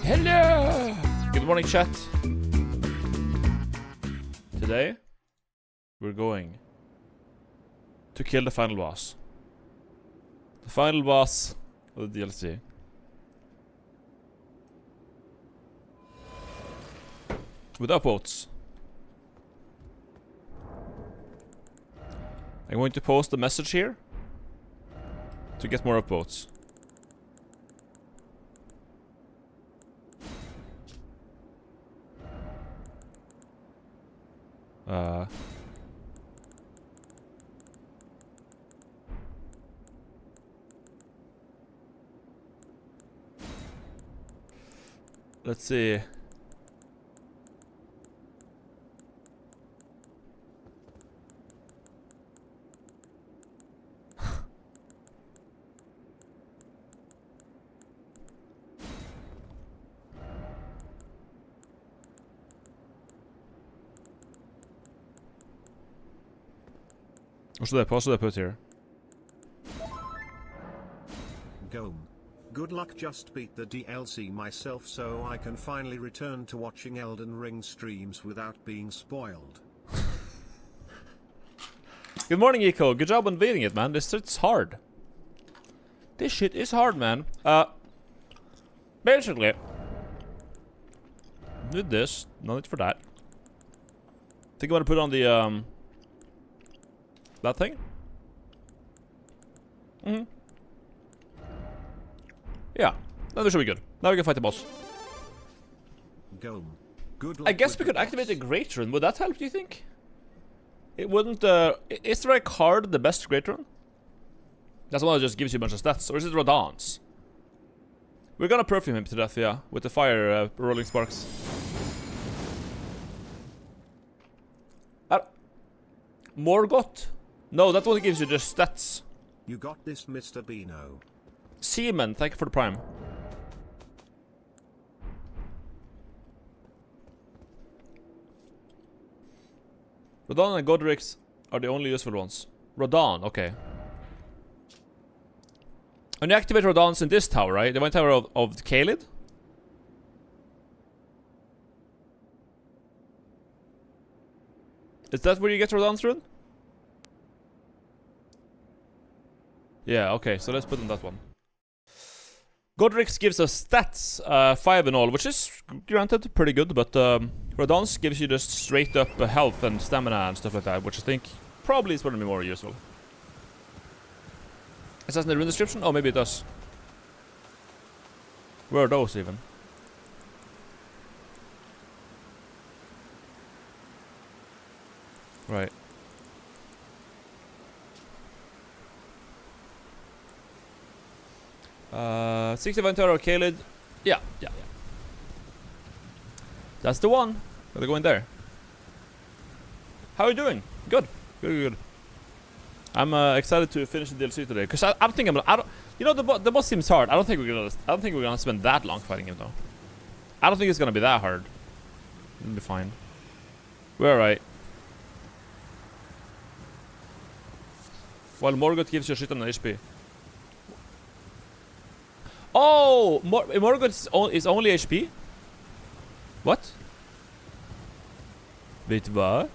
Hello! Good morning, chat. Today, we're going to kill the final boss. The final boss of the DLC. With upvotes. I'm going to post a message here to get more upvotes. Let's see. What should I put here? Go. Good luck, just beat the DLC myself so I can finally return to watching Elden Ring streams without being spoiled. Good morning, Eco. Good job on beating it, man. This shit's hard. This shit is hard, man. Basically, did this. No need for that. Think I'm gonna put on the that thing. Yeah, now this should be good. Now we can fight the boss. Go. Good luck. I guess we could activate a Great Rune. Would that help, do you think? It wouldn't, is the right card the best Great Rune? That's the one that just gives you a bunch of stats. Or is it Radahn's? We're gonna perfume him to death, yeah. With the fire rolling sparks. Morgott? No, that one gives you just stats. You got this, Mr. Beano. Seaman, thank you for the prime. Radahn and Godric's are the only useful ones. Radahn, okay. When you activate Radahn's in this tower, right? The one tower of Caelid? Is that where you get Radahn's rune? Yeah, okay, so let's put in that one. Godric's gives us stats, 5 and all, which is, granted, pretty good, but Radahn's gives you just straight up health and stamina and stuff like that, which I think probably is going to be more useful. Is that in the rune description? Oh, maybe it does. Where are those, even? Right. 65 tower of Caelid. Yeah. That's the one. Gotta go in there. How are you doing? Good. I'm excited to finish the DLC today because I don't think I'm. You know, the boss seems hard. I don't think we're gonna spend that long fighting him though. I don't think it's gonna be that hard. It'll be fine. We're alright. While Morgott gives you a shit on HP. Oh, Morgott is only HP? What? Wait, what?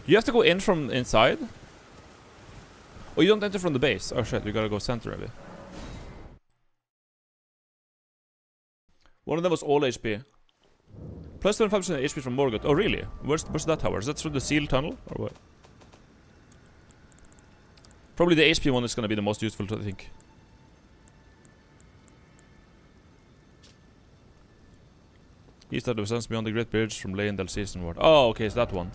You have to go in from inside? Oh, you don't enter from the base. Oh shit, we gotta go center maybe. One of them was all HP. Plus 25% HP from Morgott. Oh really? Where's that tower? Is that through the seal tunnel? Or what? Probably the HP one is gonna be the most useful, I think. East of the Suns beyond the Great Bridge from Leyendell Season Ward. Oh, okay, it's that one.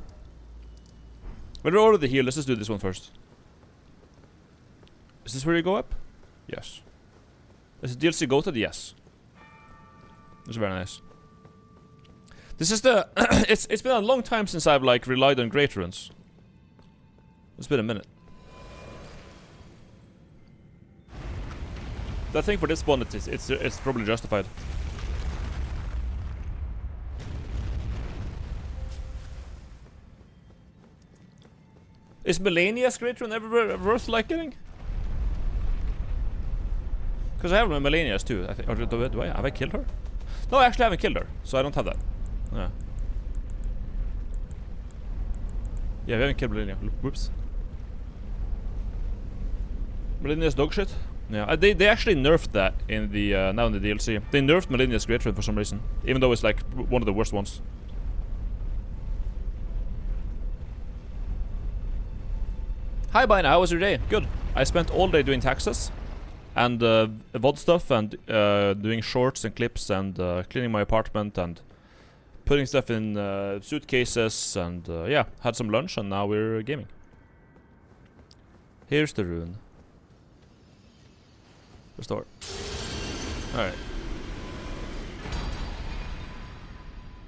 When we're already here, let's just do this one first. Is this where you go up? Yes. Is the DLC goated? Yes. It's very nice. This is the... it's been a long time since I've like relied on Great Runes. It's been a minute. I think for this one it's probably justified. Is Melania's Great Rune ever worth like getting? Because I have Melanias too, I think. Or do I? Have I killed her? No, I actually haven't killed her, so I don't have that. Yeah. Yeah, we haven't killed Melania. Whoops. Melania's dog shit? Yeah, they actually nerfed that in the, now in the DLC. They nerfed Melania's Great Rune for some reason. Even though it's like one of the worst ones. Hi Bina, how was your day? Good. I spent all day doing taxes. And VOD stuff and doing shorts and clips and cleaning my apartment and putting stuff in suitcases and yeah, had some lunch and now we're gaming. Here's the rune. Restore. Alright.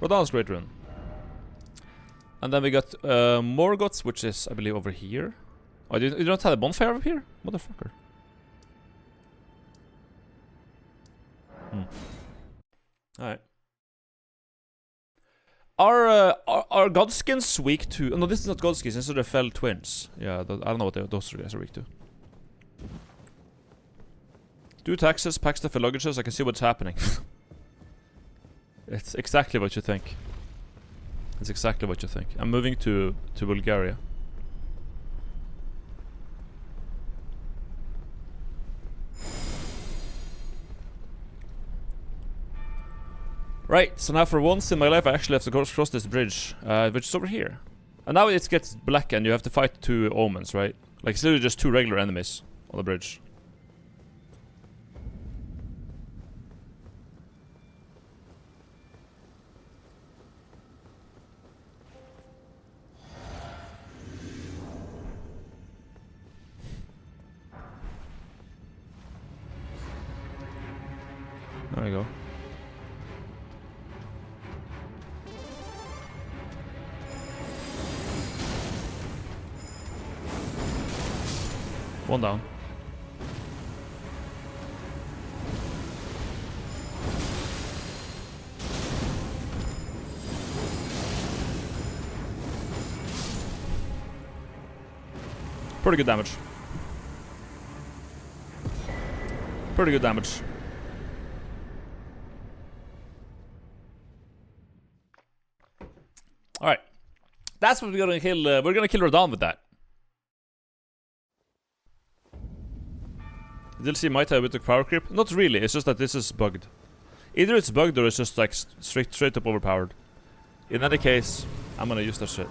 Rodan's Great Rune. And then we got Morgoth's, which is, I believe, over here. Oh, you don't have a bonfire over here? Motherfucker. Alright. Are Godskins weak to... No, this is not Godskins, these are the Fell Twins. Yeah, I don't know what those guys are weak to. Do taxes, pack stuff and luggages, I can see what's happening. It's exactly what you think. It's exactly what you think. I'm moving to Bulgaria. Right, so now for once in my life I actually have to cross this bridge, which is over here. And now it gets black and you have to fight 2 omens, right? Like it's literally just 2 regular enemies on the bridge. There we go. One down. Pretty good damage. Pretty good damage. Alright. That's what we're gonna kill. We're gonna kill Rodan with that. DLC might have a bit of power creep. Not really, it's just that this is bugged. Either it's bugged or it's just like straight up overpowered. In any case, I'm gonna use that shit.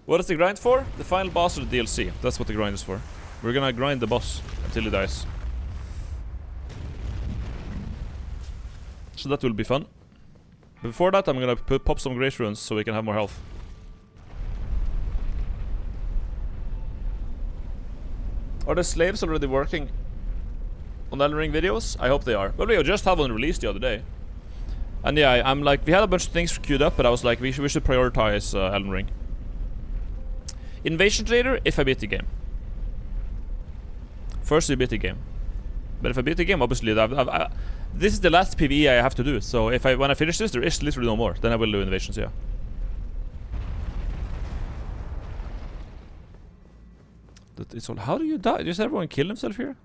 What is the grind for? The final boss of the DLC. That's what the grind is for. We're gonna grind the boss until he dies. So that will be fun. Before that, I'm gonna pop some Great Runes so we can have more health. Are the slaves already working on Elden Ring videos? I hope they are. Well, we just had one released the other day. And yeah, I'm like, we had a bunch of things queued up, but I was like, we should prioritize Elden Ring. Invasion Trader, if I beat the game. First, we beat the game. But if I beat the game, obviously, this is the last PvE I have to do. So if when I finish this, there is literally no more. Then I will do invasions, yeah. It's all. How do you die? Does everyone kill himself here?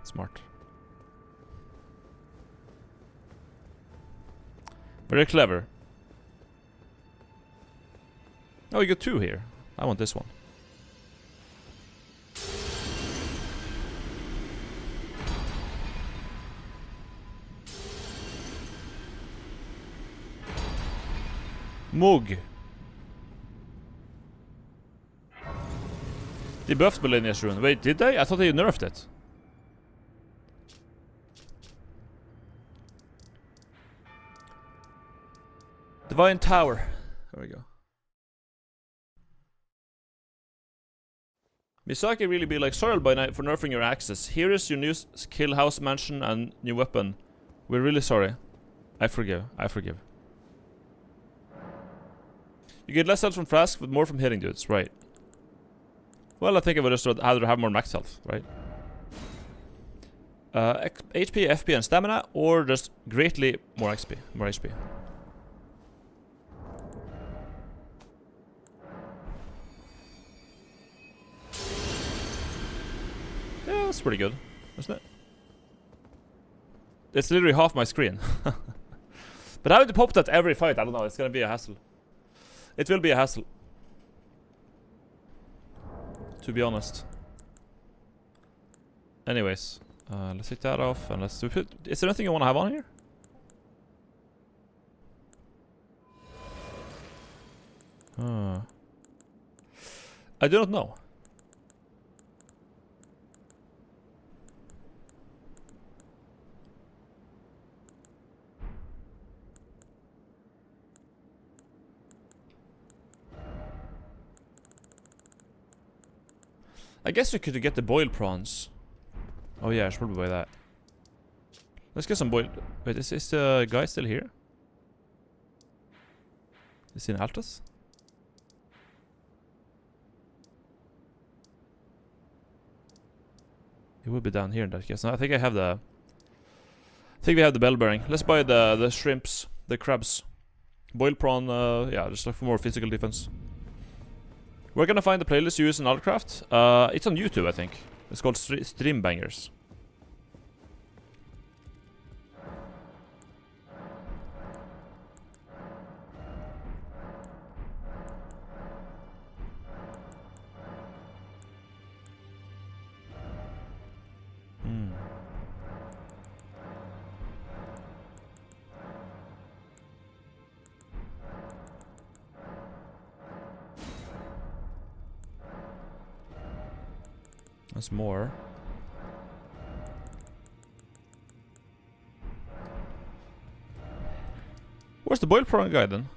Smart. Very clever. Oh, we got 2 here. I want this one. Mug. They buffed Melania's rune. Wait, did they? I thought they nerfed it. Divine Tower. There we go. Misaki really be like, sorry by night for nerfing your axes. Here is your new skill house mansion and new weapon. We're really sorry. I forgive. I forgive. You get less health from flasks, but more from hitting dudes, right? Well, I think I would just rather have more max health, right? HP, FP, and stamina, or just greatly more XP, more HP. Yeah, that's pretty good, isn't it? It's literally half my screen. But how would you pop that every fight? I don't know. It's gonna be a hassle. It will be a hassle. To be honest. Anyways, let's take that off and let's do it. Is there anything you want to have on here? I do not know. I guess we could get the boiled prawns. Oh yeah, I should probably buy that. Let's get some boiled... Wait, is the guy still here? Is he in Altus? He would be down here in that case. No, I think I have the... I think we have the bell bearing. Let's buy the shrimps, the crabs. Boiled prawn, yeah, just for more physical defense. We're gonna find the playlist you use in Aldcraft. It's on YouTube, I think. It's called Stream Bangers. That's more. Where's the boiled prawn guy then?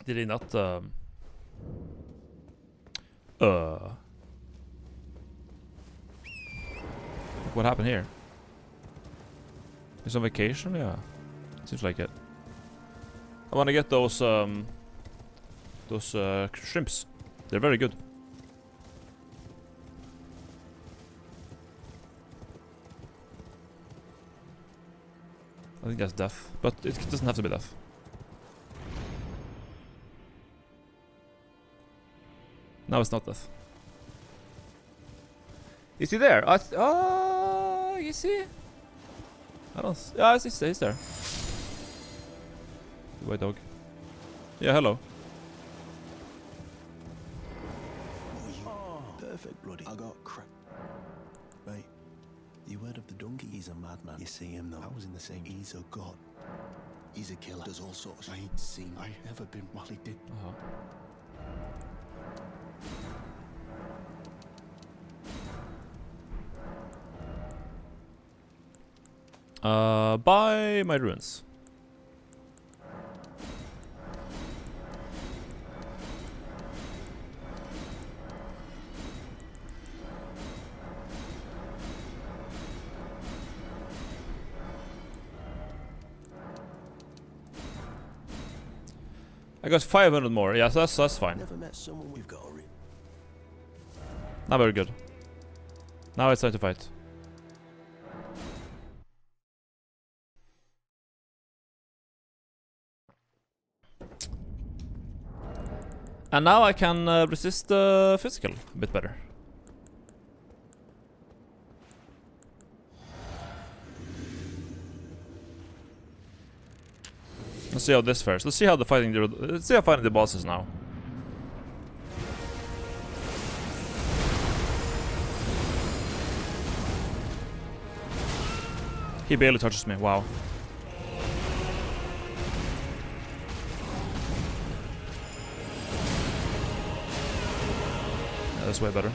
Did he not what happened here? He's on vacation? Yeah. Seems like it. I wanna get those shrimps. They're very good. I think that's death, but it doesn't have to be death. No, it's not death. Is he there? Oh, you see? I don't. Yeah, he's there. White dog. Yeah, hello. Oh, perfect, bloody. I got crap. Mate, you heard of the donkey? He's a madman. You see him though? I was in the same. He's a god. He's a killer. Does all sorts. I ain't seen. I never been. Well, he did. Buy my ruins. I got 500 more. Yeah, so that's fine. Never met someone we've got. Not very good. Now it's time to fight. And now I can resist the physical a bit better. Let's see how this fares. Let's see how fighting the bosses now. He barely touches me. Wow. Yeah, that's way better.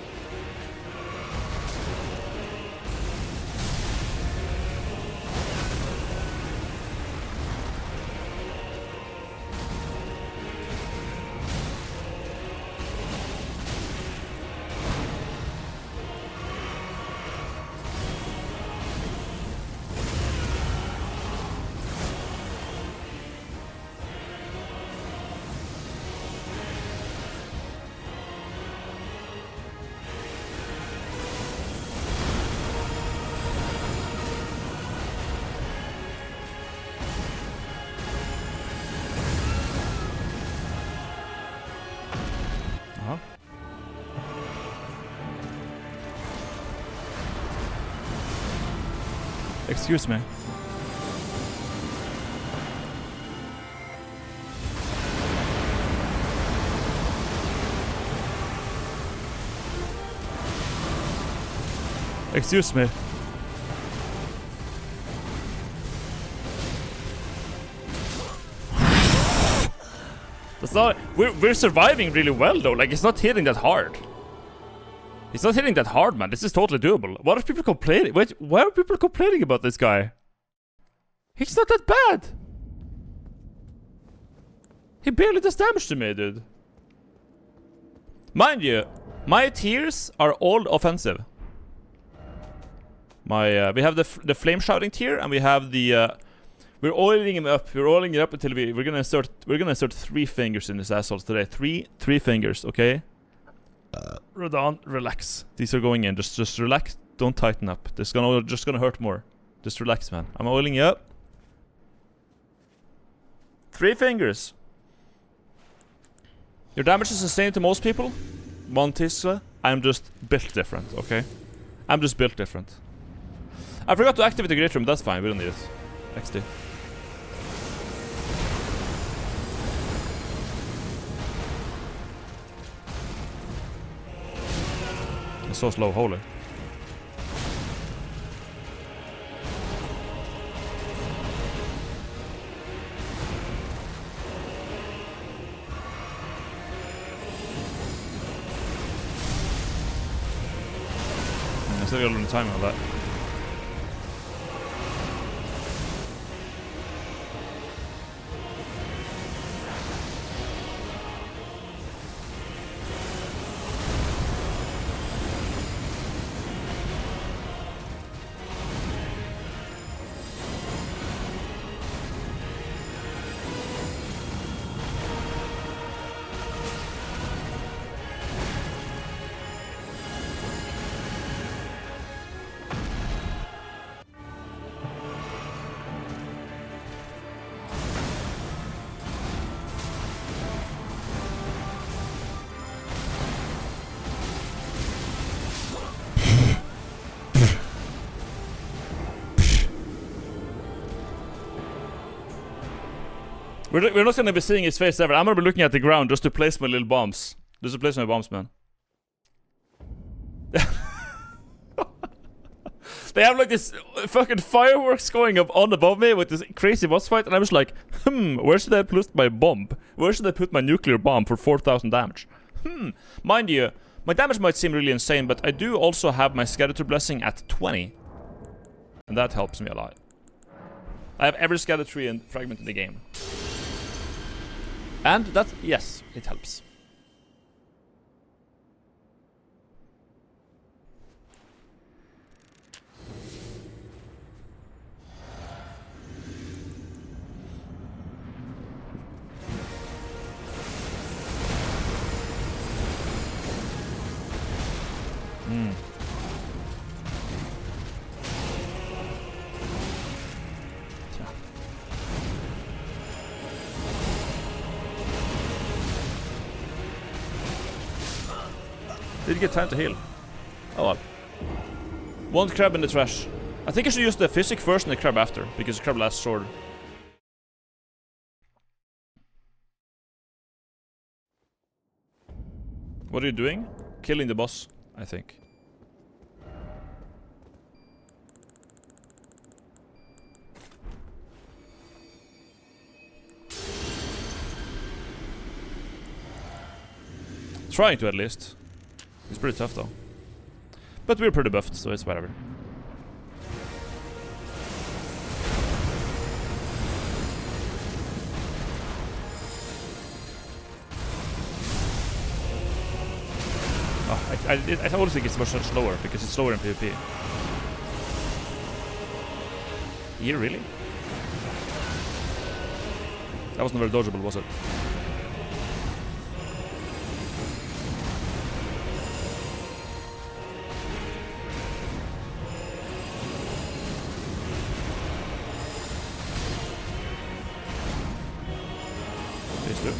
Excuse me. Excuse me. That's not. We're surviving really well though. Like, it's not hitting that hard. It's not hitting that hard, man. This is totally doable. What are people complaining? Wait, why are people complaining about this guy? He's not that bad. He barely does damage to me, dude. Mind you, my tiers are all offensive. My we have the flame shouting tier, and we have the we're oiling him up. We're oiling it up until we're gonna insert 3 fingers in his asshole today. Three fingers, okay? Rodan, relax. These are going in. Just relax. Don't tighten up. This is just gonna hurt more. Just relax, man. I'm oiling you up. 3 fingers. Your damage is the same to most people. 1 Tesla. I'm just built different, okay? I'm just built different. I forgot to activate the great room. That's fine. We don't need it. XD. It's so slow. Holy. I still got a little timing on that. We're not gonna be seeing his face ever. I'm gonna be looking at the ground just to place my little bombs. Just to place my bombs, man. They have like this fucking fireworks going up on above me with this crazy boss fight, and I'm just like, where should I put my bomb? Where should I put my nuclear bomb for 4,000 damage? Mind you, my damage might seem really insane, but I do also have my Skeletor Blessing at 20. And that helps me a lot. I have every Erdtree and fragment in the game. And that, yes, it helps. Did get time to heal. Oh well. 1 crab in the trash. I think I should use the physic first and the crab after, because the crab lasts shorter. What are you doing? Killing the boss, I think. Trying to, at least. It's pretty tough though. But we're pretty buffed, so it's whatever. Oh, I always think it's much slower because it's slower in PvP. Yeah, really? That wasn't very dodgeable, was it? Please do.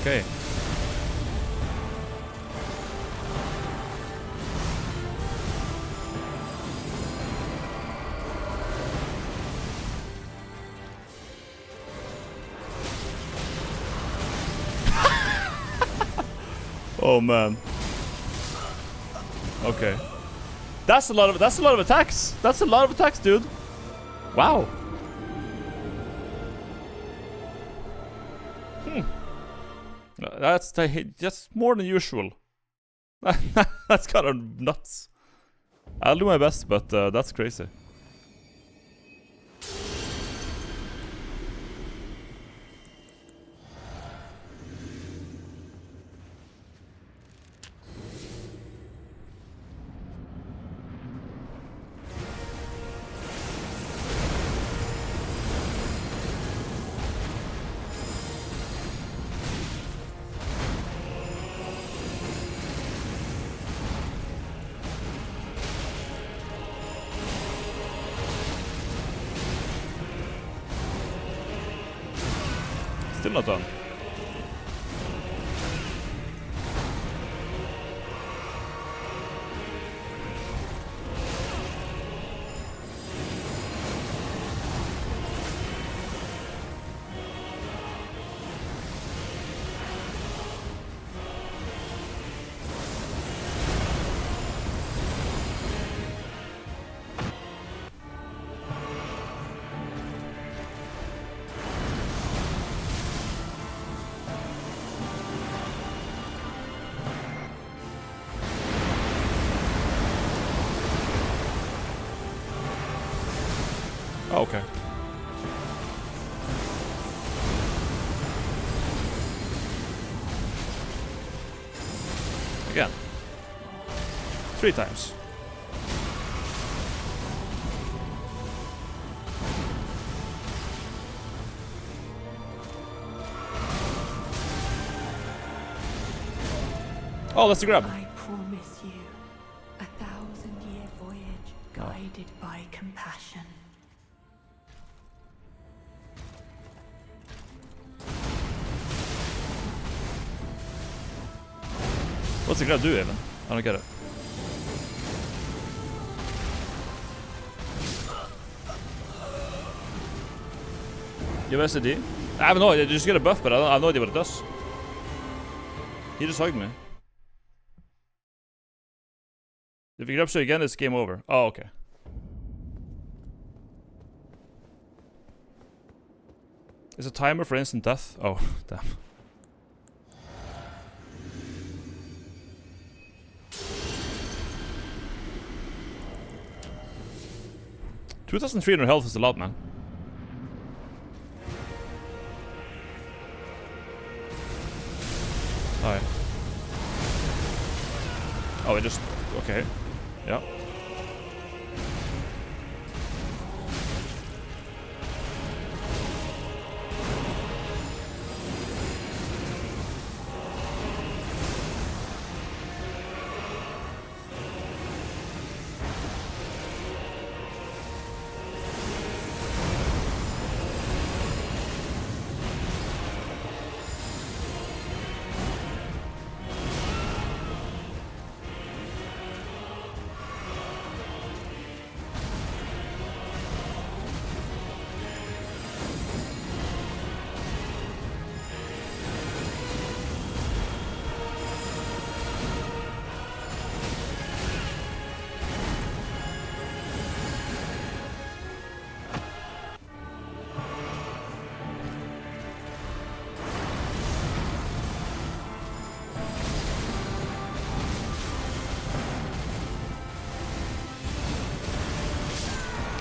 Okay. Oh man. Okay. That's a lot of attacks. That's a lot of attacks, dude. Wow. That's more than usual. That's kind of nuts. I'll do my best, but that's crazy. Still not done. Oh, okay. Again. 3 times. Oh, that's the grab. I promise you a 1,000-year voyage guided by compassion. What's it gonna do even? I don't get it. You have SD? I have no idea, you just get a buff, but I have no idea what it does. He just hugged me. If you grab so again, it's game over. Oh, okay. It's a timer for instant death. Oh, damn. $2,300 health is a lot, man. Alright. Oh, it just... Okay. Yeah.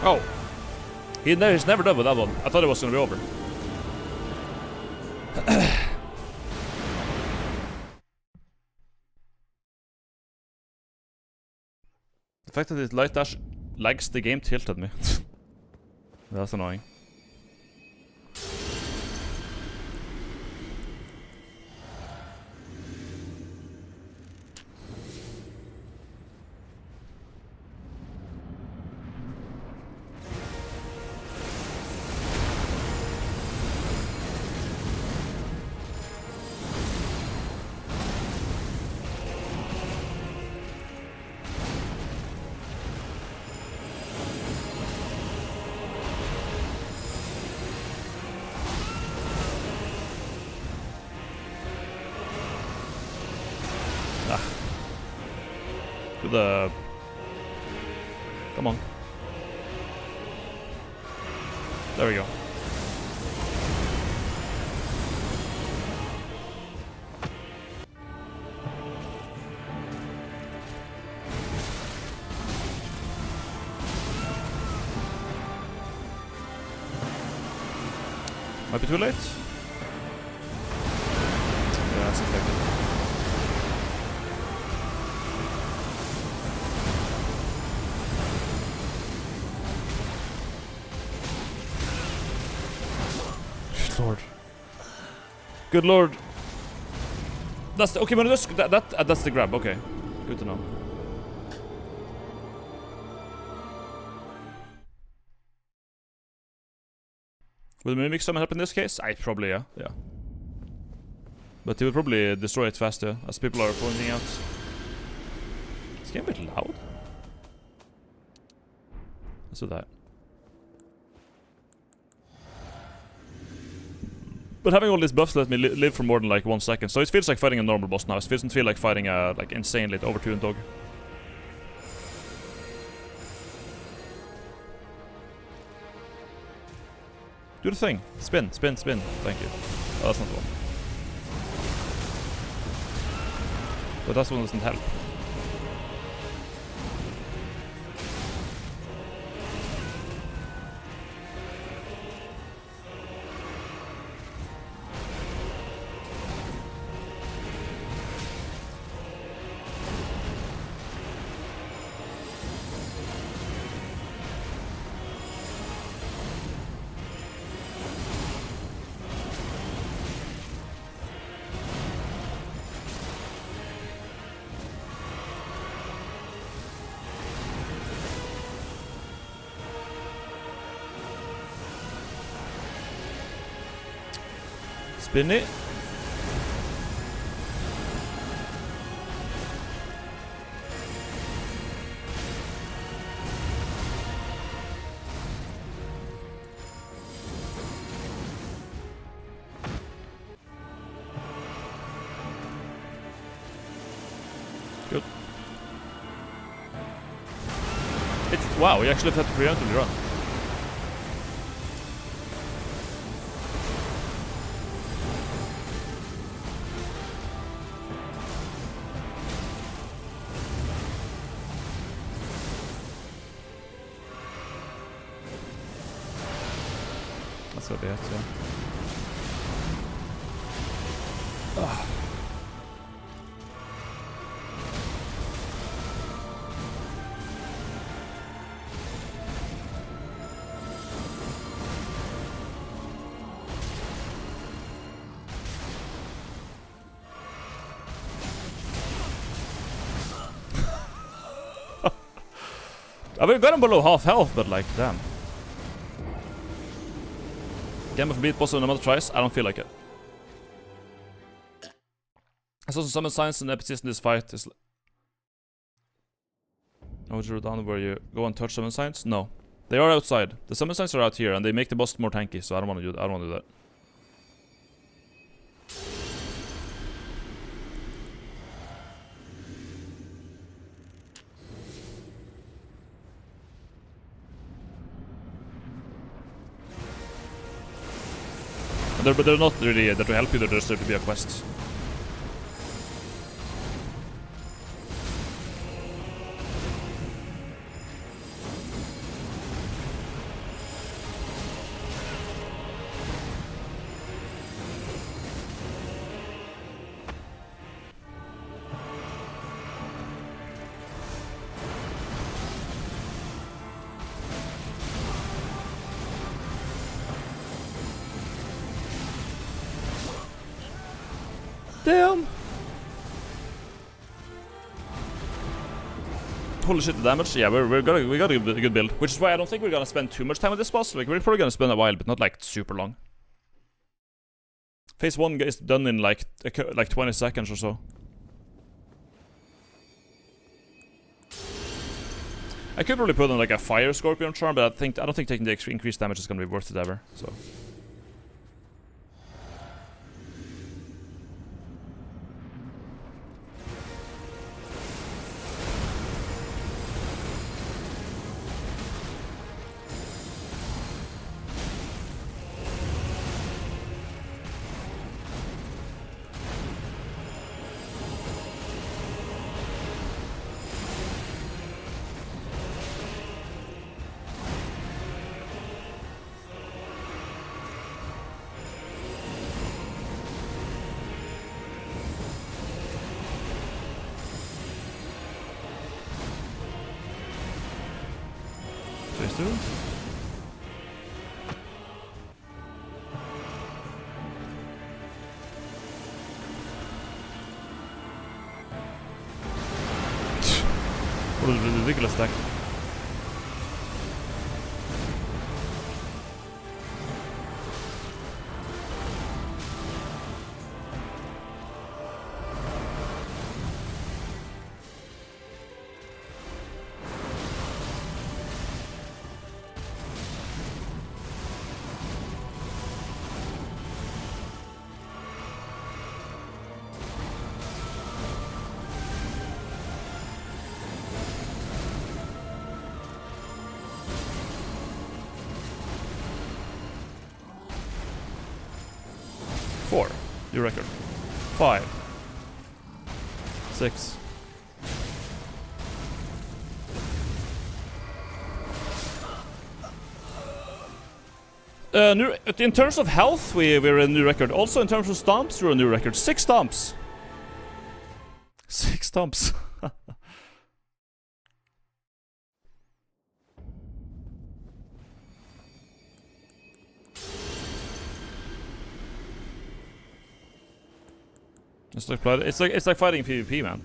Oh. He's never done with that one. I thought it was gonna be over. The fact that it light dash lags the game tilted me. That's annoying. the... Come on. There we go. Might be too late. Yeah, that's expected. Good lord. Good lord. That's the, okay. When it does that's the grab. Okay, good to know. Will the mimic summon help in this case? I probably, yeah. But he will probably destroy it faster, as people are pointing out. It's getting a bit loud. Let's do that. But having all these buffs let me live for more than like 1 second, so it feels like fighting a normal boss now. It doesn't feel like fighting a like insanely overtuned dog. Do the thing. Spin, spin, spin. Thank you. Oh, that's not the one. But that one doesn't help. Spin it. Good. It's wow, you actually have to preemptively run. That's what they have to. Ugh. I mean, got him below half health, but like, damn. Game of beat boss on another tries? I don't feel like it. I saw some summon signs and NPCs in this fight. I would you down where you go and touch summon signs? No. They are outside. The summon signs are out here and they make the boss more tanky, so I don't want to do that. I don't want to do that. But they're not really there to help you, they're just there to be a quest. Damn! Holy shit, the damage. Yeah, we got a good build. Which is why I don't think we're gonna spend too much time with this boss. Like, we're probably gonna spend a while, but not like super long. Phase 1 is done in like 20 seconds or so. I could probably put on like a fire scorpion charm, but I don't think taking the increased damage is gonna be worth it ever. So. guys do. What a ridiculous stack. Four, new record. 5, 6. In terms of health, we're a new record. Also in terms of stomps, we're a new record. 6 stomps. 6 stomps. It's like fighting PvP, man.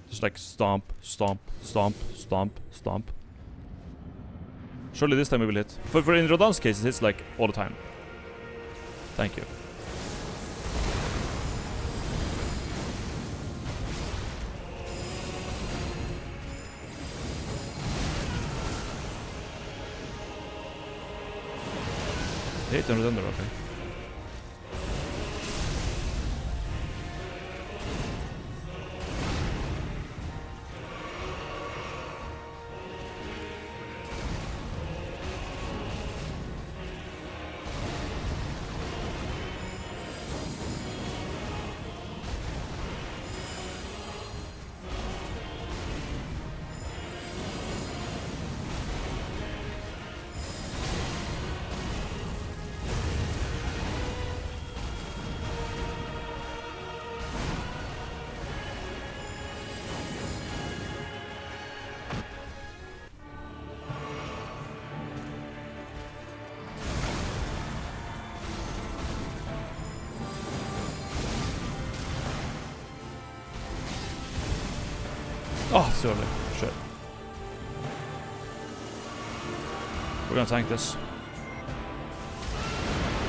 Just like stomp, stomp, stomp, stomp, stomp. Surely this time we will hit. For in Rodan's case, it hits like all the time. Thank you. Hit and Rodan, okay. Oh, it's too early. Shit. We're gonna tank this.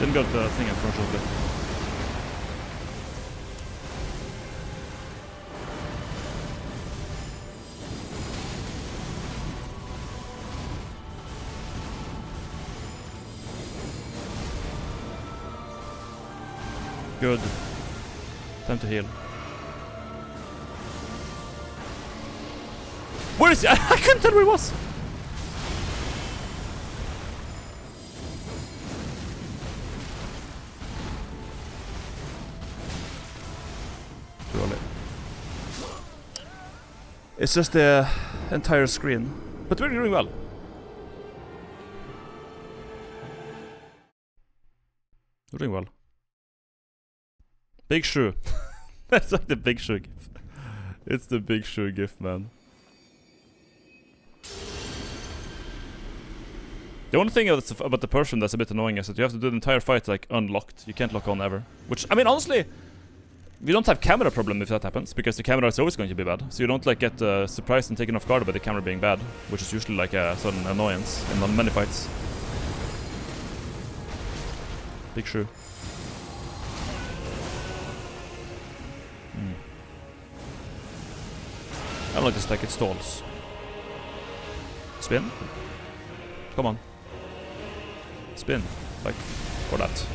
Didn't go to the thing unfortunately. Good. Time to heal. Where is he? I couldn't tell where he was. Too early. It's just the entire screen. But we're doing well. We're doing well. Big shoe. That's like the big shoe gif. It's the big shoe gif, man. The only thing about the Persian that's a bit annoying is that you have to do the entire fight like unlocked. You can't lock on ever. Which, I mean, honestly, we don't have camera problem if that happens, because the camera is always going to be bad. So you don't like get surprised and taken off guard by the camera being bad, which is usually like a sudden annoyance in many fights. Big shoe. I don't like this deck, it stalls. Spin? Come on. Spin. Like, or that.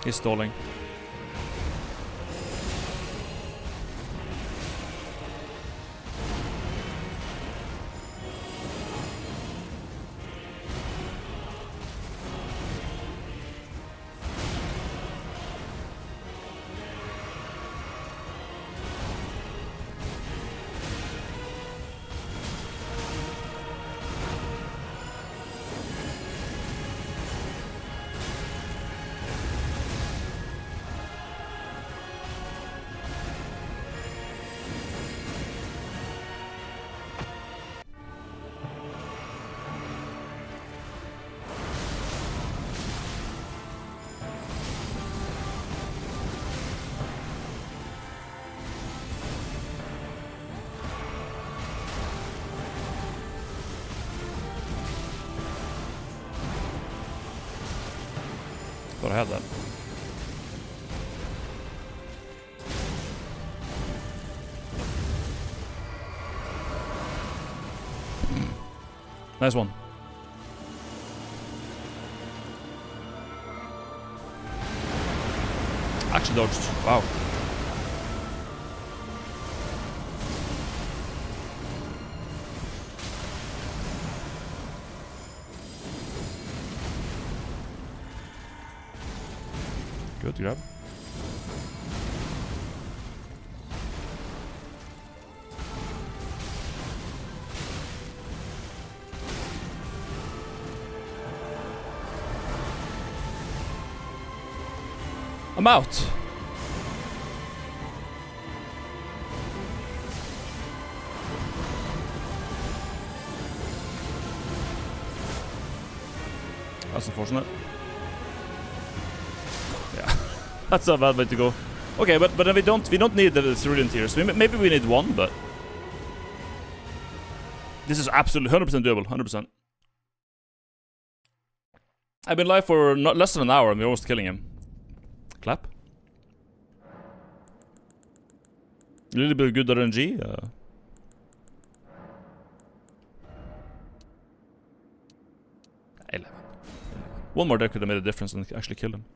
He's stalling. thought I had that. Nice one. Actually dodged. Wow. Good grab. I'm out. That's unfortunate. Yeah, that's a bad way to go. Okay, but then we don't need the cerulean tears. Maybe we need one, but this is absolutely 100% doable. 100%. I've been live for not less than an hour, and we're almost killing him. Clap. A little bit of good RNG. 11. One more there could have made a difference and actually killed him.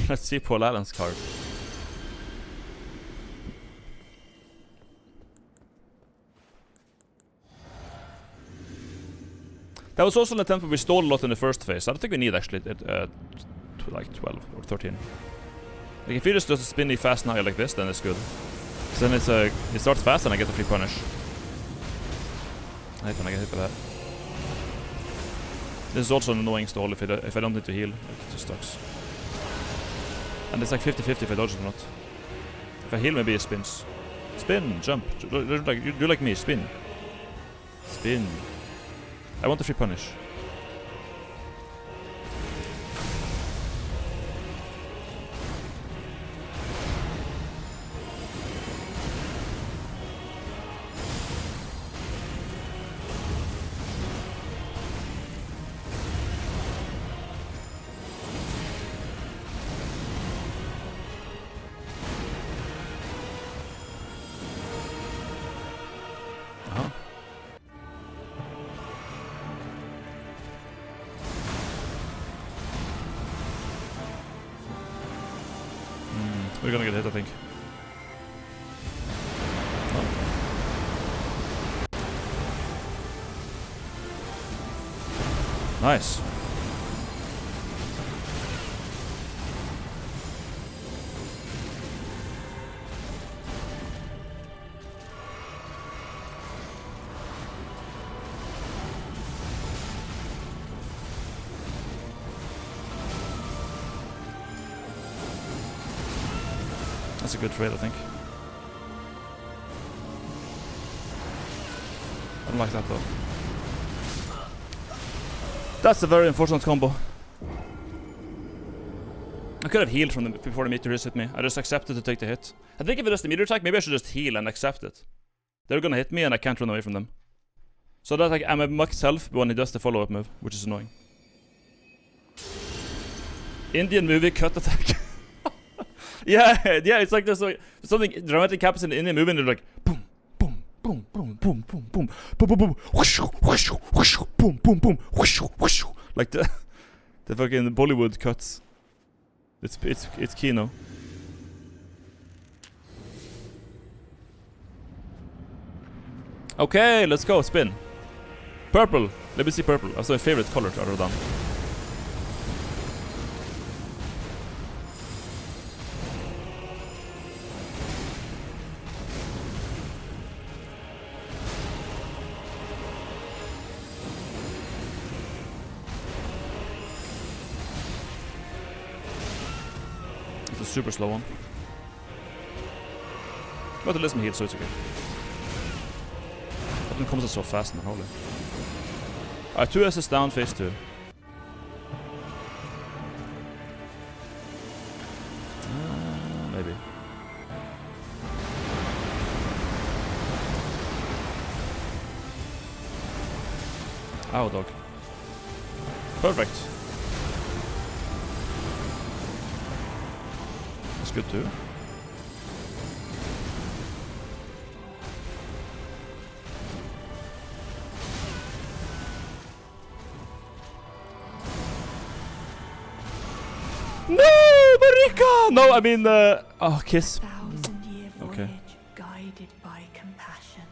Let's see Paul Allen's card. That was also an attempt where we stole a lot in the first phase. I don't think we need actually like 12 or 13. Like if you just do a spinny fast now like this, then it's good. So then it starts fast and I get the free punish. I hate when I get hit by that. This is also an annoying stall if I don't need to heal. It just sucks. And it's like 50-50 if I dodge it or not. If I heal, maybe it spins. Spin, jump. Do like me, spin. Spin. I want the free punish. We're gonna get hit, I think. Oh. Nice. That's a good trade, I think. I don't like that though. That's a very unfortunate combo. I could have healed from before the meteors hit me. I just accepted to take the hit. I think if it is the meteor attack, maybe I should just heal and accept it. They're gonna hit me and I can't run away from them. So that like, I'm a myself when he does the follow-up move, which is annoying. Indian movie cut attack. Yeah, it's like there's like something dramatic happens in the Indian movie and they're like boom, boom, boom, boom, boom, boom, boom, boom, boom, boom, whoosh, whoosh, whoosh, boom, boom, boom, whoosh, whoosh. Like the fucking Bollywood cuts. It's Kino. Okay, let's go, spin. Purple. Let me see purple. That's my favorite color to other than. It's a super slow one. But it lets me heal, so it's okay. That one comes out so fast, man. Holy. Alright, 2 SS down, phase 2. Maybe. Ow, dog. Perfect. That's good too. No, Marika! No, I mean, oh, kiss. 1,000-year voyage Okay. guided by compassion.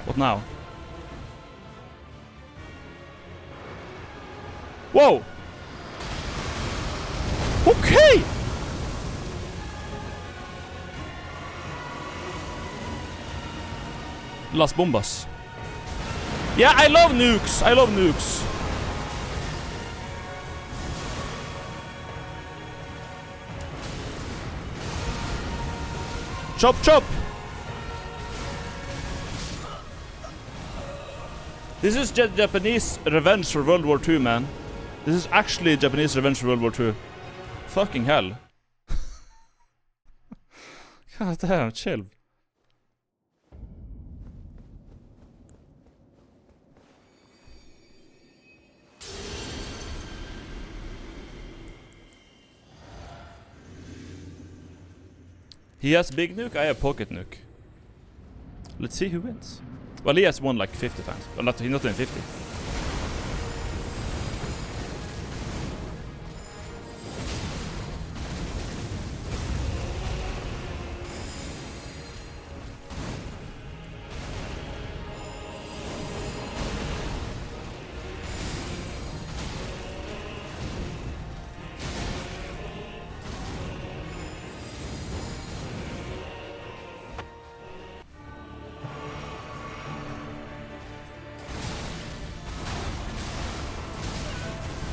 What now? Whoa! Okay! Las bombas. Yeah, I love nukes! I love nukes! Chop, chop! This is Japanese revenge for World War II, man. This is actually Japanese revenge for World War II. Fucking hell. God damn, chill. He has big nuke, I have pocket nuke. Let's see who wins. Well, he has won like 50 times. Well, he's not in 50.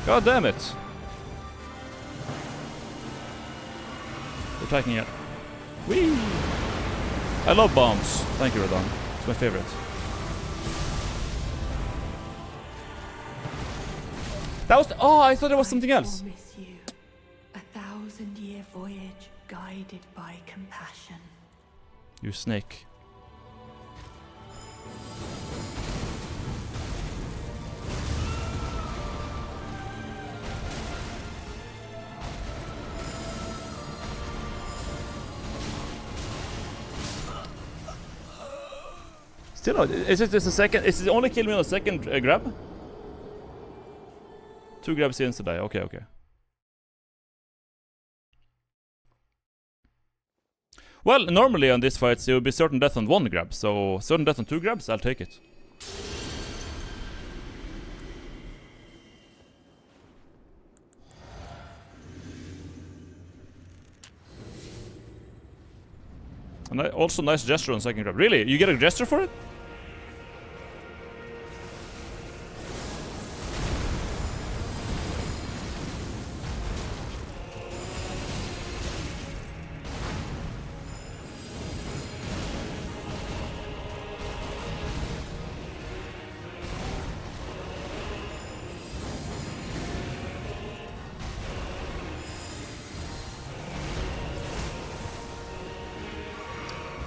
God damn it! We're attacking it. Whee! I love bombs. Thank you, Radon. It's my favorite. That was. Oh, I thought it was something else. I promise you, 1,000-year voyage guided by compassion. You snake. Still not. Is it just a second? Is it only kill me on the second grab? 2 grabs in today. Okay, okay. Well, normally on these fights it would be certain death on 1 grab, so certain death on 2 grabs, I'll take it. And also nice gesture on second grab. Really? You get a gesture for it?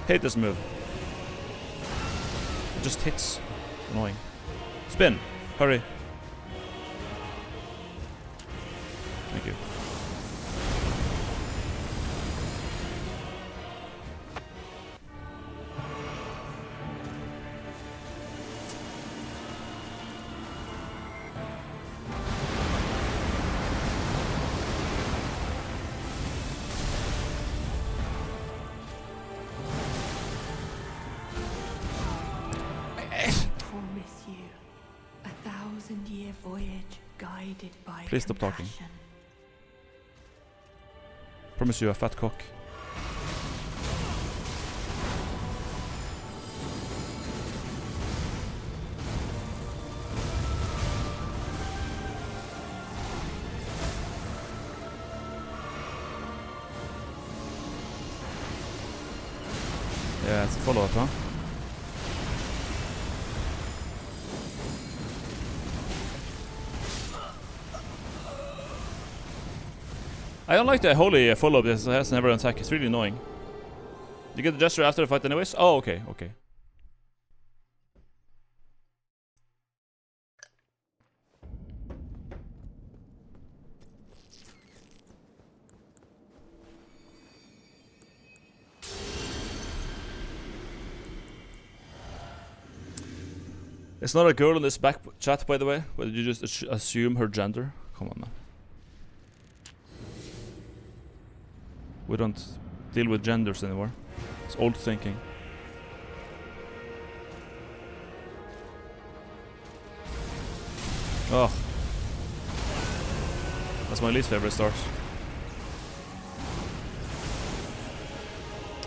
Hate this move. It just hits. Annoying. Spin. Hurry. Thank you. Please stop talking. Promise you a fat cock. Yeah, it's a follow-up, huh? I don't like the holy follow-up. It has never an attack. It's really annoying. You get the gesture after the fight anyways? Oh, okay, okay. It's not a girl in this back chat, by the way. But you just assume her gender? Come on, man. We don't deal with genders anymore. It's old thinking. Oh. That's my least favorite start.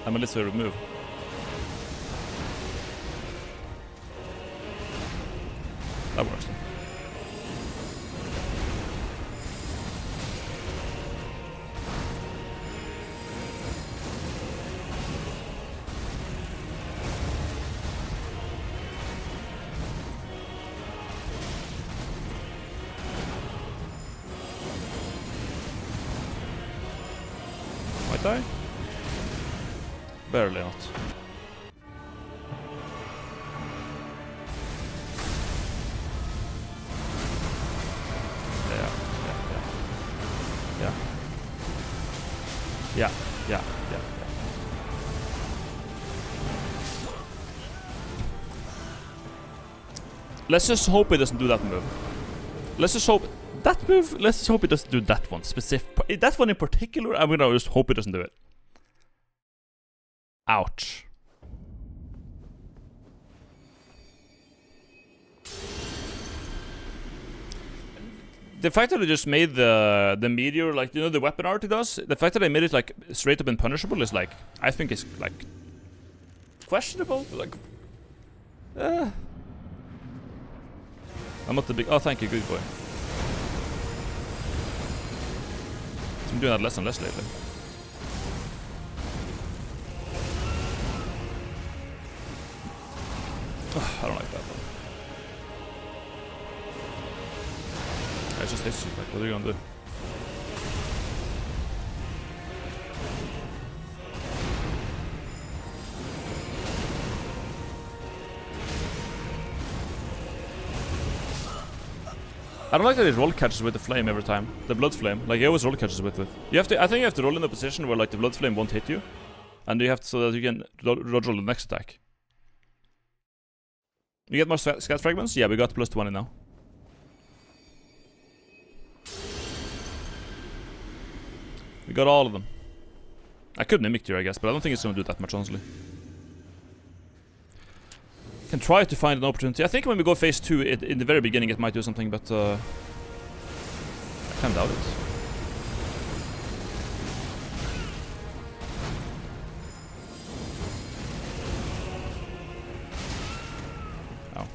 And my least favorite move. That works. Might I? Barely not. Yeah. Let's just hope it doesn't do that move. Let's just hope that move. Let's just hope it doesn't do that one specific. That one in particular. I'm gonna just hope it doesn't do it. Ouch. The fact that they just made the meteor, like, you know, the weapon art it does, the fact that they made it like straight up impunishable is like, I think it's like questionable. Like, I'm not the big. Oh, thank you, good boy. I'm doing that less and less lately. I don't like that one. It's just hits you. Like, what are you gonna do? I don't like that it roll catches with the flame every time. The blood flame. Like, it always roll catches with it. You have to. I think you have to roll in a position where like the blood flame won't hit you, and you have to, so that you can dodge roll the next attack. You get more scat fragments? Yeah, we got plus 20 now. We got all of them. I could mimic you, I guess, but I don't think it's gonna do that much, honestly. Can try to find an opportunity. I think when we go phase 2, in the very beginning it might do something, but I can't doubt it. Oh.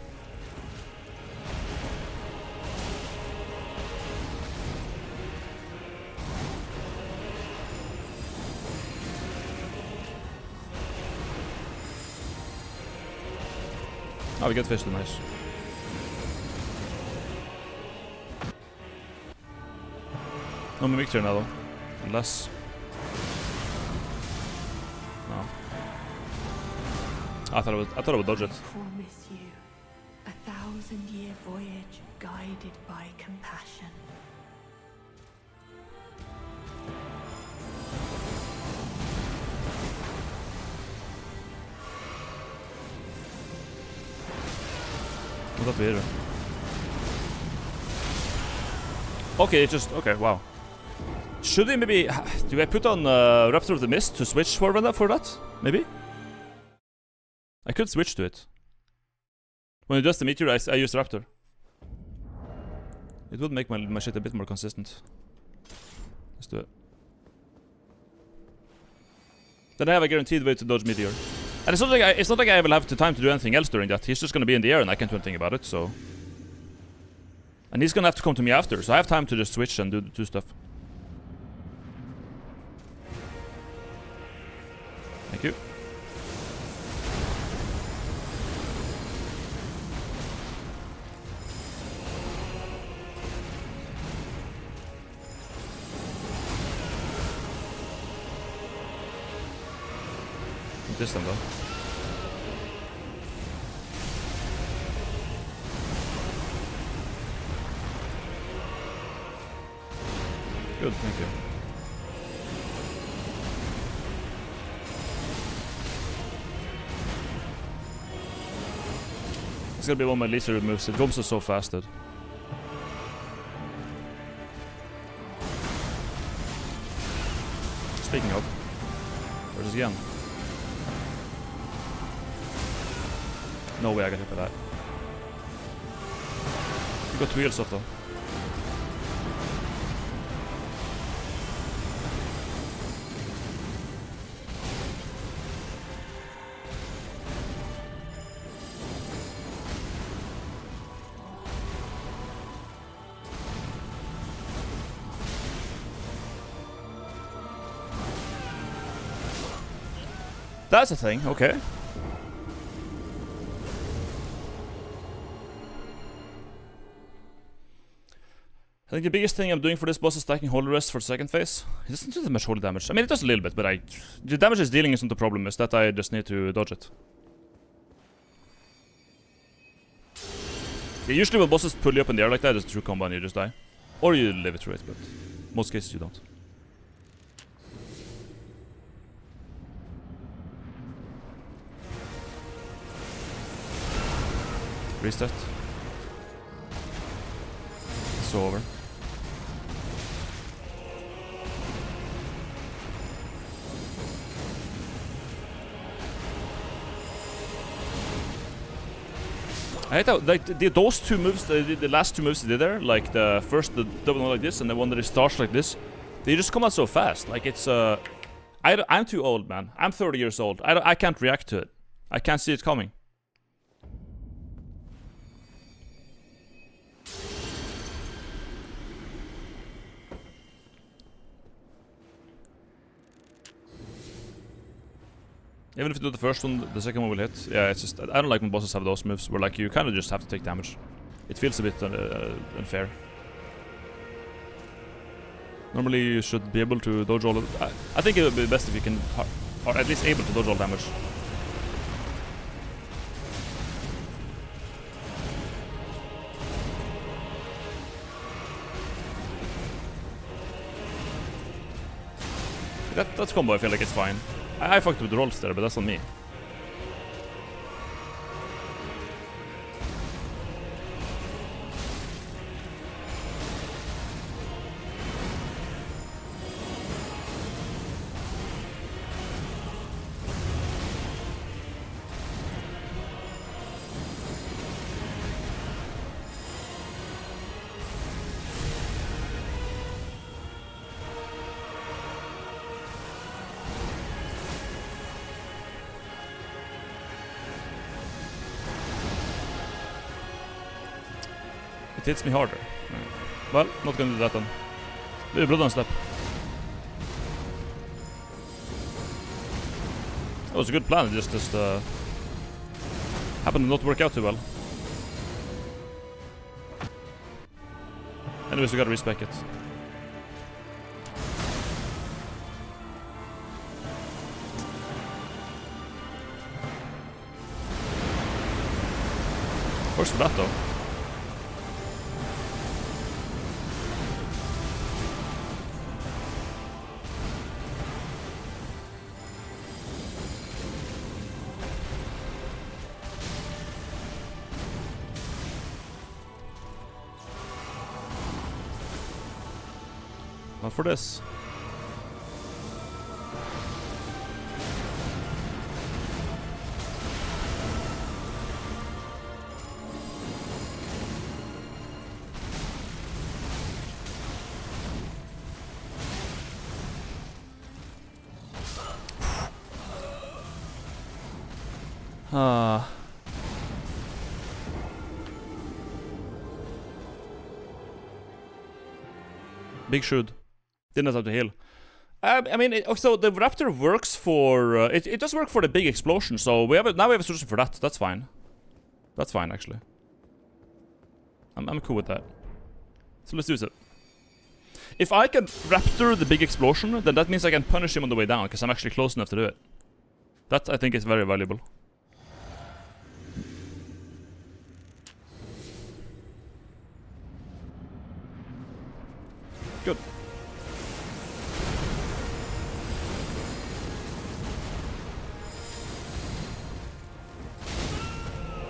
Oh, we get fish, nice. No mimic here now though. Unless. No. I thought it would dodge it. I promise you, 1,000-year voyage guided by compassion. What's that weird? Okay, it just okay. Wow. Should we maybe do I put on Raptor of the Mist to switch for that? Maybe. I could switch to it. When it does the meteor, I use Raptor. It would make my shit a bit more consistent. Let's do it. Then I have a guaranteed way to dodge meteor. And it's not like I will have the time to do anything else during that. He's just gonna be in the air and I can't do anything about it, so. And he's gonna have to come to me after, so I have time to just switch and do stuff. Thank you. This time though. Good, thank you. It's gonna be one of my least favorite moves. It goes so fast, dude. Speaking of, where's this again? No way I got hit by that. You got 2 wheels off though. That's a thing, okay. I think the biggest thing I'm doing for this boss is stacking holy rest for the second phase. It doesn't do that much holy damage. I mean, it does a little bit, but the damage it's dealing isn't the problem. It's that I just need to dodge it. Yeah, usually when bosses pull you up in the air like that, it's a true combo and you just die. Or you live it through it, but most cases you don't. Reset. It's over. I hate how, like, those 2 moves, the last 2 moves they did there, like the first, the double one like this, and the one that it starts like this, they just come out so fast. Like, it's, I'm too old, man. I'm 30 years old. I can't react to it. I can't see it coming. Even if you do the first one, the second one will hit. Yeah, it's just, I don't like when bosses have those moves where like you kind of just have to take damage. It feels a bit unfair. Normally you should be able to dodge all of... I think it would be best if you can, or at least able to dodge all damage. That combo I feel like it's fine. I fucked with the rolls there, but that's on me. It hits me harder. Well, not gonna do that then. Do blood on step. That was a good plan, it just happened to not work out too well. Anyways, we gotta respec it. Works for that though. Not for this. Big should. Didn't have to heal. I mean, so the Raptor works for... it does work for the big explosion, so now we have a solution for that. That's fine. That's fine, actually. I'm cool with that. So let's use it. If I can Raptor the big explosion, then that means I can punish him on the way down, because I'm actually close enough to do it. That I think is very valuable. Good.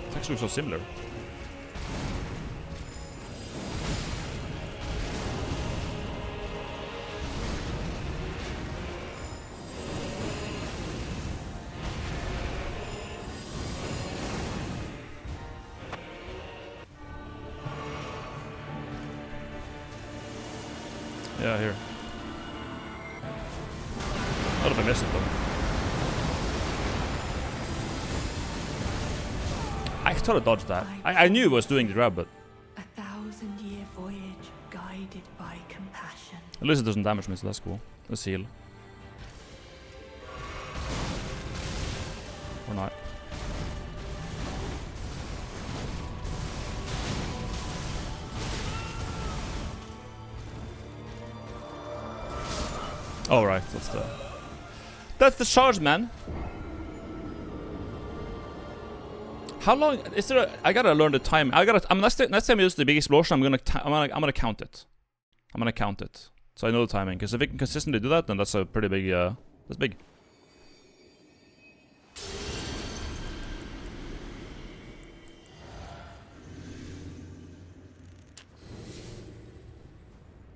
It actually looks so similar. Yeah, here. What if I missed it though? I thought I dodged that. I knew it was doing the grab, but 1,000-year voyage guided by compassion. at least it doesn't damage me, so that's cool. Let's heal. Or not. Oh right, that's the charge, man. How long is there? I gotta learn the time. Next time I use the big explosion, I'm gonna count it. I'm gonna count it, so I know the timing. Because if we can consistently do that, then that's a pretty big. That's big.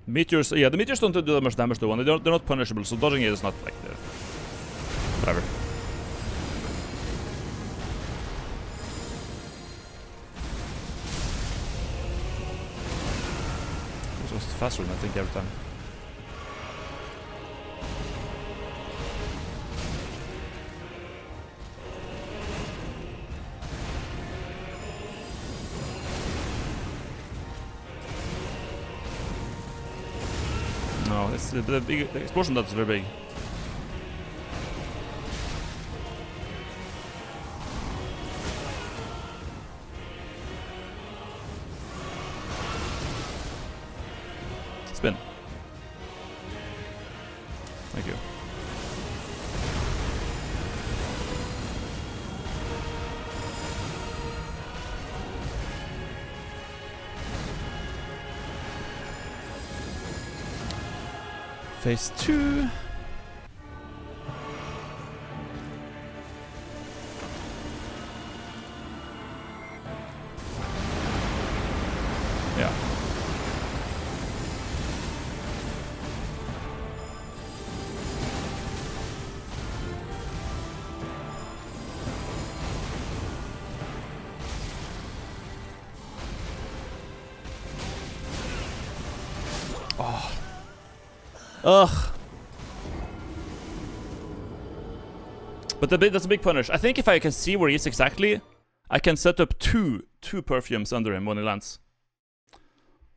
Meteors, yeah, the meteors don't do that much damage to one. They're not punishable, so dodging it is not like the whatever. This was faster than I think every time. No, it's the big the explosion that's very big. Spin. Thank you. Phase 2. Yeah. Oh. Ugh. But that's a big punish. I think if I can see where he is exactly, I can set up two perfumes under him when he lands.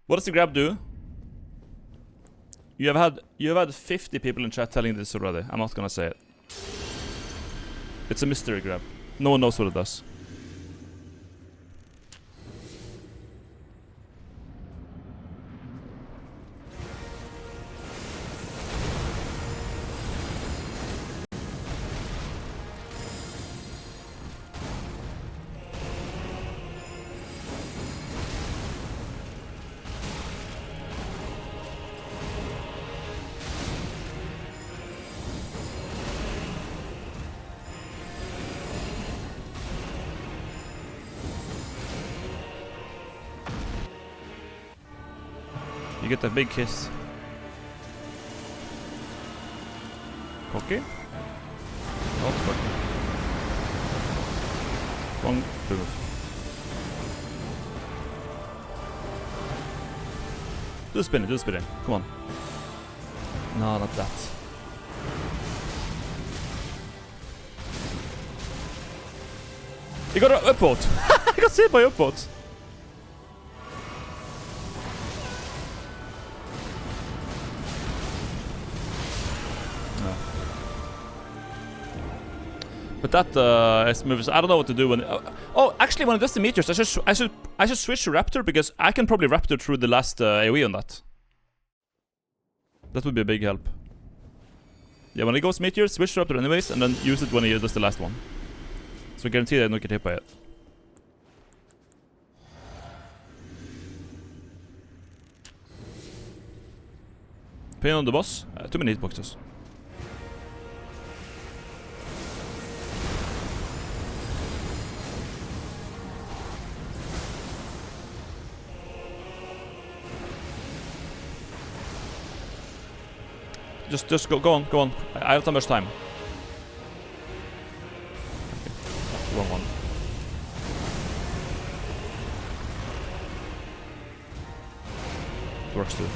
What does the grab do? You have had 50 people in chat telling this already. I'm not gonna say it. It's a mystery grab. No one knows what it does. You get a big kiss. Cocky. Not cocky. Wrong move. Do the spinning. Come on. No, not that. You got an upvote! I got saved by upvotes! But that is moves. I don't know what to do when. Oh, actually, when it does the meteors, I should switch to Raptor because I can probably Raptor through the last AoE on that. That would be a big help. Yeah, when he goes meteor, switch Raptor anyways, and then use it when he does the last one. So guarantee that I don't get hit by it. Pain on the boss. Too many hitboxes. Just go on. I don't have much time. Okay. Wrong one. It works too.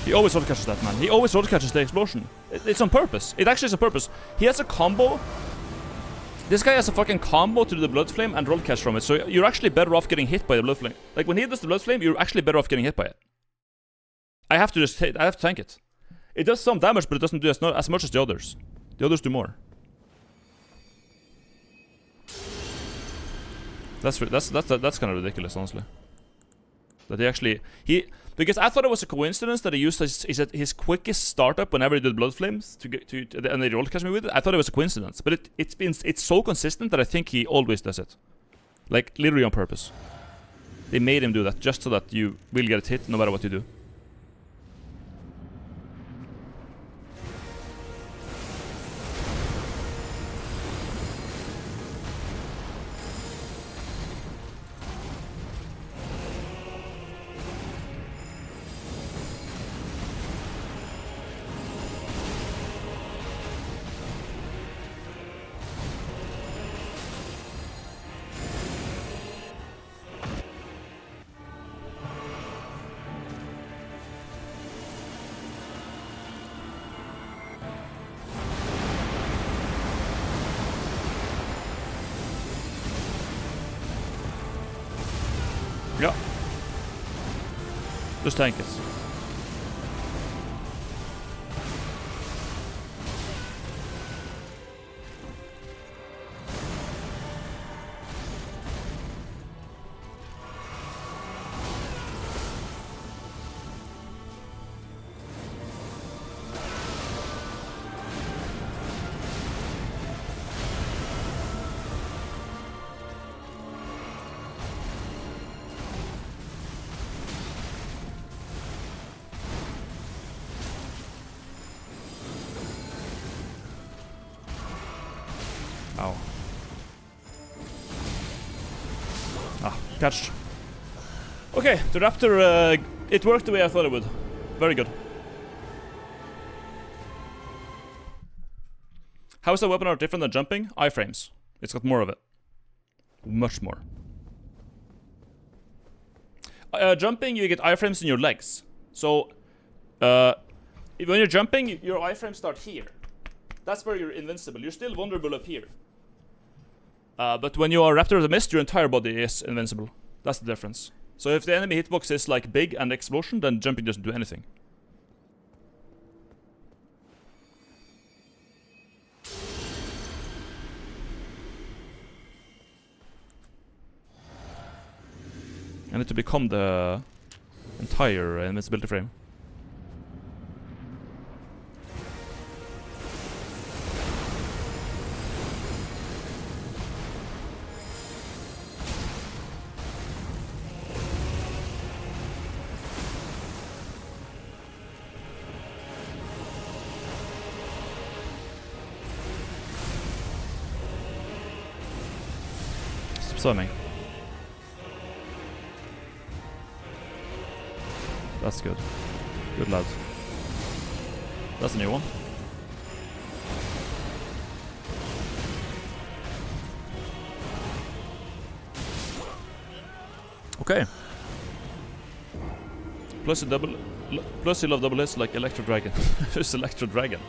He always roll catches that, man. He always roll catches the explosion. It's on purpose. It actually is on purpose. He has a combo. This guy has a fucking combo to do the blood flame and roll catch from it. So you're actually better off getting hit by the blood flame. Like when he does the blood flame, you're actually better off getting hit by it. I have to tank it. It does some damage, but it doesn't do as much as the others. The others do more. That's kind of ridiculous, honestly. That because I thought it was a coincidence that he used his quickest startup whenever he did blood flames and they roll catch me with it. I thought it was a coincidence, but it's so consistent that I think he always does it, like literally on purpose. They made him do that just so that you will get hit no matter what you do. Yeah. Just tank it. Ow. Ah, catched. Okay, the Raptor, it worked the way I thought it would. Very good. How is the weapon art different than jumping? Iframes. It's got more of it. Much more. Jumping, you get iframes in your legs. So, when you're jumping, your iframes start here. That's where you're invincible. You're still vulnerable up here. But when you are Raptor of the Mist, your entire body is invincible. That's the difference. So if the enemy hitbox is like big and explosion, then jumping doesn't do anything. I need to become the entire invincibility frame. Swimming. That's good. Good lad. That's a new one. Okay. Plus you love double hits like Electro Dragon. Who's Electro Dragon?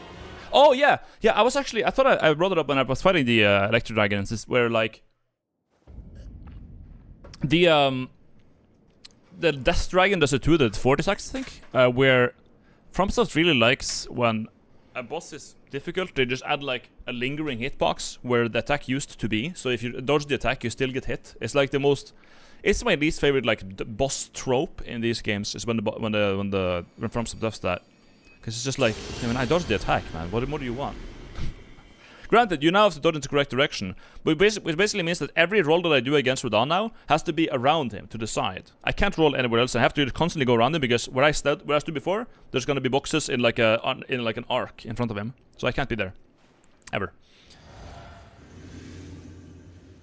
Oh yeah, yeah. I thought I brought it up when I was fighting the electro dragons. Is where like the death dragon does it too. The 40 attacks, I think. Where FromSoft really likes when a boss is difficult, they just add like a lingering hitbox where the attack used to be. So if you dodge the attack, you still get hit. It's like the most. It's my least favorite like boss trope in these games. Is when FromSoft does that. Because it's just like, I mean, I dodged the attack, man. What more do you want? Granted, you now have to dodge in the correct direction, but which basically means that every roll that I do against Radahn now has to be around him, to the side. I can't roll anywhere else. I have to constantly go around him, because where I stood before, there's gonna be boxes in like an arc in front of him, so I can't be there, ever.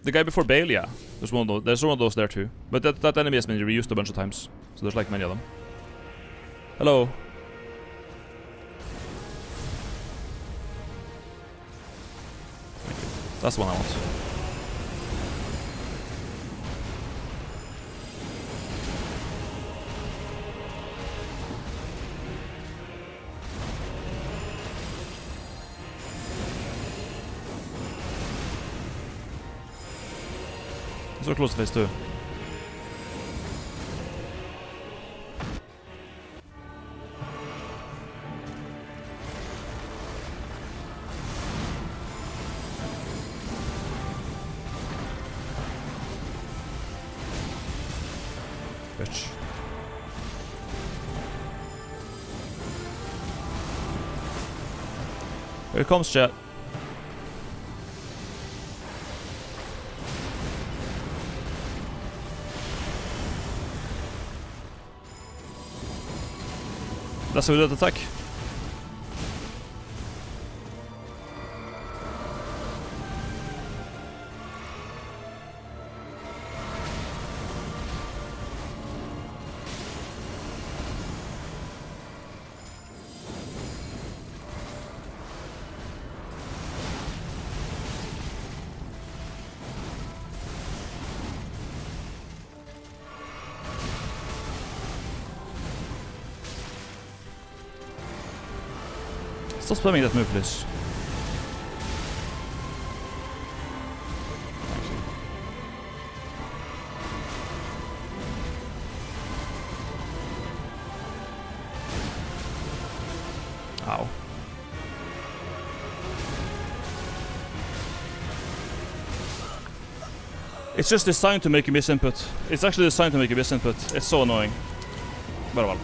The guy before Bale, yeah, there's one of those there too, but that enemy has been reused a bunch of times, so there's like many of them. Hello. That's the one I want. So close to phase 2. Bitch. Here comes chat. That's a good attack. Stop spamming that move, please. Ow. It's just designed to make you miss input. It's actually designed to make you miss input. It's so annoying. But well.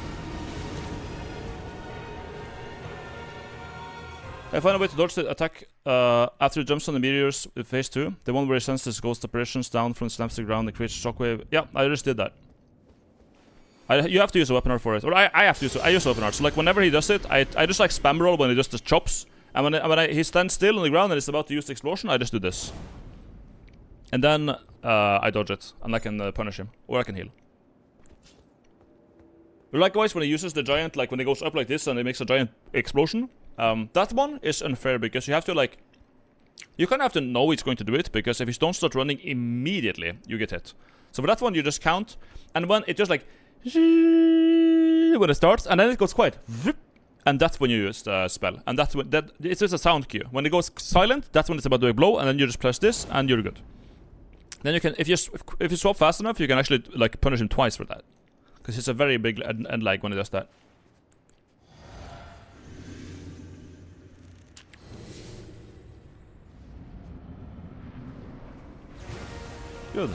I find a way to dodge the attack after it jumps on the meteors with phase 2. The one where it senses ghost apparitions down from snaps to the ground and creates a shockwave. Yeah, I just did that. You have to use a weapon art for it. Or I have to use I use a weapon art. So like whenever he does it, I just like spam roll when he does the chops. And when he stands still on the ground and is about to use the explosion, I just do this. And then I dodge it. And I can punish him. Or I can heal. But likewise, when he uses the giant, like when he goes up like this and it makes a giant explosion, that one is unfair because you have to like... You kind of have to know he's going to do it, because if you don't start running immediately, you get hit. So for that one, you just count, and when it just like... When it starts, and then it goes quiet. And that's when you use the spell. And that's when... It's just a sound cue. When it goes silent, that's when it's about to blow, and then you just press this, and you're good. Then you can... If you swap fast enough, you can actually like punish him twice for that. Because it's a very big end lag when it does that. Good.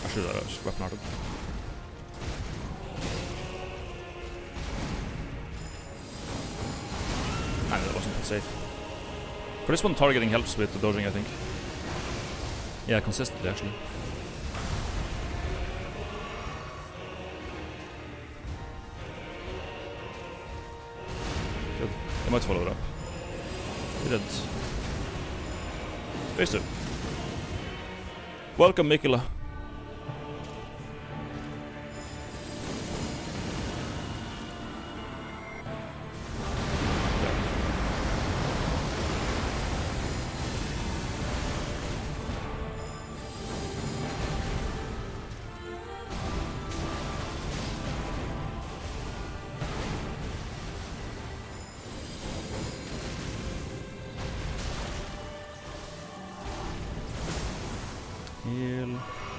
I should have weapon arted. And that wasn't safe. For this one, targeting helps with the dodging, I think. Yeah, consistently, actually. Good. I might follow it up. He did. Phase 2. Welcome, Mikula.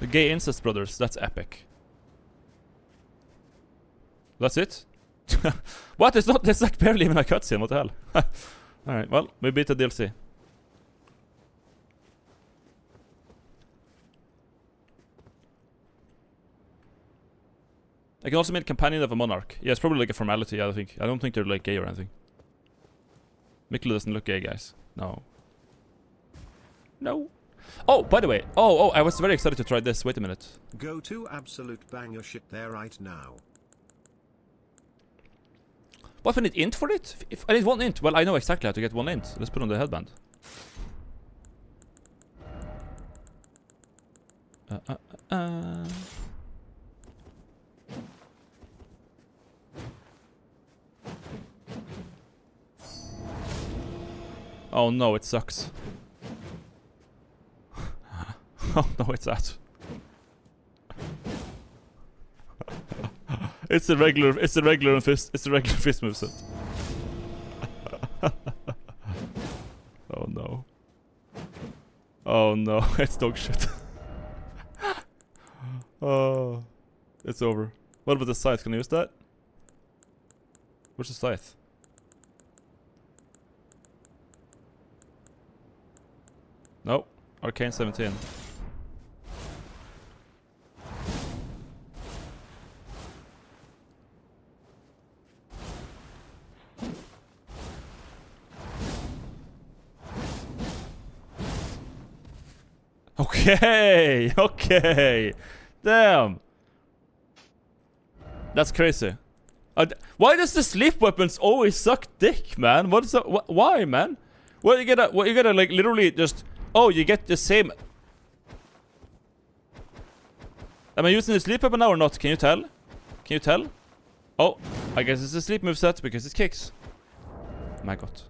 The gay incest brothers. That's epic. That's it? What? It's not. It's like barely even a cutscene. What the hell? Alright, well, we beat the DLC. I can also make companion of a monarch. Yeah, it's probably like a formality, I think. I don't think they're like gay or anything. Miklo doesn't look gay, guys. No. No. Oh, by the way. Oh, I was very excited to try this. Wait a minute. Go to absolute banger shit there right now. What, we need int for it? If I need one int. Well, I know exactly how to get one int. Let's put on the headband. Oh no, it sucks. Oh no, it's that. It's a regular fist moveset. Oh no. Oh no, it's dog shit. Oh, it's over. What about the scythe? Can I use that? Where's the scythe? No, Arcane 17. Okay, okay. Damn. That's crazy. Why does the sleep weapons always suck dick, man? What's up? Why, man? What you gotta like literally just... Oh, you get the same... Am I using the sleep weapon now or not? Can you tell? Can you tell? Oh, I guess it's a sleep moveset because it kicks. My god.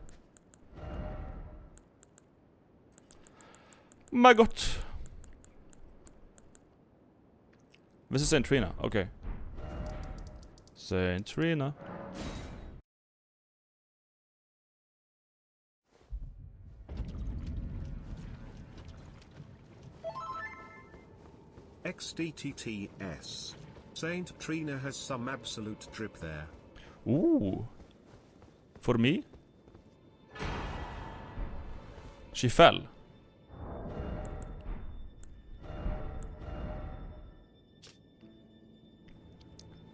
My god. This is Saint Trina. Okay. Saint Trina. XDTTS. Saint Trina has some absolute drip there. Ooh. For me? She fell.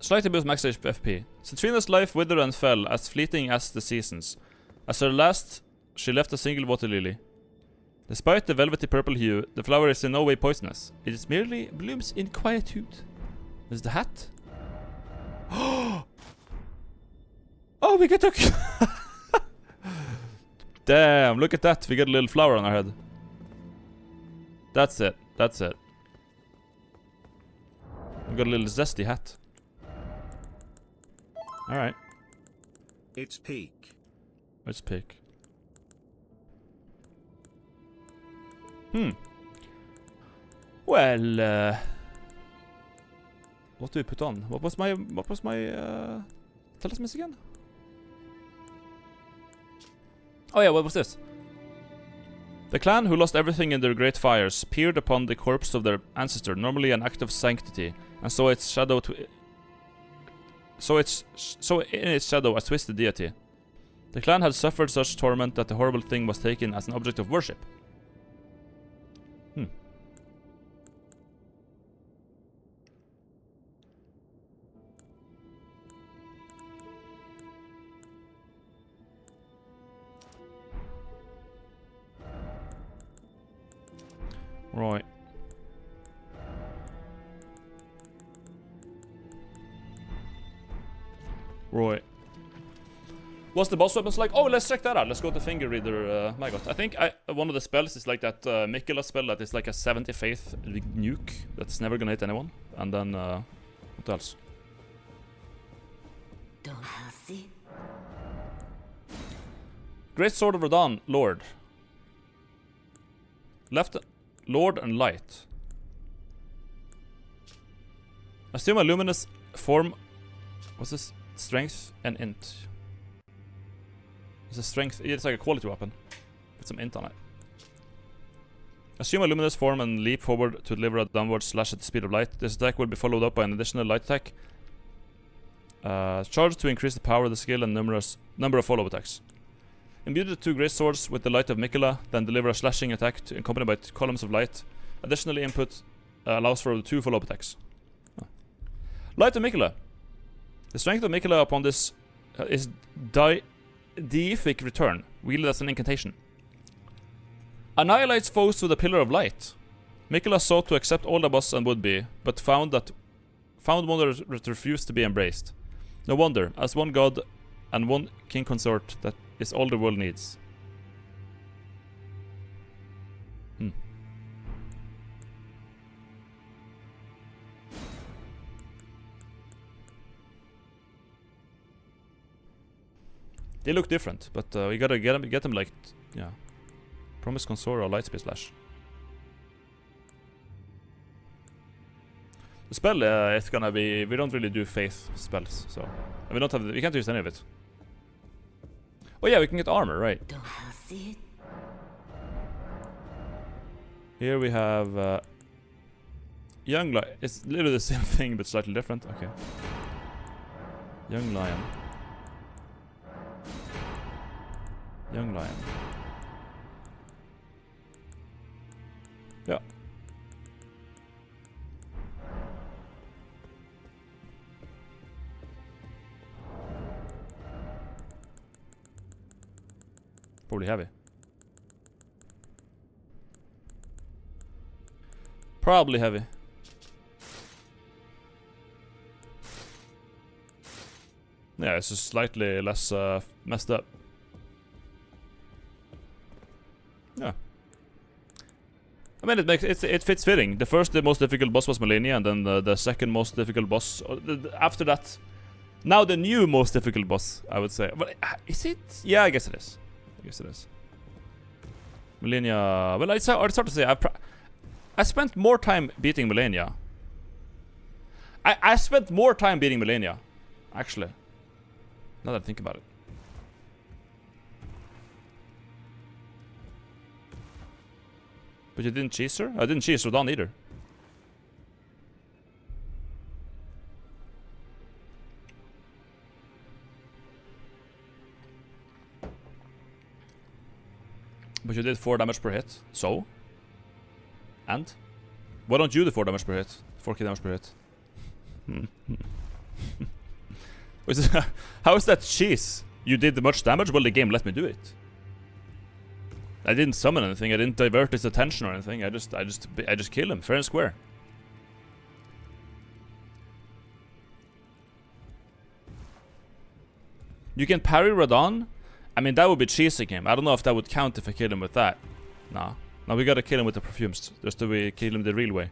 Slightly boost max FP. Citrina's life withered and fell, as fleeting as the seasons. As her last, she left a single water lily. Despite the velvety purple hue, the flower is in no way poisonous. It is merely blooms in quietude. Is the hat? Oh, we get a... Damn, look at that. We got a little flower on our head. That's it. That's it. We got a little zesty hat. Alright. It's peak. Let's pick. Well, what do we put on? What was my talisman again? Oh yeah, what was this? The clan who lost everything in their great fires peered upon the corpse of their ancestor, normally an act of sanctity, and saw its shadow in its shadow a twisted deity. The clan had suffered such torment that the horrible thing was taken as an object of worship. Right. Right. What's the boss weapons like? Oh, let's check that out. Let's go to finger reader. My god. I think one of the spells is like that Mikela spell that is like a 70 faith nuke that's never gonna hit anyone. And then, what else? Great Sword of Rodan, Lord. Left, Lord and Light. Assume a luminous form. What's this? Strength and int. It's a strength. It's like a quality weapon. Put some int on it. Assume a luminous form and leap forward to deliver a downward slash at the speed of light. This attack will be followed up by an additional light attack. Charge to increase the power of the skill and number of follow-up attacks. Imbue the 2 great swords with the light of Mikula, then deliver a slashing attack accompanied by columns of light. Additionally, input allows for 2 follow-up attacks. Oh. Light of Mikula. The strength of Mikula upon this is deific return, wielded as an incantation. Annihilates foes with a pillar of light. Mikula sought to accept all the boss and would be, but found one that refused to be embraced. No wonder, as one god and one king consort, that is all the world needs. They look different, but we gotta get them like, yeah. Promise consort or lightspeed slash. The spell is gonna be, we don't really do faith spells, so we don't have, we can't use any of it. Oh yeah, we can get armor, right? Here we have young lion. It's literally the same thing but slightly different. Okay. Young lion. Young lion. Yeah. Probably heavy. Probably heavy. Yeah, it's just slightly less messed up. Yeah. I mean, it fits fitting. The most difficult boss was Millennia, and then the second most difficult boss. After that, now the new most difficult boss, I would say. But is it? Yeah, I guess it is. Millennia. Well, it's hard to say. I spent more time beating Millennia. I spent more time beating Millennia, actually. Now that I think about it. But you didn't cheese her? I didn't cheese Rodan either. But you did 4 damage per hit. So? And? Why don't you do 4 damage per hit? 4k damage per hit. How is that cheese? You did much damage? Well, the game let me do it. I didn't summon anything. I didn't divert his attention or anything. I just kill him fair and square. You can parry Radon. I mean, that would be cheesing him. I don't know if that would count if I kill him with that. Nah. Now we gotta kill him with the perfumes, just so we kill him the real way.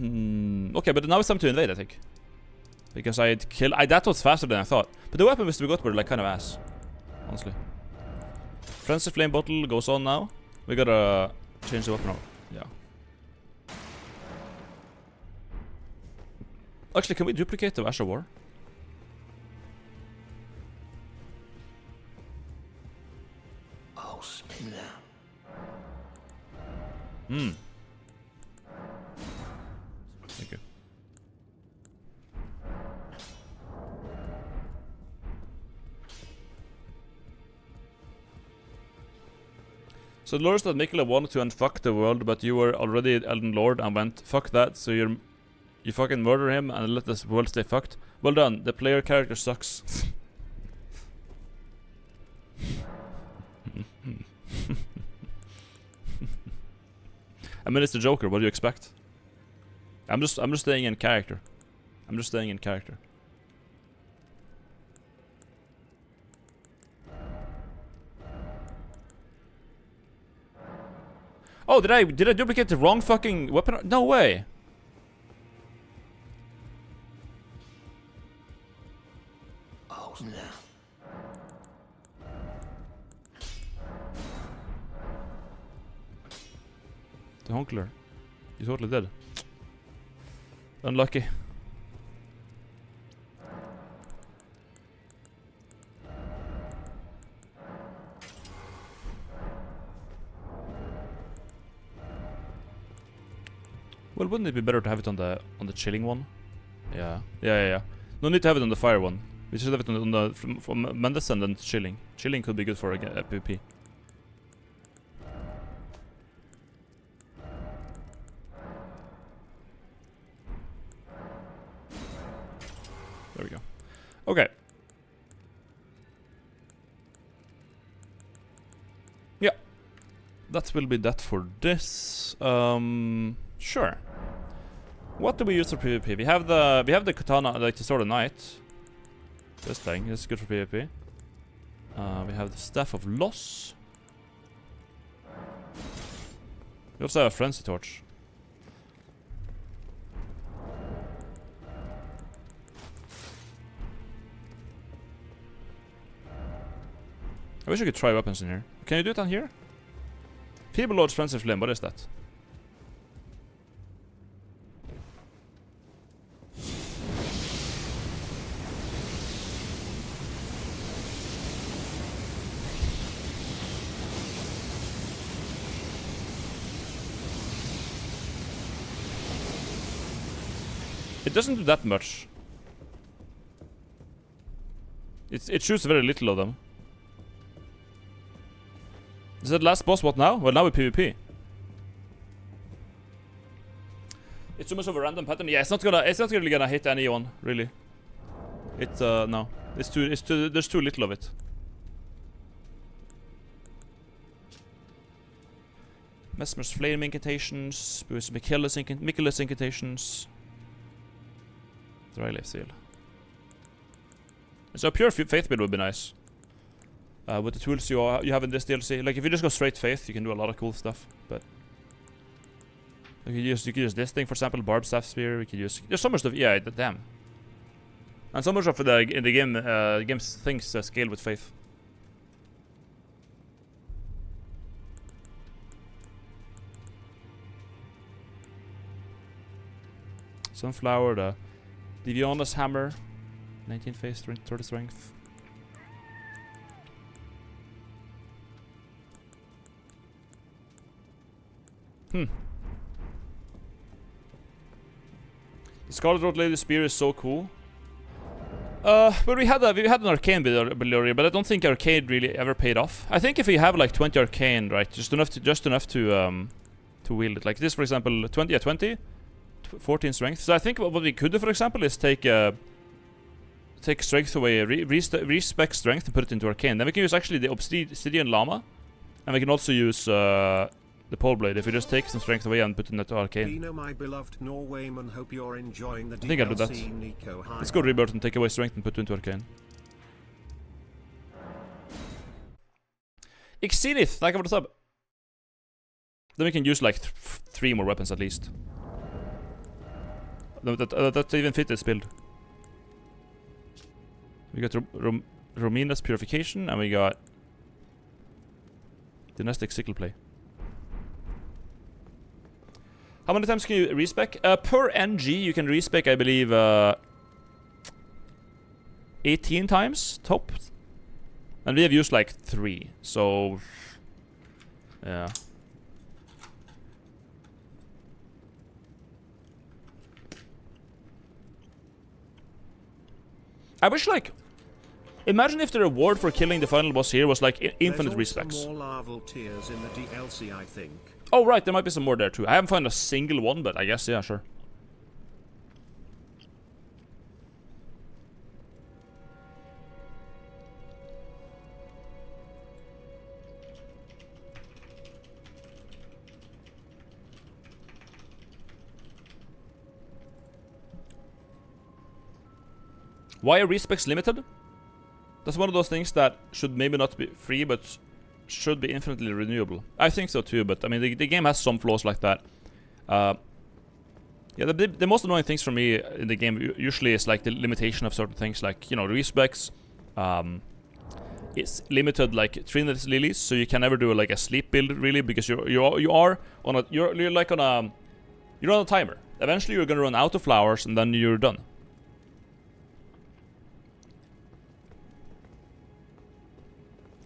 Okay, but now it's time to invade, I think. Because I had killed... that was faster than I thought. But the weapons we got were like kind of ass. Honestly. Frenzy Flame Bottle goes on now. We gotta change the weapon now. Yeah. Actually, can we duplicate the Ash of War? Oh, spin that. Thank you. So the Lord that Mikula wanted to unfuck the world, but you were already Elden Lord and went, fuck that, so you fucking murder him and let this world stay fucked. Well done, the player character sucks. I mean, it's the Joker, what do you expect? I'm just staying in character. I'm just staying in character. Oh, did I duplicate the wrong fucking weapon? No way. Oh, no. The Honkler. You totally did. Unlucky. Well, wouldn't it be better to have it on the chilling one? Yeah. No need to have it on the fire one. We should have it on the from Mendes and then chilling. Chilling could be good for a PvP. There we go. Okay. Yeah. That will be that for this. Sure. What do we use for PvP? We have the katana, like the sword of knight. This thing is good for PvP. We have the staff of loss. We also have a frenzy torch. I wish I could try weapons in here. Can you do it on here? Feeble Lord's Frenzy Flame, what is that? It doesn't do that much. It shoots very little of them. Is that last boss what now? Well, now we PvP. It's too much of a random pattern. Yeah, it's not really gonna hit anyone, really. No. There's too little of it. Mesmer's Flame incantations, Michaelis incantations. Dry life seal. So a pure faith build would be nice. With the tools you have in this DLC. Like if you just go straight faith, you can do a lot of cool stuff. But you could use this thing, for example, Barb Staff Spear. We could use, there's so much stuff. Yeah, damn. And so much of the in the game game's things scale with faith. Sunflower, the Diviana's hammer, 19 faith, 30 strength. The Scarlet Road Lady Spear is so cool. But we had an arcane build earlier, but I don't think arcane really ever paid off. I think if we have like 20 arcane, right, just enough to wield it. Like this, for example, 20, 14 strength. So I think what we could do, for example, is take strength away, respec strength, and put it into arcane. Then we can use actually the obsidian llama, and we can also use the pole blade if we just take some strength away and put it into arcane. Dino, my beloved Norwayman, hope you're enjoying the I think I'll do that. Nico, Let's go rebirth and take away strength and put it into arcane. Exceedith, thank you for the sub. Then we can use like 3 more weapons at least. That even fit this build. We got Romina's Purification, and we got Dynastic Sickle Play. How many times can you respec? Per NG, you can respec, I believe, 18 times, top. And we have used like 3, so... yeah. I wish, like... imagine if the reward for killing the final boss here was like infinite respecs. There's more larval tears in the DLC, I think. Oh, right, there might be some more there too. I haven't found a single one, but I guess, yeah, sure. Why are respecs limited? That's one of those things that should maybe not be free, but should be infinitely renewable. I think so too, but I mean, the game has some flaws like that. Yeah, the most annoying things for me in the game usually is like the limitation of certain things, like, you know, the respecs. It's limited like Trinity lilies, so you can never do like a sleep build really, because you're on a timer. Eventually you're gonna run out of flowers and then you're done.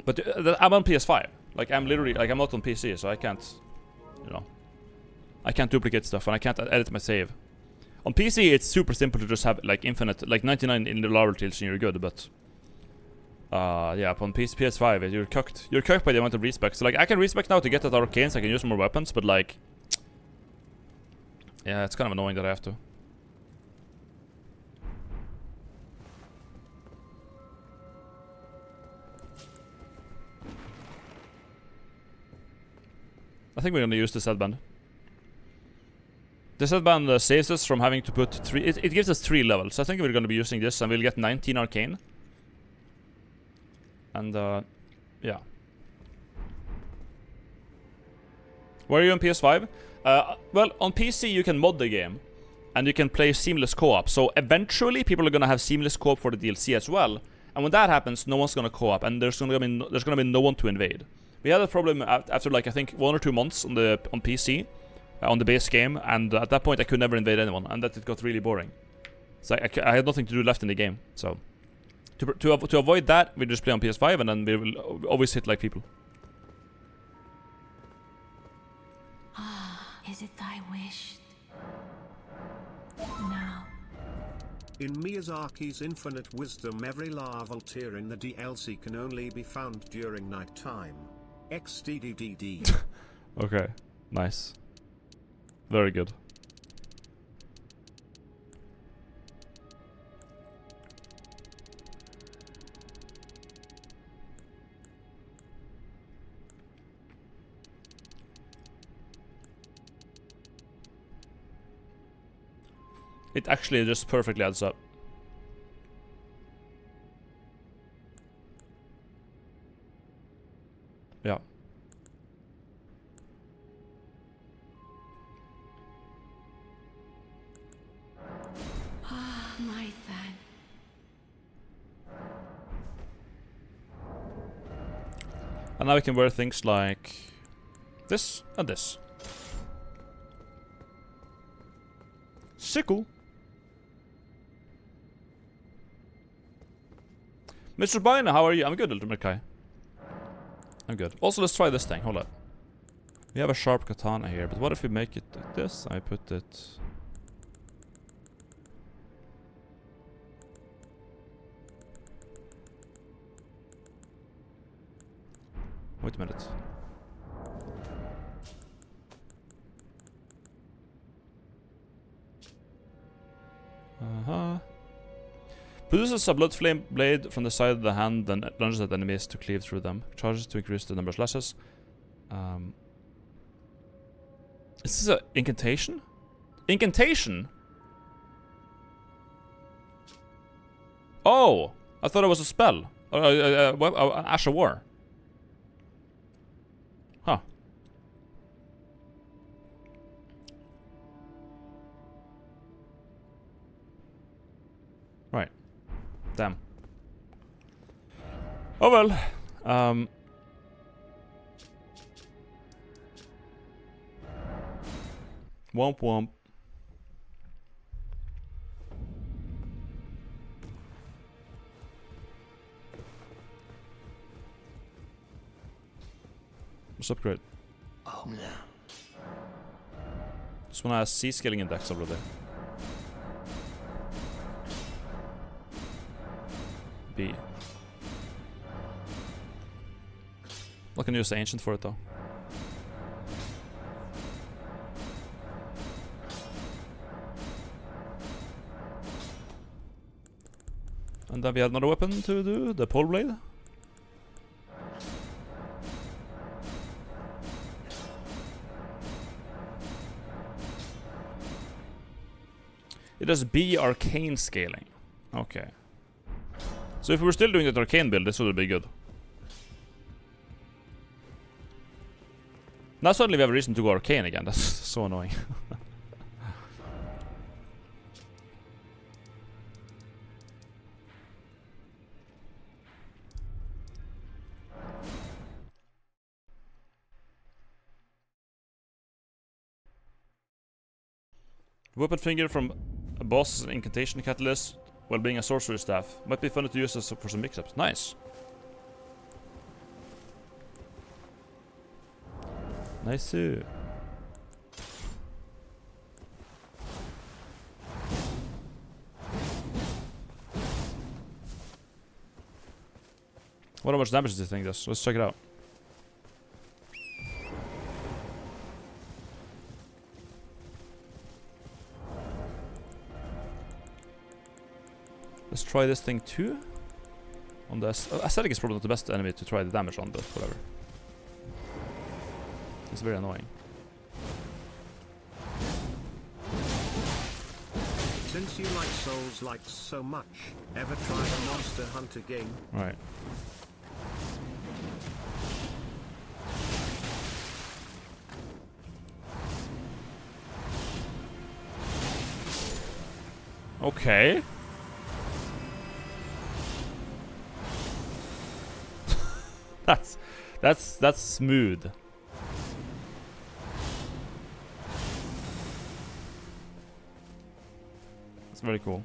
But I'm on PS5. Like, I'm literally, like, I'm not on PC, so I can't, you know. I can't duplicate stuff, and I can't edit my save. On PC, it's super simple to just have like infinite, like 99 in the larval tilts and you're good, but yeah, upon PS5, you're cucked. You're cucked by the amount of respec. So like, I can respec now to get that arcane so I can use more weapons, but like, yeah, it's kind of annoying that I have to. I think we're gonna use this headband. This headband saves us from having to put 3... It gives us 3 levels. I think we're gonna be using this and we'll get 19 arcane. And yeah. Where are you on PS5? Well, on PC you can mod the game. And you can play seamless co-op. So eventually people are gonna have seamless co-op for the DLC as well. And when that happens, no one's gonna co-op and there's gonna be no one to invade. We had a problem after like I think 1 or 2 months on PC, on the base game, and at that point I could never invade anyone, and that it got really boring. So I had nothing to do left in the game. So to avoid that, we just play on PS5, and then we will always hit like people. Ah, is it thy wish? Now. In Miyazaki's infinite wisdom, every larval tier in the DLC can only be found during nighttime. XDDDD. Okay, nice. Very good. It actually just perfectly adds up. Yeah. Ah, my fan. And now we can wear things like this and this. Sickle. Mr. Bina, how are you? I'm good, Ultimate Kai. I'm good. Also, let's try this thing. Hold up. We have a sharp katana here, but what if we make it like this? I put it... Wait a minute. Produces a blood flame blade from the side of the hand, then lunges at enemies to cleave through them. Charges to increase the number of slashes. Is this an incantation? Incantation? Oh! I thought it was a spell. An Ash of War. Huh. Right. Damn. Oh well. Womp womp. Let's upgrade. Oh no. Just wanna see scaling index over there. B. I can use the ancient for it though. And then we had another weapon to do, the pole blade. It does B arcane scaling. Okay. So if we were still doing that arcane build, this would be good. Now suddenly we have a reason to go arcane again. That's so annoying. Weapon finger from a boss's incantation catalyst while being a sorcery staff. Might be funny to use this for some mix-ups. Nice. Nice. What how much damage does this thing does? Let's check it out. Let's try this thing too. On this, Aesthetic is probably not the best enemy to try the damage on, but whatever. It's very annoying. Since you like Souls-like so much, ever tried a Monster Hunter game? Right. Okay. That's smooth. It's very cool.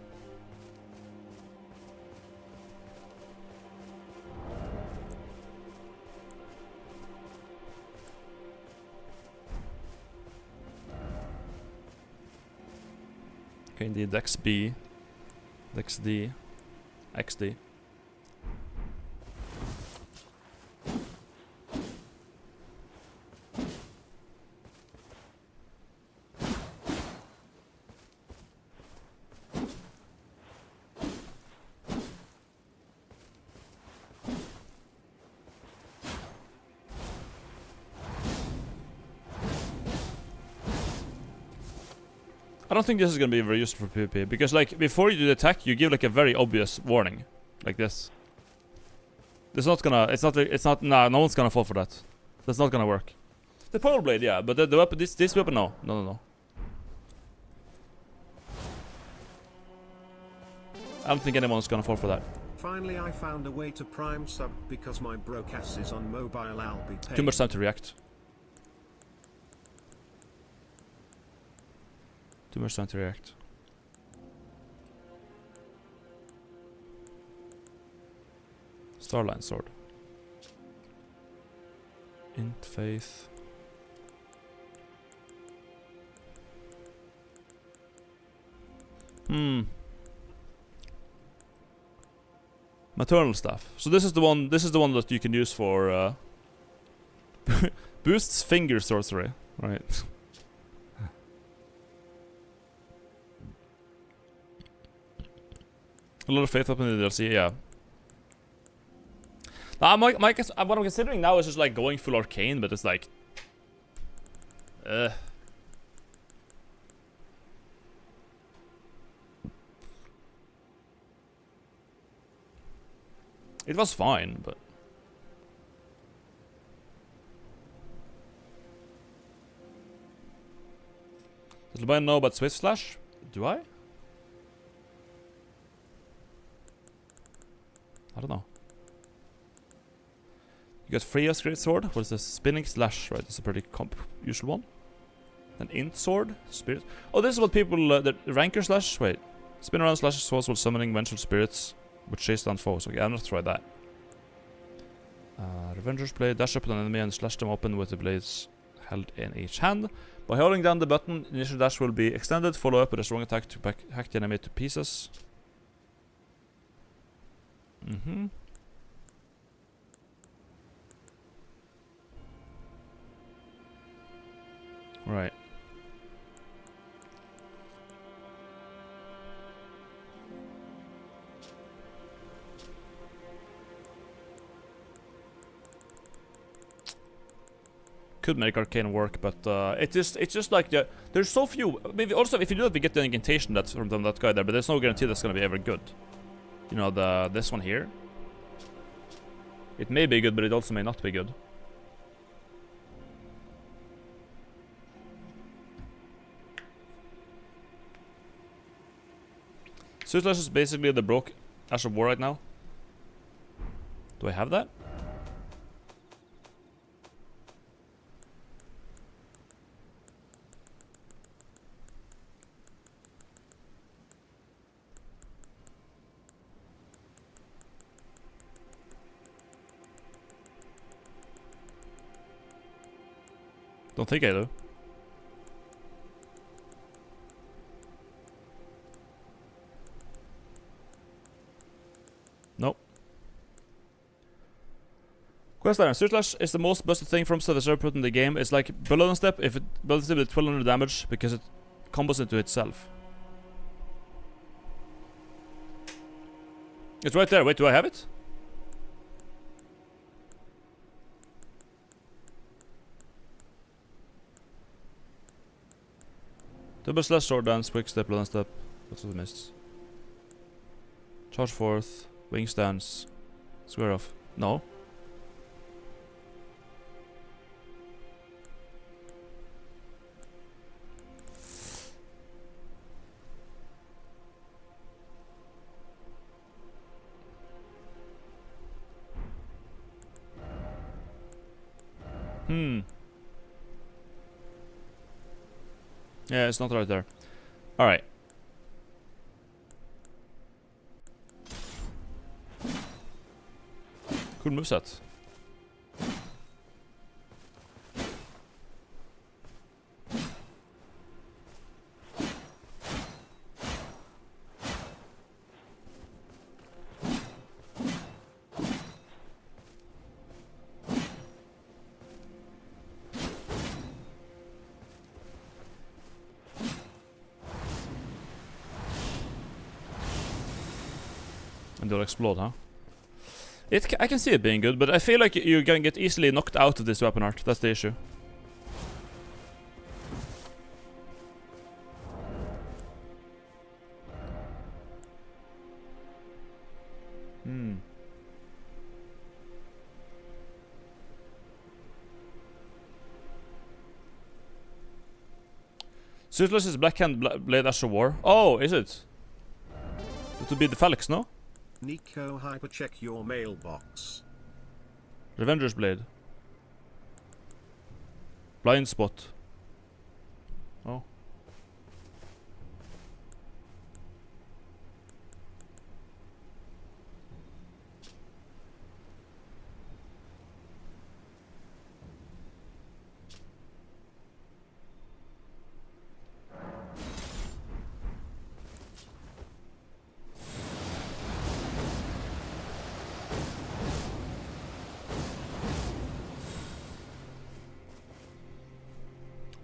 Okay, indeed, Dex B, Dex D, XD. I don't think this is gonna be very useful for PvP because, like, before you do the attack, you give like a very obvious warning, like this. It's not gonna. It's not. Nah, no one's gonna fall for that. That's not gonna work. The power blade, yeah, but the weapon, this weapon, no. I don't think anyone's gonna fall for that. Finally, I found a way to prime sub because my broke ass is on mobile. I'll be paid. Too much time to react. Too much time to react. Starline sword. Int faith. Maternal staff. So this is the one. This is the one that you can use for boosts finger sorcery, right? A lot of faith up in the DLC, yeah. Now, what I'm considering now is just like going full arcane, but it's like, it was fine, but does anybody know about Swift Slash? Do I? I don't know. You got Freya's Great Sword. What is this? Spinning Slash, right? It's a pretty usual one. An Int Sword. Spirit. Oh, this is what people... the Ranker Slash. Wait. Spin around slashes foes while summoning vengeful spirits, which chase down foes. Okay, I'm not try that. Revenger's Blade. Dash up on an enemy and slash them open with the blades held in each hand. By holding down the button, initial dash will be extended. Follow up with a strong attack to hack the enemy to pieces. Right. Could make arcane work, but it's just like there's so few. Maybe also if you do that, we get the incantation that's from that guy there, but there's no guarantee that's gonna be ever good. You know, this one here. It may be good, but it also may not be good. Suitlash is basically the broke Ash of War right now. Do I have that? Don't think I do. Nope. Quest iron. Slash is the most busted thing from stuff that's ever put in the game. It's like Bullet Step if it builds it with 1200 damage because it combos into itself. It's right there. Wait, do I have it? Double slash sword dance, quick step, Bullet Step. What's the missed? Charge forth, wing stance, square off. No. Yeah, it's not right there. Alright. Cool moveset. And they'll explode, huh? I can see it being good, but I feel like you're gonna get easily knocked out of this weapon art. That's the issue. Suitless is Blackhand Blade Asher War. Oh, is it? It would be the Felix, no? Nico, hypercheck your mailbox. Revenger's Blade. Blind Spot. Oh.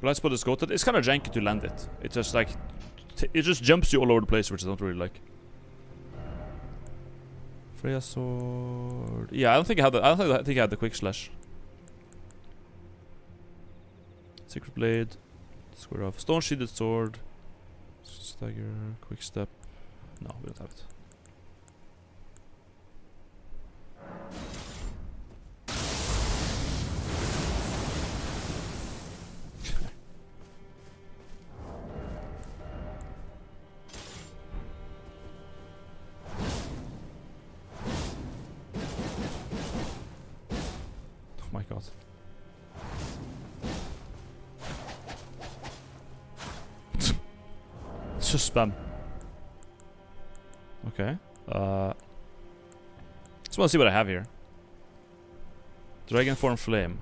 Blind Spot is goated. It's kind of janky to land it. It just like it just jumps you all over the place, which I don't really like. Freya sword. Yeah, I don't think I had the. I think I had the quick slash. Secret blade. Square off. Stone sheathed sword. Stagger. Quick step. No, we don't have it. Oh my god. It's just spam. Okay. Just want to see what I have here. Dragon form flame.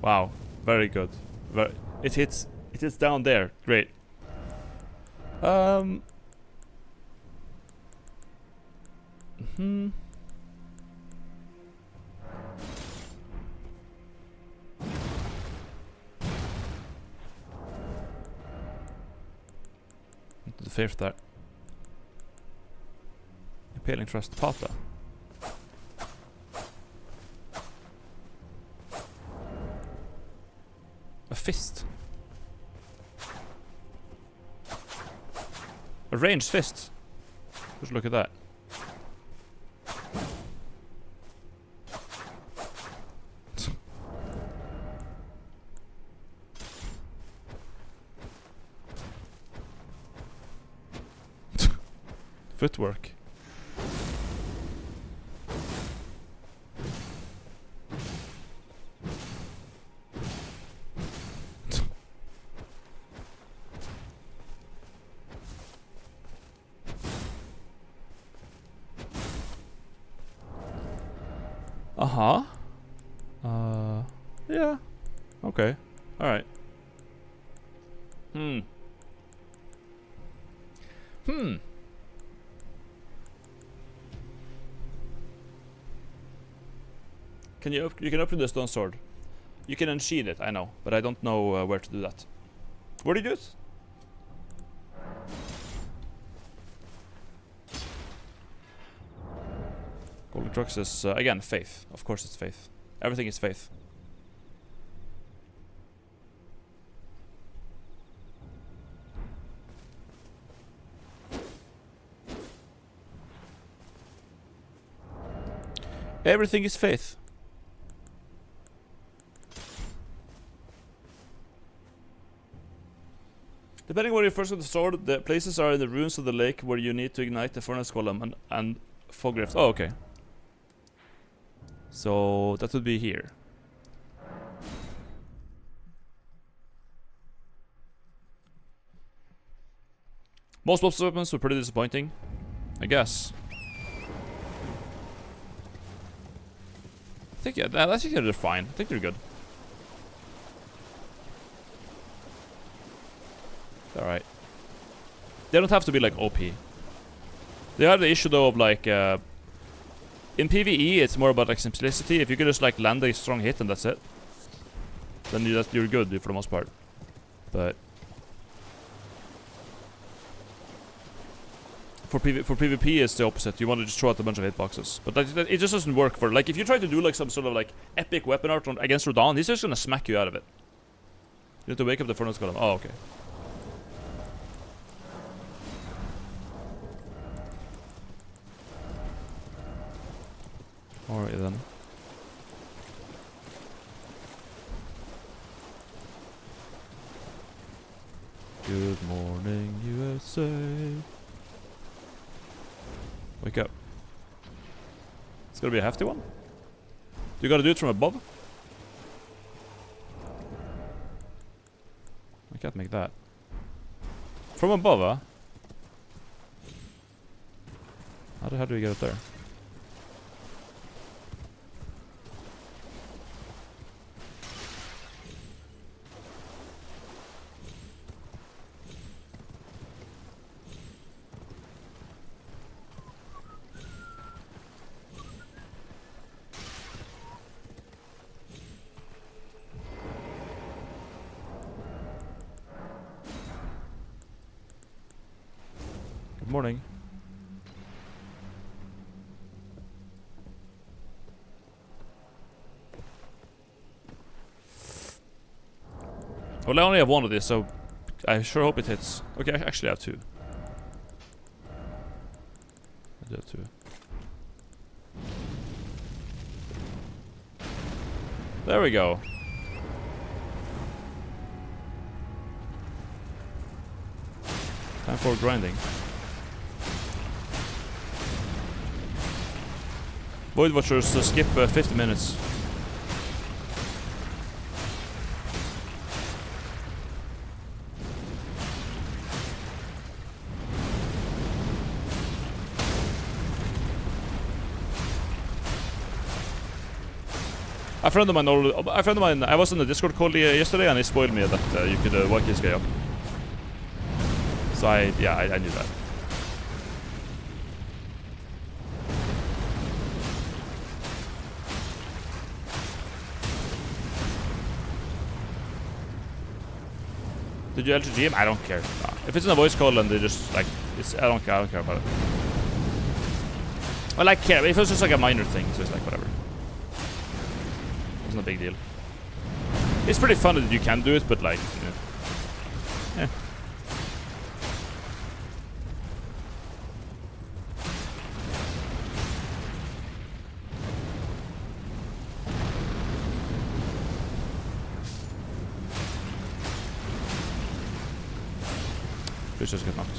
Wow, very good. It hits down there. Great. The fifth there. Impaling thrust pata. A fist. A ranged fist. Just look at that. Footwork. Uh-huh. Yeah. Okay. Alright. Hmm. You can upgrade the stone sword. You can unsheath it, I know, but I don't know where to do that. Where do you do it? Golden Crux is, again, faith. Of course it's faith. Everything is faith. Everything is faith. Depending where you first got the sword, the places are in the ruins of the lake where you need to ignite the furnace golem and fog rift. Oh, okay. So that would be here. Most boss weapons were pretty disappointing, I guess. I think they're fine. I think they're good. Alright. They don't have to be like OP. They have the issue though of like in PvE it's more about like simplicity. If you can just like land a strong hit and that's it, then you're good for the most part. But for PvP it's the opposite. You want to just throw out a bunch of hitboxes. But it just doesn't work for like if you try to do like some sort of like epic weapon art against Rodan, he's just gonna smack you out of it. You have to wake up the furnace golem. Oh, okay. Alright then. Good morning, USA. Wake up. It's gonna be a hefty one. You gotta do it from above? I can't make that. From above, huh? How the hell do we get it there? Morning. Well, I only have one of this, so I sure hope it hits. Okay, I actually have two. I do have two. There we go. Time for grinding. Void Watchers skip 50 minutes. A friend of mine, I was on the Discord call yesterday and he spoiled me that you could wake this guy up. So I knew that. Did you LTG him? I don't care. No. If it's in a voice call and they just like, I don't care about it. Well, I care. If it's just like a minor thing, so it's like whatever. It's not a big deal. It's pretty fun that you can do it, but like, yeah. Please just get knocked.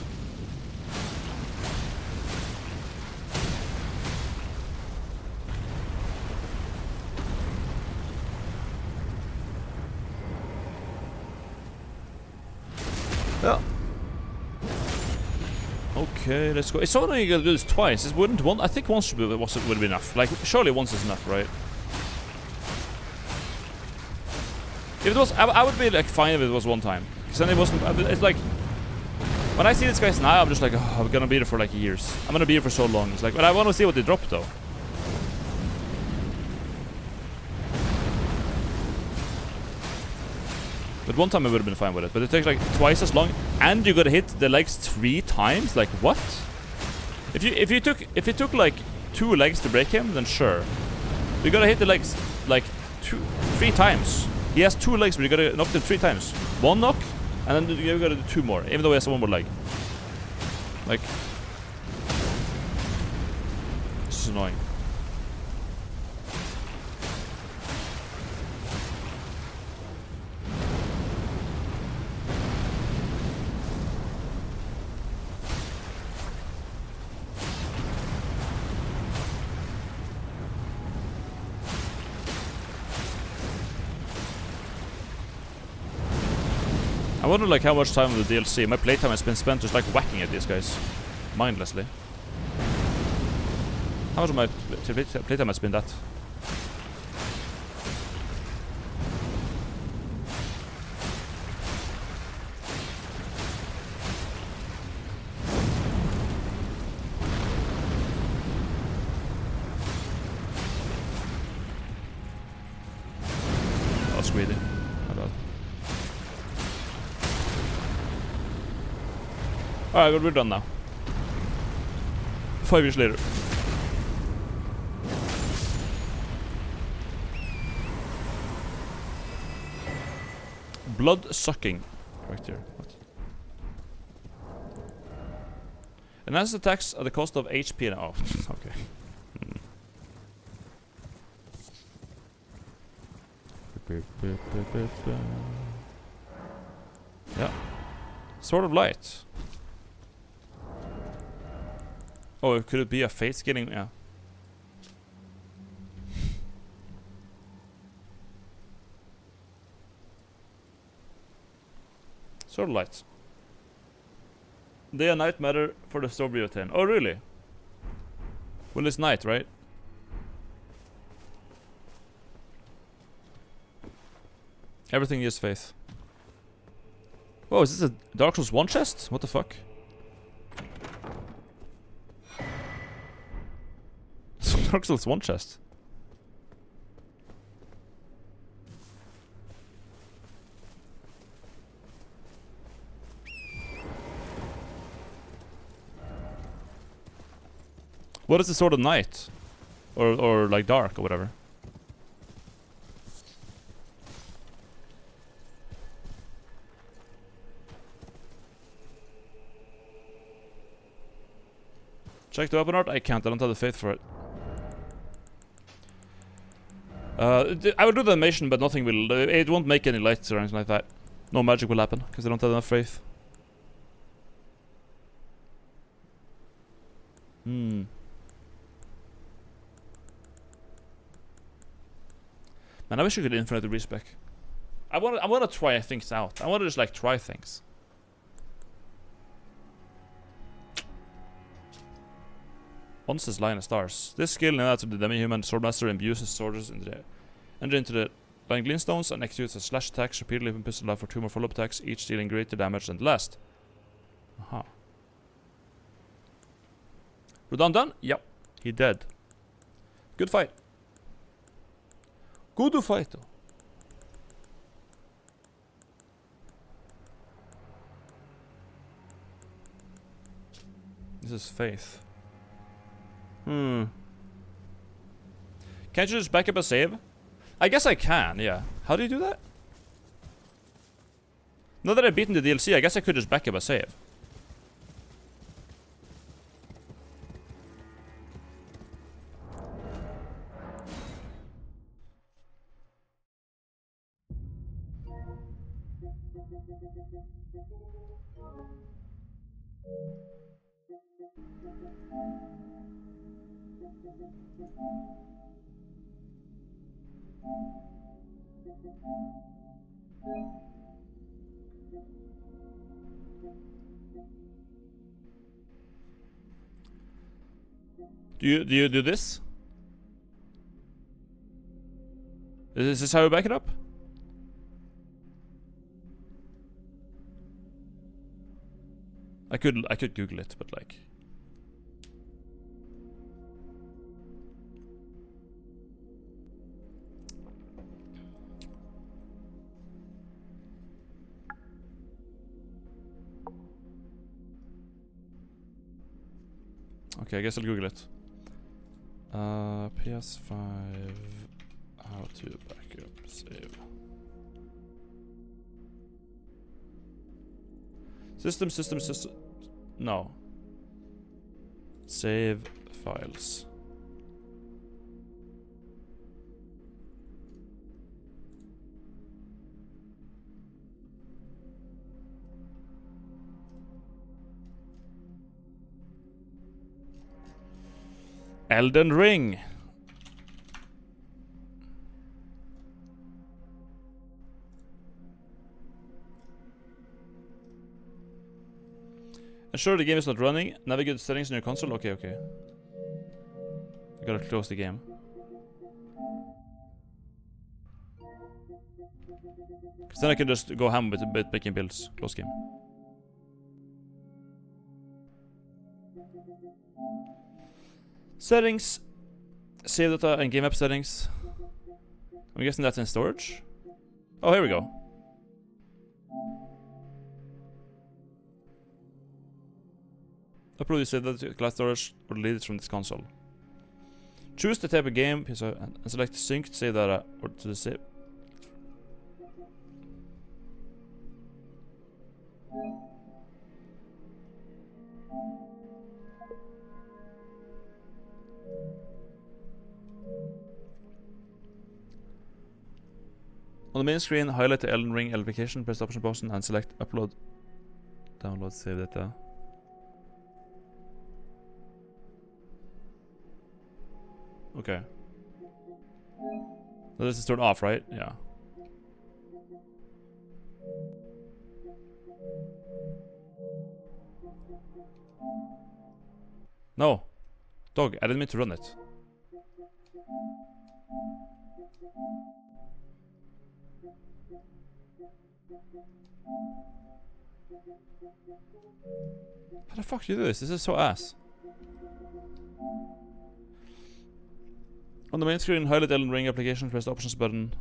Yeah. Okay, let's go. It's so annoying you gotta do this twice. This wouldn't one. I think once would be enough. Like, surely once is enough, right? If it was, I would be like fine if it was one time. Because then it wasn't. It's like When I see these guys now, I'm just like, oh, I'm gonna be here for like years. I'm gonna be here for so long. It's like, but I want to see what they drop though. But one time I would have been fine with it. But it takes like twice as long, and you gotta hit the legs 3 times. Like what? If you took like 2 legs to break him, then sure. You gotta hit the legs like 3 times. He has 2 legs, but you gotta knock them 3 times. 1 knock, and then you gotta do 2 more, even though he has 1 more leg. Like, this is annoying. I wonder like how much time of the DLC my playtime has been spent just like whacking at these guys mindlessly. How much of my playtime has been that? That's greedy. My bad. Alright, we're done now. 5 years later. Blood sucking. Right here. What? Enhances attacks at the cost of HP and oh, okay. Yeah. Sword of Light. Oh, could it be a fate scaling? Yeah. Sword of Light. Day and night matter for the story of 10. Oh, really? Well, it's night, right? Everything is faith. Whoa, is this a Dark Souls 1 chest? What the fuck? Dark Souls 1 chest. What is the Sword of Night? Or like dark or whatever. Check the weapon art? I can't, I don't have the faith for it. I will do the animation, but nothing will. It won't make any lights or anything like that. No magic will happen, because I don't have enough faith. Man, I wish you could infinite the respec. I wanna try things out. I wanna just like try things. Once's Line of Stars. This skill now to the demi-human swordmaster imbues his swords into the line glintstones and executes a slash attacks repeatedly when pistol life for 2 more follow-up attacks, each dealing greater damage than the last. Aha. Rodan done? Yep. He dead. Good fight. Good fight though. This is faith. Can't you just back up a save? I guess I can, yeah. How do you do that? Now that I've beaten the DLC, I guess I could just back up a save. Do you do this? Is this how you back it up? I could Google it, but like. Okay, I guess I'll Google it. PS5 how to backup save. System. No. Save files. Elden Ring. Ensure the game is not running. Navigate the settings on your console. Okay. I gotta close the game. Cause then I can just go ham with making builds. Close game. Settings. Save data and game app settings. I'm guessing that's in storage. Oh, here we go. Upload your save data to cloud storage or delete it from this console. Choose the type of game and select synced save data or to the save. On the main screen, highlight the Elden Ring application, press the option button and select upload, download, save data. Okay. So this is turned off, right? Yeah. No. Dog, I didn't mean to run it. How the fuck do you do this? This is so ass. On the main screen, highlight Elden Ring application, press the options button.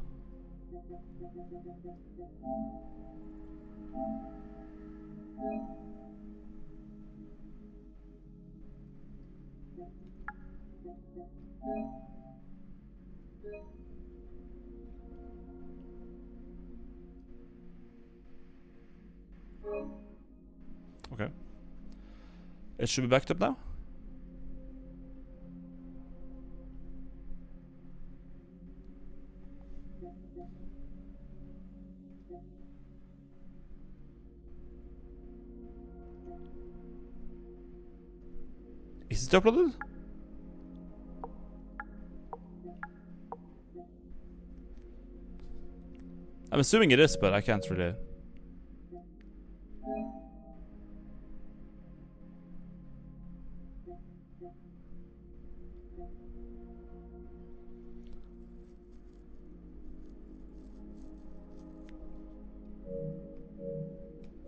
Okay. It should be backed up now. Is it uploaded? I'm assuming it is, but I can't really.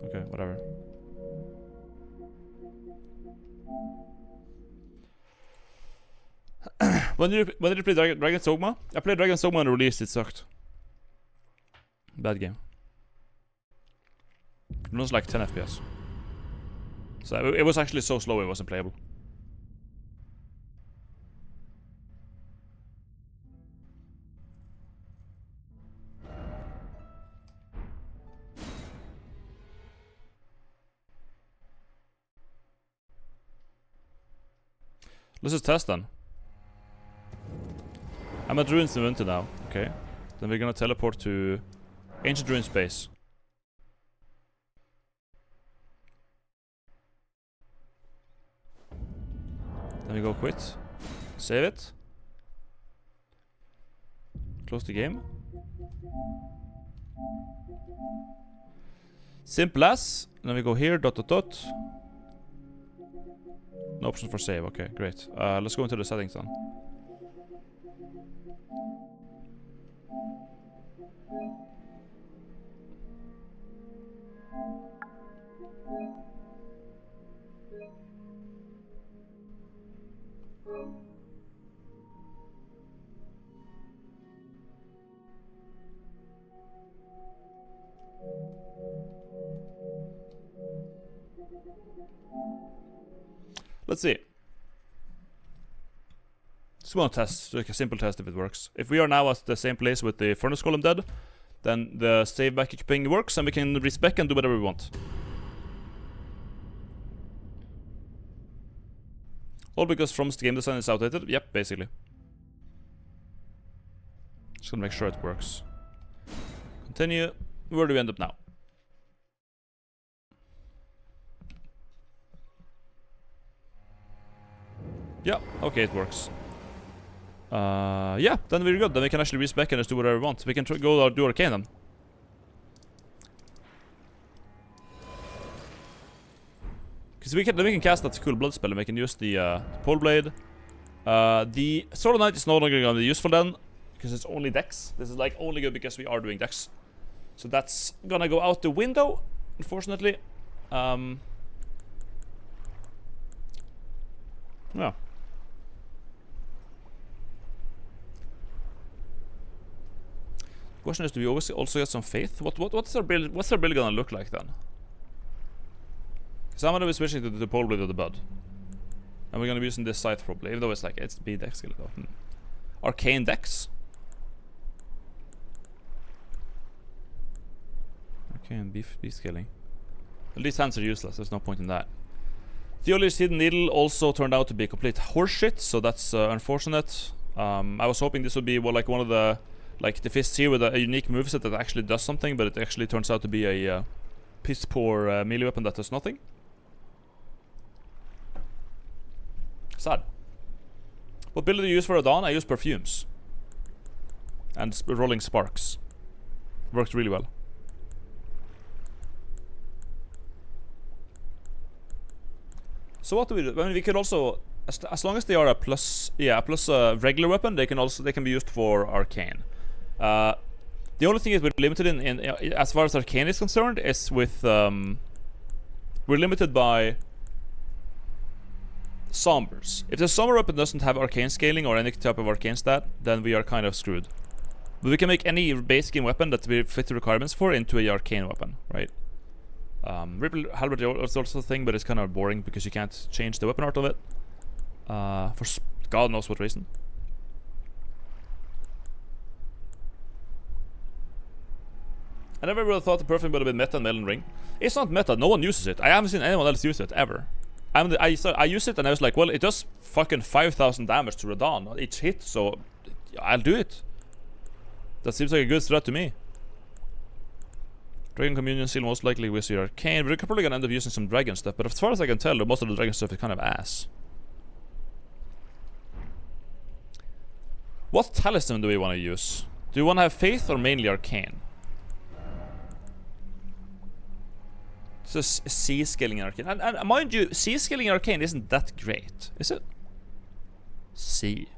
Okay, whatever. When did you play Dragon's Dogma? I played Dragon's Dogma and released. It sucked. Bad game. It was like 10 FPS. So it was actually so slow it wasn't playable. Let's just test then. I'm at Ruins Inventor now. Okay. Then we're gonna teleport to Ancient Ruins Base. Then we go quit. Save it. Close the game. Simple as. Then we go here, ... No option for save, okay, great. Let's go into the settings then. Let's see. Just want to test, like a simple test if it works. If we are now at the same place with the furnace column dead, then the save back equipping works and we can respec and do whatever we want. All because From's game design is outdated? Yep, basically. Just gonna make sure it works. Continue. Where do we end up now? Yeah, okay, it works. Yeah, then we're good. Then we can actually respec and just do whatever we want. We can go do arcane then. Because then we can cast that cool blood spell and we can use the pole blade. The Sword of Night is no longer going to be useful then, because it's only dex. This is like only good because we are doing dex. So that's gonna go out the window, unfortunately. Yeah. Question is, do we always also get some faith? What's our build? What's our build gonna look like then? Because I'm gonna be switching to the pole blade of the bud, and we're gonna be using this scythe probably, even though it's like it's B dex skill though. Arcane dex. Arcane beef scaling. Well, these hands are useless. There's no point in that. Theoli's hidden needle also turned out to be complete horseshit, so that's unfortunate. I was hoping this would be like one of the the fists here with a unique moveset that actually does something, but it actually turns out to be a piss poor melee weapon that does nothing. Sad. What build do you use for a dawn? I use perfumes and rolling sparks. Worked really well. So what do we do? I mean, we could also, as long as they are a plus, plus a regular weapon, they can be used for arcane. The only thing is we're limited in as far as arcane is concerned is with we're limited by sombers. If the somber weapon doesn't have arcane scaling or any type of arcane stat, then we are kind of screwed. But we can make any base game weapon that we fit the requirements for into a arcane weapon, right? Ripple Halberd is also a thing, but it's kind of boring because you can't change the weapon art of it. For God knows what reason. I never really thought the perfect would have been meta and Melon Ring. It's not meta, no one uses it. I haven't seen anyone else use it, ever. I use it and I was like, well, it does fucking 5,000 damage to Radon each hit, so I'll do it. That seems like a good strat to me. Dragon Communion Seal most likely with your arcane. We're probably gonna end up using some dragon stuff, but as far as I can tell, most of the dragon stuff is kind of ass. What talisman do we want to use? Do you want to have faith or mainly arcane? So C scaling in arcane. And mind you, C scaling in arcane isn't that great, is it? C.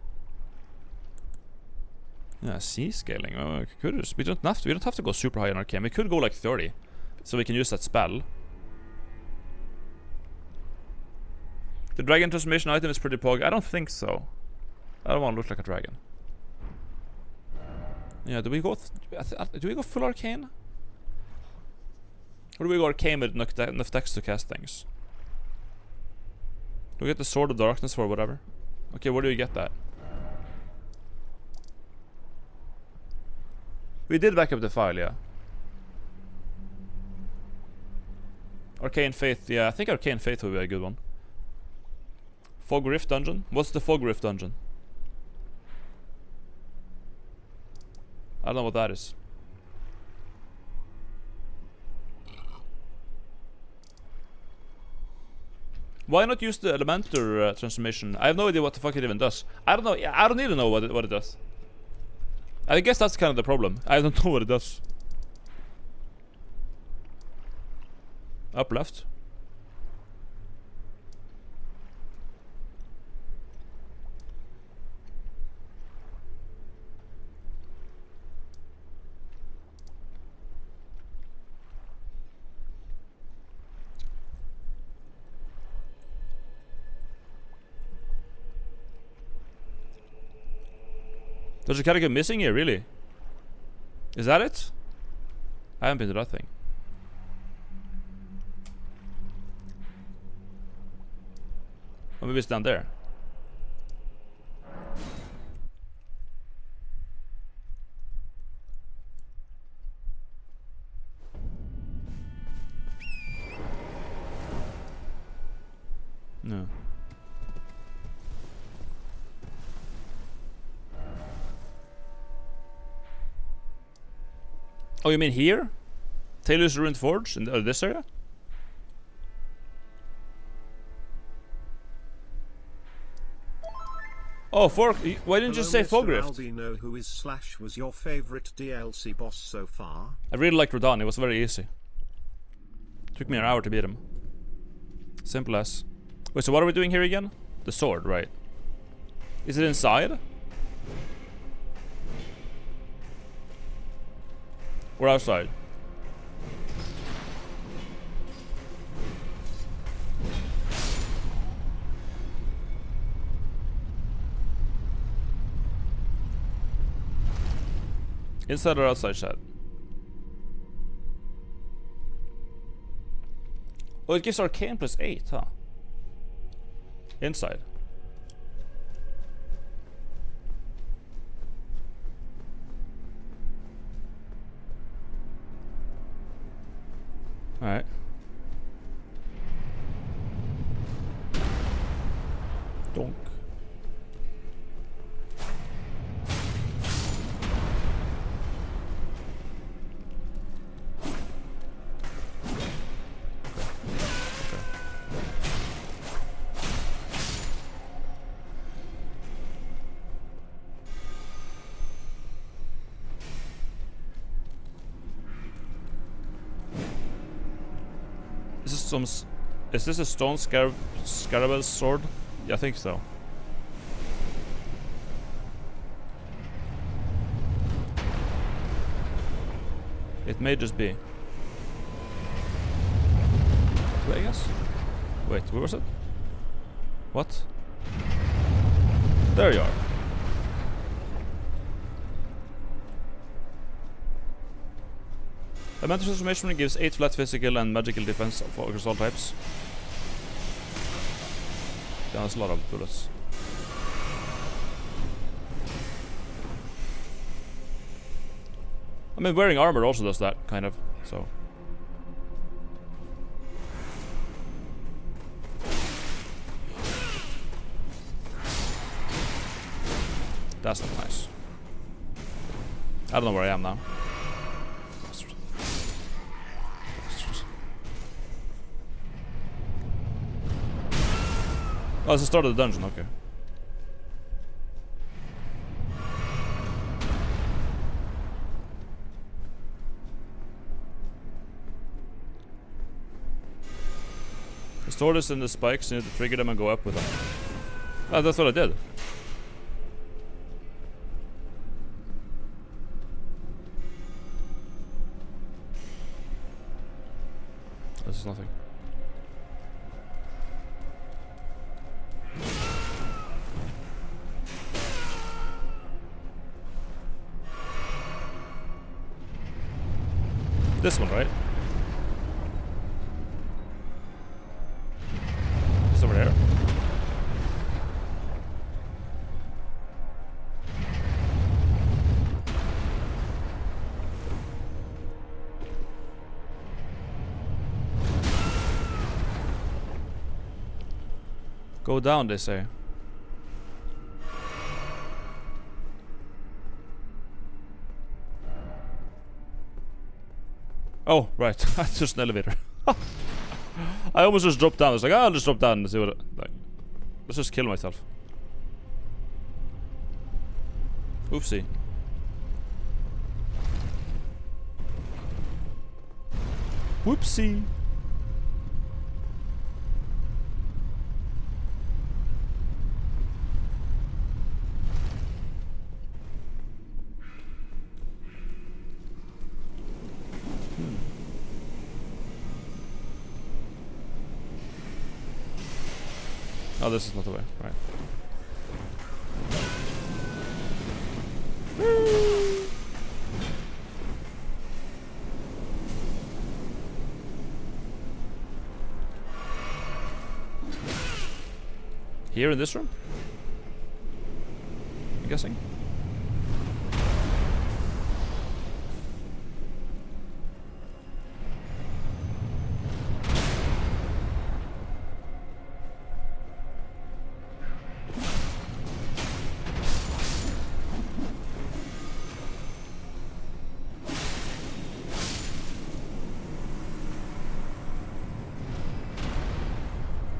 Yeah, C scaling. We don't have to go super high in arcane. We could go like 30, so we can use that spell. The dragon transformation item is pretty pog. I don't think so. I don't want to look like a dragon. Yeah, do we go full arcane? Or do we go arcane with enough dex to cast things? Do we get the Sword of Darkness for whatever? Okay, where do we get that? We did back up the file, yeah. Arcane Faith, yeah, I think Arcane Faith would be a good one. Fog Rift Dungeon? What's the Fog Rift Dungeon? I don't know what that is. Why not use the Elementor transformation? I have no idea what the fuck it even does. I don't know. I don't even know what it does. I guess that's kind of the problem. I don't know what it does. Up left. There's a character missing here, really? Is that it? I haven't been to that thing. Or maybe it's down there. No. Oh, you mean here? Taylor's Ruined Forge in this area? Oh, why didn't you say Fogrift? Albino, who is / was your favorite DLC boss so far? I really liked Rodan, it was very easy. Took me an hour to beat him. Simple as. Wait, so what are we doing here again? The sword, right? Is it inside? Or outside? Inside or outside, chat? Oh, it gives arcane +8, huh? Inside. Alright. Donk. Is this a stone scarab's sword? Yeah, I think so. It may just be. Wait, I guess. Wait, where was it? What? There you are. A mental transformation gives 8 flat physical and magical defense for across all types. Yeah, that's a lot of bullets. I mean, wearing armor also does that, kind of, so. That's not nice. I don't know where I am now. Oh, it's the start of the dungeon, okay. The sword is in the spikes, you need to trigger them and go up with them. Oh, that's what I did. This is nothing. This one, right? It's over there. Go down, they say. Oh, right. That's just an elevator. I almost just dropped down. I was like, I'll just drop down and see what it, like. Let's just kill myself. Oopsie. Whoopsie. Oh, this is not the way, right. Here in this room? I'm guessing.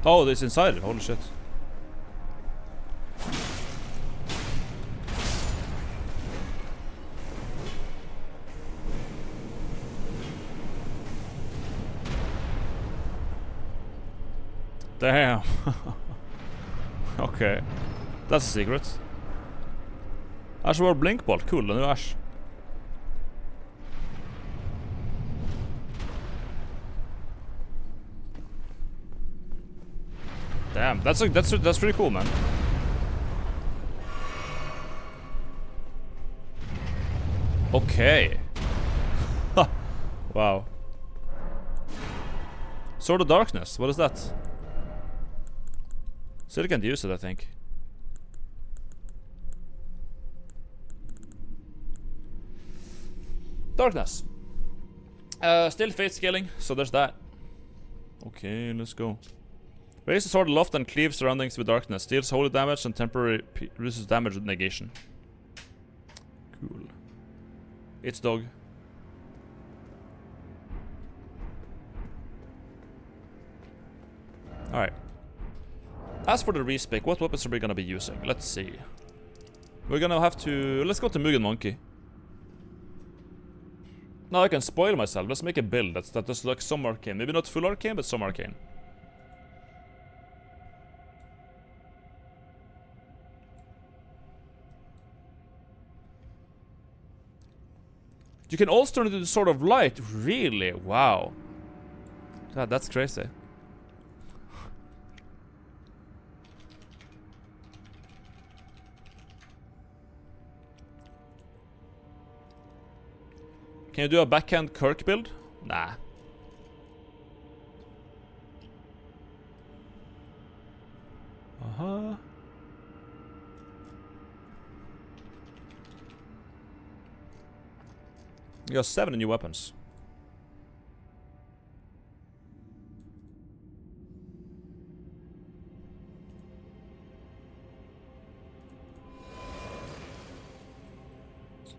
Oh, it's inside it. Holy shit. Damn. Okay. That's a secret. Ash var blinkbolt. Cool. Nu Ash. Damn. That's pretty cool, man. Okay. Wow. Sword of Darkness. What is that? Still can't use it, I think. Darkness. Still fate scaling, so there's that. Okay, let's go. Raise the sword aloft and cleave surroundings with darkness. Deals holy damage and temporary reduces damage with negation. Cool. It's dog. Alright. As for the respec, what weapons are we gonna be using? Let's see. We're gonna have to... Let's go to Mugen Monkey. Now I can spoil myself. Let's make a build that does like some arcane. Maybe not full arcane, but some arcane. You can also turn it into the Sword of Light. Really? Wow. God, that's crazy. Can you do a backhand Kirk build? Nah. Uh-huh. You got 7 new weapons.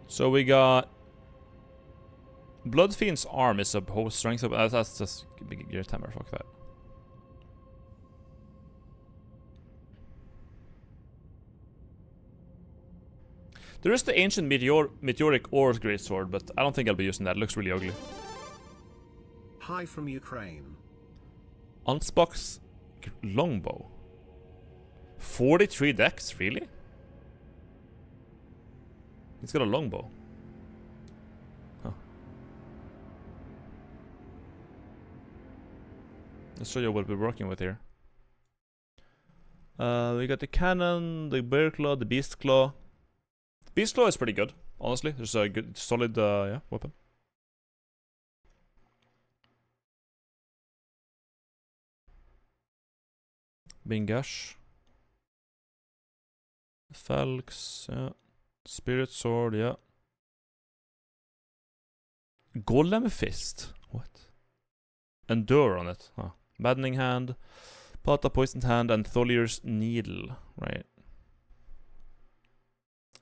So we got Bloodfiend's arm is a whole strength of that's just big gear timer, fuck that. There is the ancient meteoric ore greatsword, but I don't think I'll be using that. It looks really ugly. Hi from Ukraine. Ansbach's longbow. 43 decks, really? He's got a longbow. Huh. Let's show you what we're working with here. We got the cannon, the bear claw, the beast claw. Beast claw is pretty good, honestly. There's a good, solid, yeah, weapon. Bingash. Falx, yeah. Spirit sword, yeah. Golem fist. What? Endure on it. Huh. Maddening hand, Pata poisoned hand, and Tholir's needle. Right.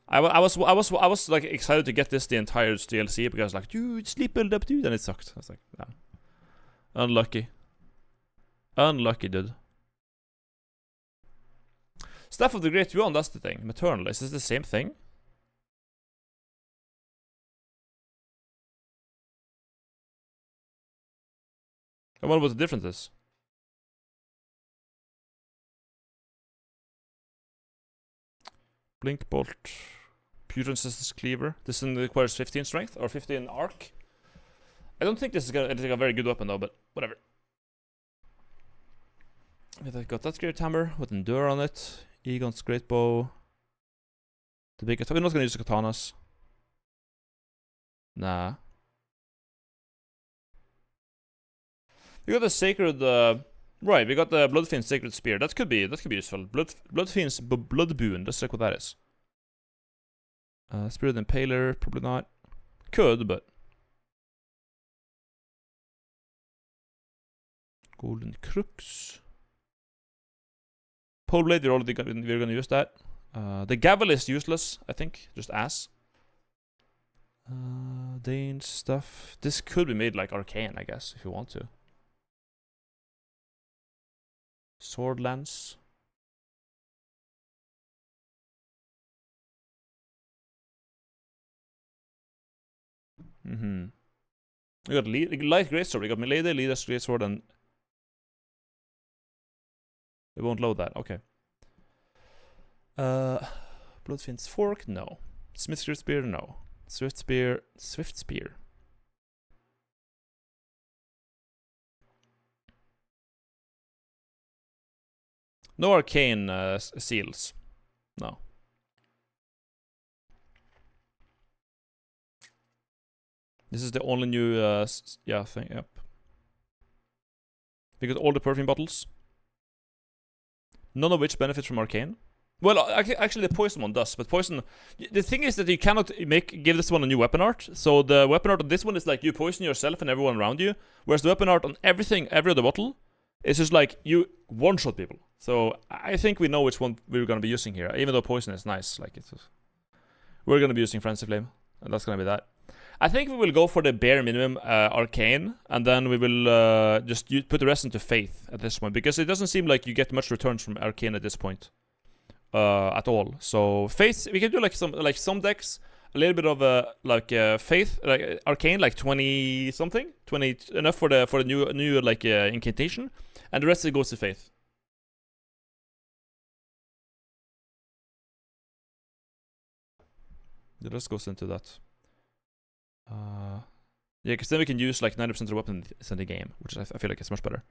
I was like excited to get this the entire DLC because like, dude, sleep build up, dude, and it sucked. I was like, yeah. Unlucky. Unlucky, dude. Staff of the Great Yuan, that's the thing. Maternal, is this the same thing? I wonder what the difference is. Blink bolt. Pure Resistance Cleaver. This one requires 15 strength or 15 arc. I don't think this is gonna a very good weapon though, but whatever. I got that great hammer with Endure on it. Egon's great bow. The big we're not gonna use the katanas. Nah. We got the sacred, right, we got the Bloodfiend's Sacred Spear. That could be useful. Bloodfiend's Blood Boon, let's check what that is. Spirit Impaler, probably not. Could, but... Golden Crux. Poleblade, we're gonna use that. The Gavel is useless, I think. Just ass. Dane stuff. This could be made like arcane, I guess, if you want to. Sword lance. We got light greatsword. We got melee, leader's greatsword, and it won't load that. Okay. Bloodfiend's fork, no. Smith's great spear, no. Swift spear. No arcane seals. No. This is the only new thing. Yep. We got all the perfume bottles. None of which benefit from arcane. Well, actually the poison one does, but poison... The thing is that you cannot give this one a new weapon art. So the weapon art on this one is like you poison yourself and everyone around you. Whereas the weapon art on every other bottle is just like you one-shot people. So I think we know which one we're gonna be using here. Even though poison is nice, like we're gonna be using Frenzy Flame, and that's gonna be that. I think we will go for the bare minimum arcane, and then we will just put the rest into faith at this point, because it doesn't seem like you get much returns from arcane at this point at all. So faith, we can do like some decks, a little bit of faith, like arcane, like 20 something, 20 enough for the new like incantation, and the rest it goes to faith. The rest goes into that. Yeah, because then we can use like 90% of the weapons in the game, which I feel like is much better.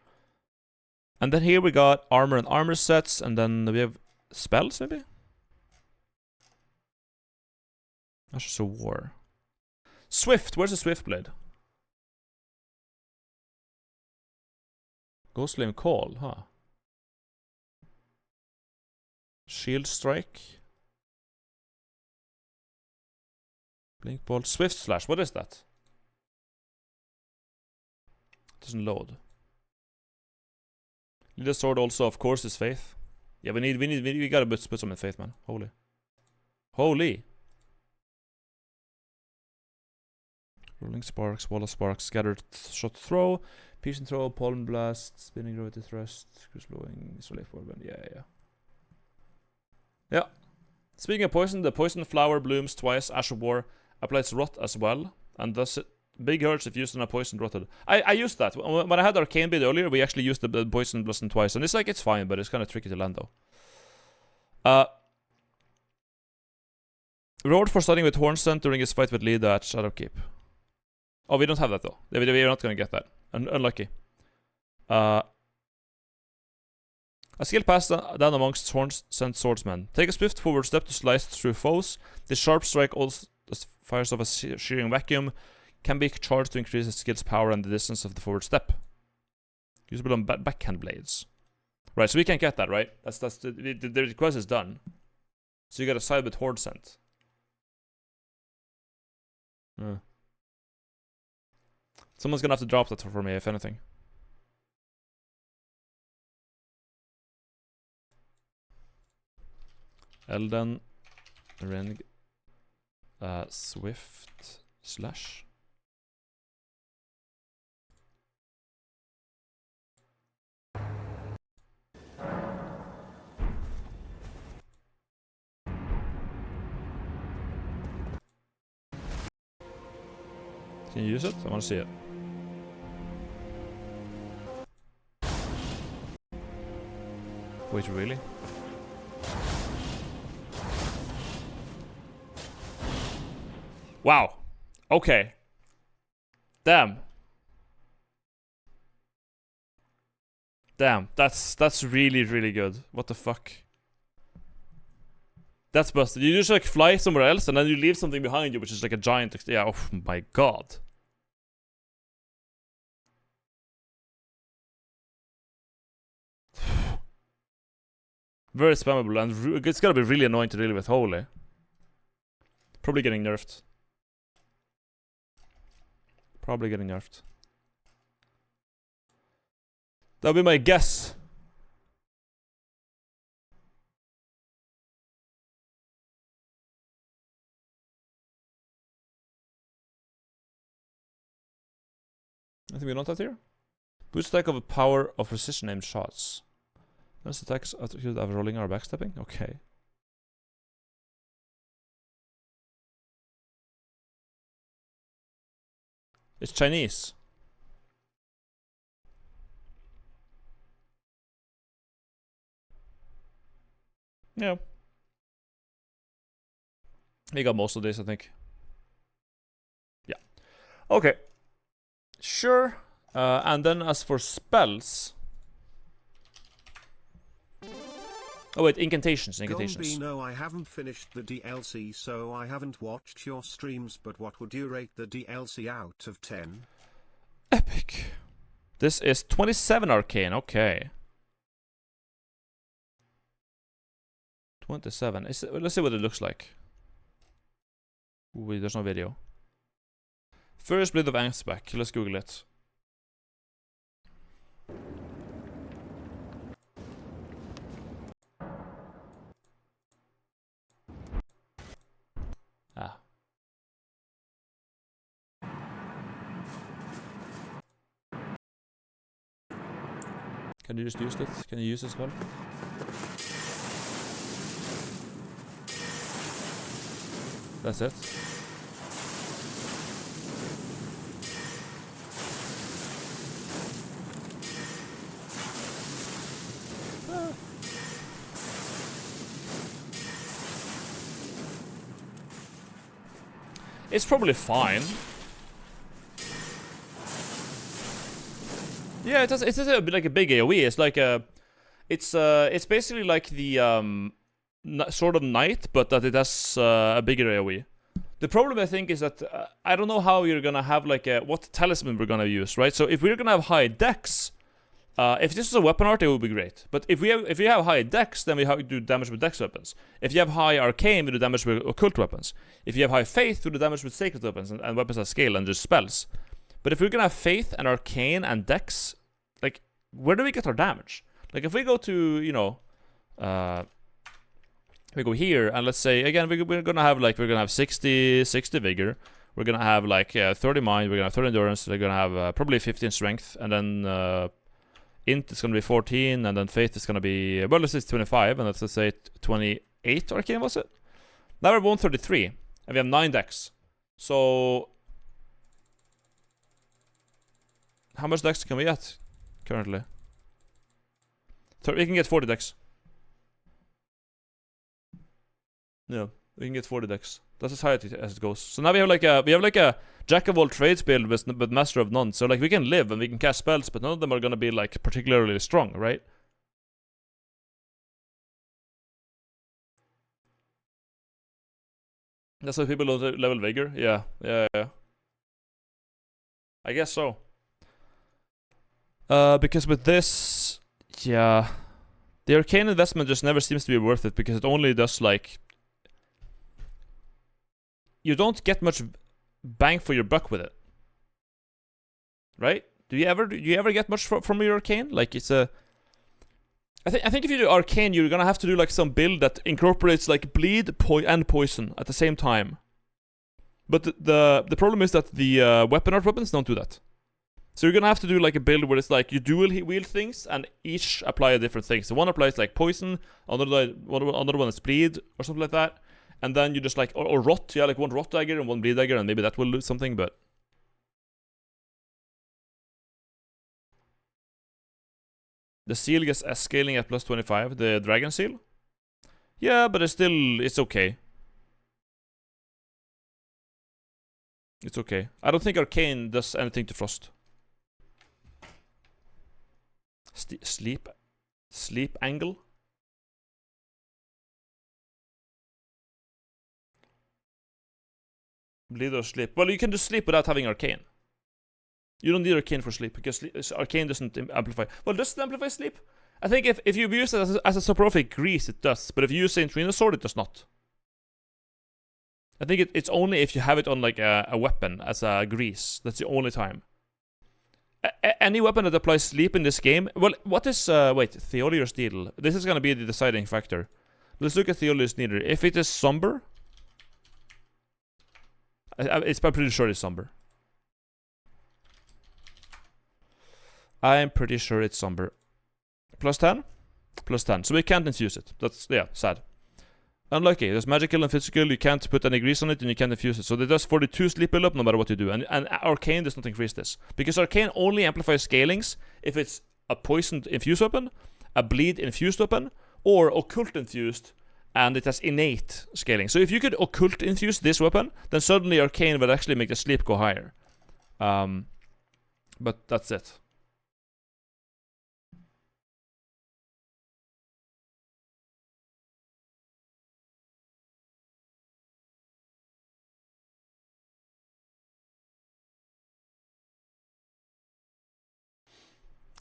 And then here we got armor and armor sets, and then we have spells, maybe? That's just a war. Swift, where's the Swift Blade? Ghostflame Call, huh? Shield Strike. Blink Bolt. Swift Slash, what is that? Doesn't load. Leader Sword also, of course, is Faith. Yeah, we gotta put some in Faith, man. Holy. Rolling Sparks, Wall of Sparks, Scattered Shot Throw, Piercing Throw, Pollen Blast, Spinning Gravity Thrust, Cruise Blowing, Soleil Whirlwind. Yeah. Speaking of poison, the poison flower blooms twice. Ash of War applies rot as well, and does it big hurts if used on a poison rotted. I used that when I had Arcane Blade earlier. We actually used the poison blossom twice, and it's fine, but it's kind of tricky to land though. Reward for starting with Horn Scent during his fight with Lida at Shadowkeep. Oh, we don't have that though. We're not gonna get that. Unlucky. A skill passed down amongst Horn Scent swordsmen. Take a swift forward step to slice through foes. The sharp strike also fires off a shearing vacuum. Can be charged to increase the skill's power and the distance of the forward step. Usable on backhand blades. Right, so we can't get that, right? That's the request is done. So you gotta side with Horde Scent. Someone's gonna have to drop that for me, if anything. Elden Ring Swift Slash. Can you use it? I want to see it. Wait, really? Wow. Okay. Damn. Damn. That's really, really good. What the fuck? That's busted. You just like fly somewhere else and then you leave something behind you, which is like a giant. Yeah, oh my god. Very spammable, and it's gotta be really annoying to deal with. Holy. Probably getting nerfed. Probably getting nerfed. That'll be my guess. Anything we don't have here? Boost attack of a power of precision aimed shots. Those attacks executed after rolling or backstepping? Okay. It's Chinese. Yeah. We got most of this, I think. Yeah. Okay. Sure. And then as for spells... Oh wait, incantations. No, I haven't finished the DLC, so I haven't watched your streams, but what would you rate the DLC out of 10? Epic. This is 27 arcane, okay. 27. Let's see what it looks like. Ooh, there's no video. First Blade of Angstback. Let's Google it. Ah. Can you just use it? Can you use this spell? That's it. It's probably fine. Yeah, it does. It's like a big AOE. It's like a, it's basically like the sort of knight, but that it has a bigger AOE. The problem I think is that I don't know how you're gonna have like what talisman we're gonna use, right? So if we're gonna have high dex, if this was a weapon art, it would be great. But if we have high dex, then we do damage with dex weapons. If you have high arcane, we do damage with occult weapons. If you have high faith, we do damage with sacred weapons and weapons at scale and just spells. But if we're gonna have faith and arcane and dex, like where do we get our damage? Like if we go to, you know, we go here and let's say again we're gonna have 60 vigor. We're gonna have like 30 mind. We're gonna have 30 endurance. We're gonna have probably 15 strength, and then int is gonna be 14, and then faith is gonna be, well, let's say 25, and let's say 28 arcane, was it? Now we're 133, and we have 9 dex. So how much dex can we get currently? So we can get 40 dex. Yeah, we can get 40 dex. That's as high as it goes. So now we have like a jack of all trades build but master of none. So like we can live and we can cast spells, but none of them are gonna be like particularly strong, right? That's why people don't level vigor. Yeah. I guess so. Because with this, yeah, the arcane investment just never seems to be worth it because it only does like, you don't get much bang for your buck with it, right? Do you ever get much from your arcane? Like it's a, I think if you do arcane, you're gonna have to do like some build that incorporates like bleed and poison at the same time. But the problem is that the weapon art weapons don't do that. So you're gonna have to do like a build where it's like you dual wield things and each apply a different thing. So one applies like poison, another one is bleed or something like that, and then you just like or rot, yeah, like one rot dagger and one bleed dagger, and maybe that will do something. But the seal gets scaling at plus 25. The dragon seal, yeah, but it's okay. It's okay. I don't think arcane does anything to frost. Sleep angle. Bleed or sleep. Well, you can just sleep without having arcane. You don't need arcane for sleep because arcane doesn't amplify. Well, does it amplify sleep? I think if you use it as a soporific grease, it does. But if you use Saint Reno's sword, it does not. I think it's only if you have it on like a weapon as a grease. That's the only time. Any weapon that applies sleep in this game. Well, what is wait, Theoly or Steel? This is gonna be the deciding factor. Let's look at Theoly or Steel. If it is somber, I'm pretty sure it's somber. I'm pretty sure it's somber. Plus 10? Plus 10. So we can't infuse it. That's, yeah, sad. Unlucky. There's magical and physical. You can't put any grease on it and you can't infuse it. So it does 42 sleep build up no matter what you do. And Arcane does not increase this. Because Arcane only amplifies scalings if it's a poisoned infused weapon, a bleed infused weapon, or occult infused, and it has innate scaling. So if you could occult infuse this weapon, then suddenly Arcane would actually make the sleep go higher. But that's it.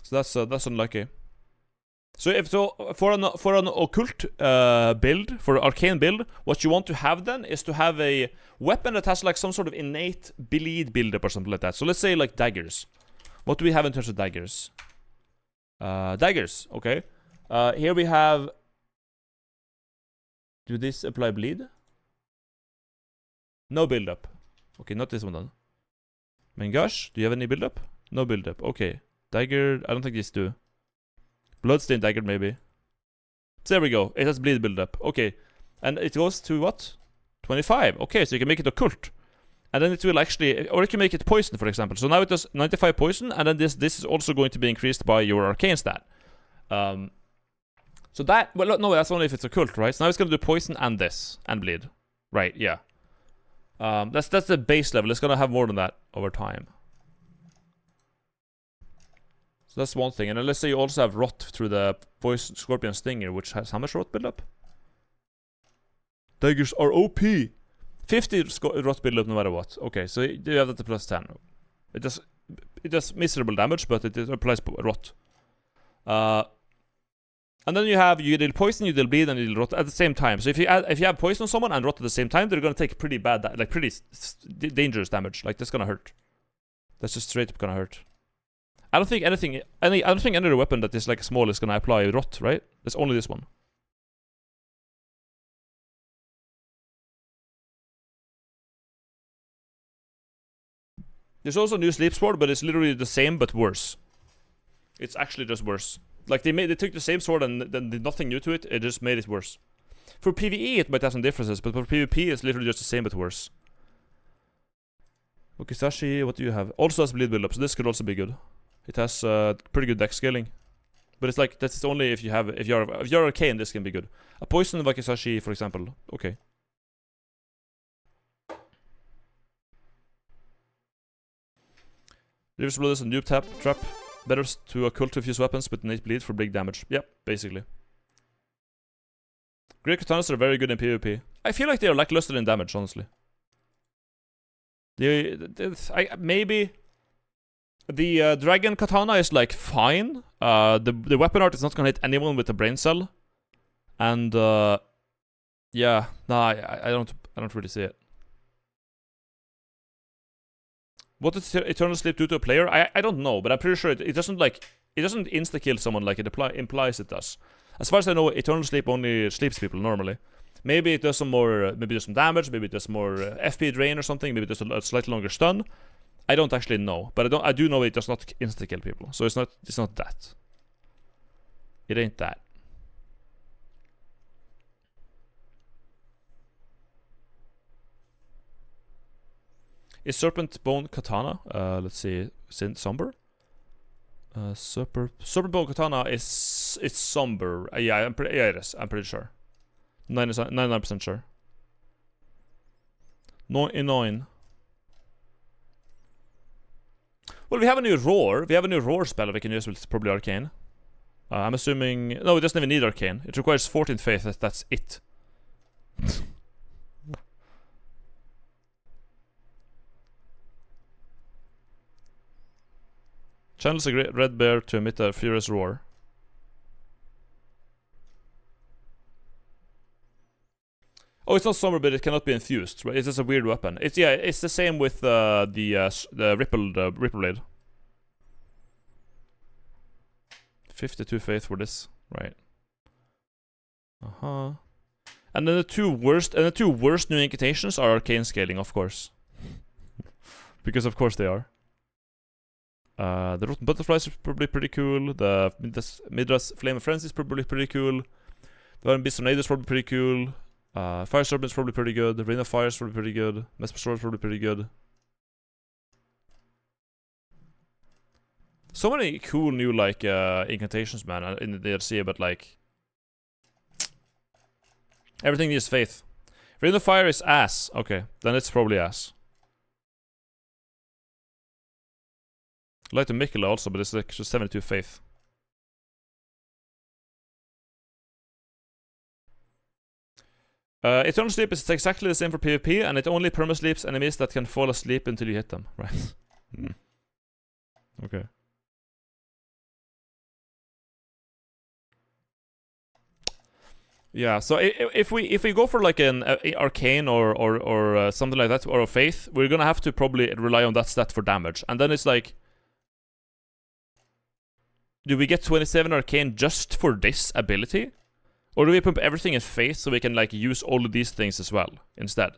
So that's unlucky. So for an occult build, for an arcane build, what you want to have then is to have a weapon that has like some sort of innate bleed buildup or something like that. So let's say like daggers. What do we have in terms of daggers? Daggers, okay. Here we have. Do this apply bleed? No buildup. Okay, not this one then. Mengash, do you have any buildup? No buildup. Okay. Dagger, I don't think these do. Bloodstained dagger, maybe. So there we go. It has bleed build-up. Okay. And it goes to what? 25. Okay, so you can make it occult. And then it will actually... Or you can make it poison, for example. So now it does 95 poison, and then this is also going to be increased by your arcane stat. So that... Well, no, that's only if it's occult, right? So now it's going to do poison and this. And bleed. Right, yeah. That's the base level. It's going to have more than that over time. So that's one thing. And then let's say you also have rot through the poison scorpion stinger, which has how much rot build up? Daggers are OP. 50 rot build up no matter what. Okay, so you have that to plus 10. It does miserable damage, but it applies rot. And then you deal poison, you deal bleed, and you deal rot at the same time. So if you have poison on someone and rot at the same time, they're gonna take pretty bad, like pretty dangerous damage. Like that's gonna hurt. That's just straight up gonna hurt. I don't think any other weapon that is like small is gonna apply rot, right? There's only this one. There's also a new sleep sword, but it's literally the same but worse. It's actually just worse. Like they took the same sword and then did nothing new to it. It just made it worse. For PvE, it might have some differences, but for PvP, it's literally just the same but worse. Okisashi, what do you have? Also has bleed build up, so this could also be good. It has pretty good dex scaling, but it's like that's only if you're arcane. This can be good. A poison Wakizashi, for example. Okay. Reverse blood is a noob trap. Better to occult to fuse weapons with innate bleed for big damage. Yep, basically. Great katanas are very good in PvP. I feel like they are lackluster in damage, honestly. Maybe. The dragon katana is like fine. The weapon art is not gonna hit anyone with a brain cell, and yeah, nah, I don't really see it. What does Eternal Sleep do to a player? I don't know, but I'm pretty sure it doesn't insta kill someone like it implies it does. As far as I know, Eternal Sleep only sleeps people normally. Maybe it does some more, maybe does some damage, maybe it does more FP drain or something, maybe it does a slightly longer stun. I don't actually know, but I do know it does not insta-kill people. So it's not that. It ain't that. Is Serpent Bone Katana, let's see, somber? Serpent Bone Katana it's somber. Yeah, it is. I'm pretty sure. 99% sure. 99. Well, we have a new roar. We have a new roar spell we can use with probably arcane. I'm assuming... No, it doesn't even need arcane. It requires 14 faith. That's it. Channels a red bear to emit a furious roar. Oh, it's not summer, but it cannot be infused, right? It's just a weird weapon. It's it's the same with the ripple blade. 52 faith for this, right? And then the two worst new incantations are arcane scaling, of course, because of course they are. The rotten butterflies is probably pretty cool. The Midra's flame of frenzy is probably pretty cool. The Iron Beast Tornado is probably pretty cool. Fire Serpent is probably pretty good. The Rain of Fire is probably pretty good. Mesper Sword is probably pretty good. So many cool new like incantations, man, in the DLC, but like everything needs faith. Rain of Fire is ass. Okay, then it's probably ass. I like the Mikula also, but it's like just 72 faith. Eternal Sleep is exactly the same for PvP, and it only perma-sleeps enemies that can fall asleep until you hit them, right? Okay. Yeah, so if we go for like an arcane or something like that, or a faith, we're gonna have to probably rely on that stat for damage, and then it's like, do we get 27 arcane just for this ability? Or do we pump everything in faith so we can like use all of these things as well instead?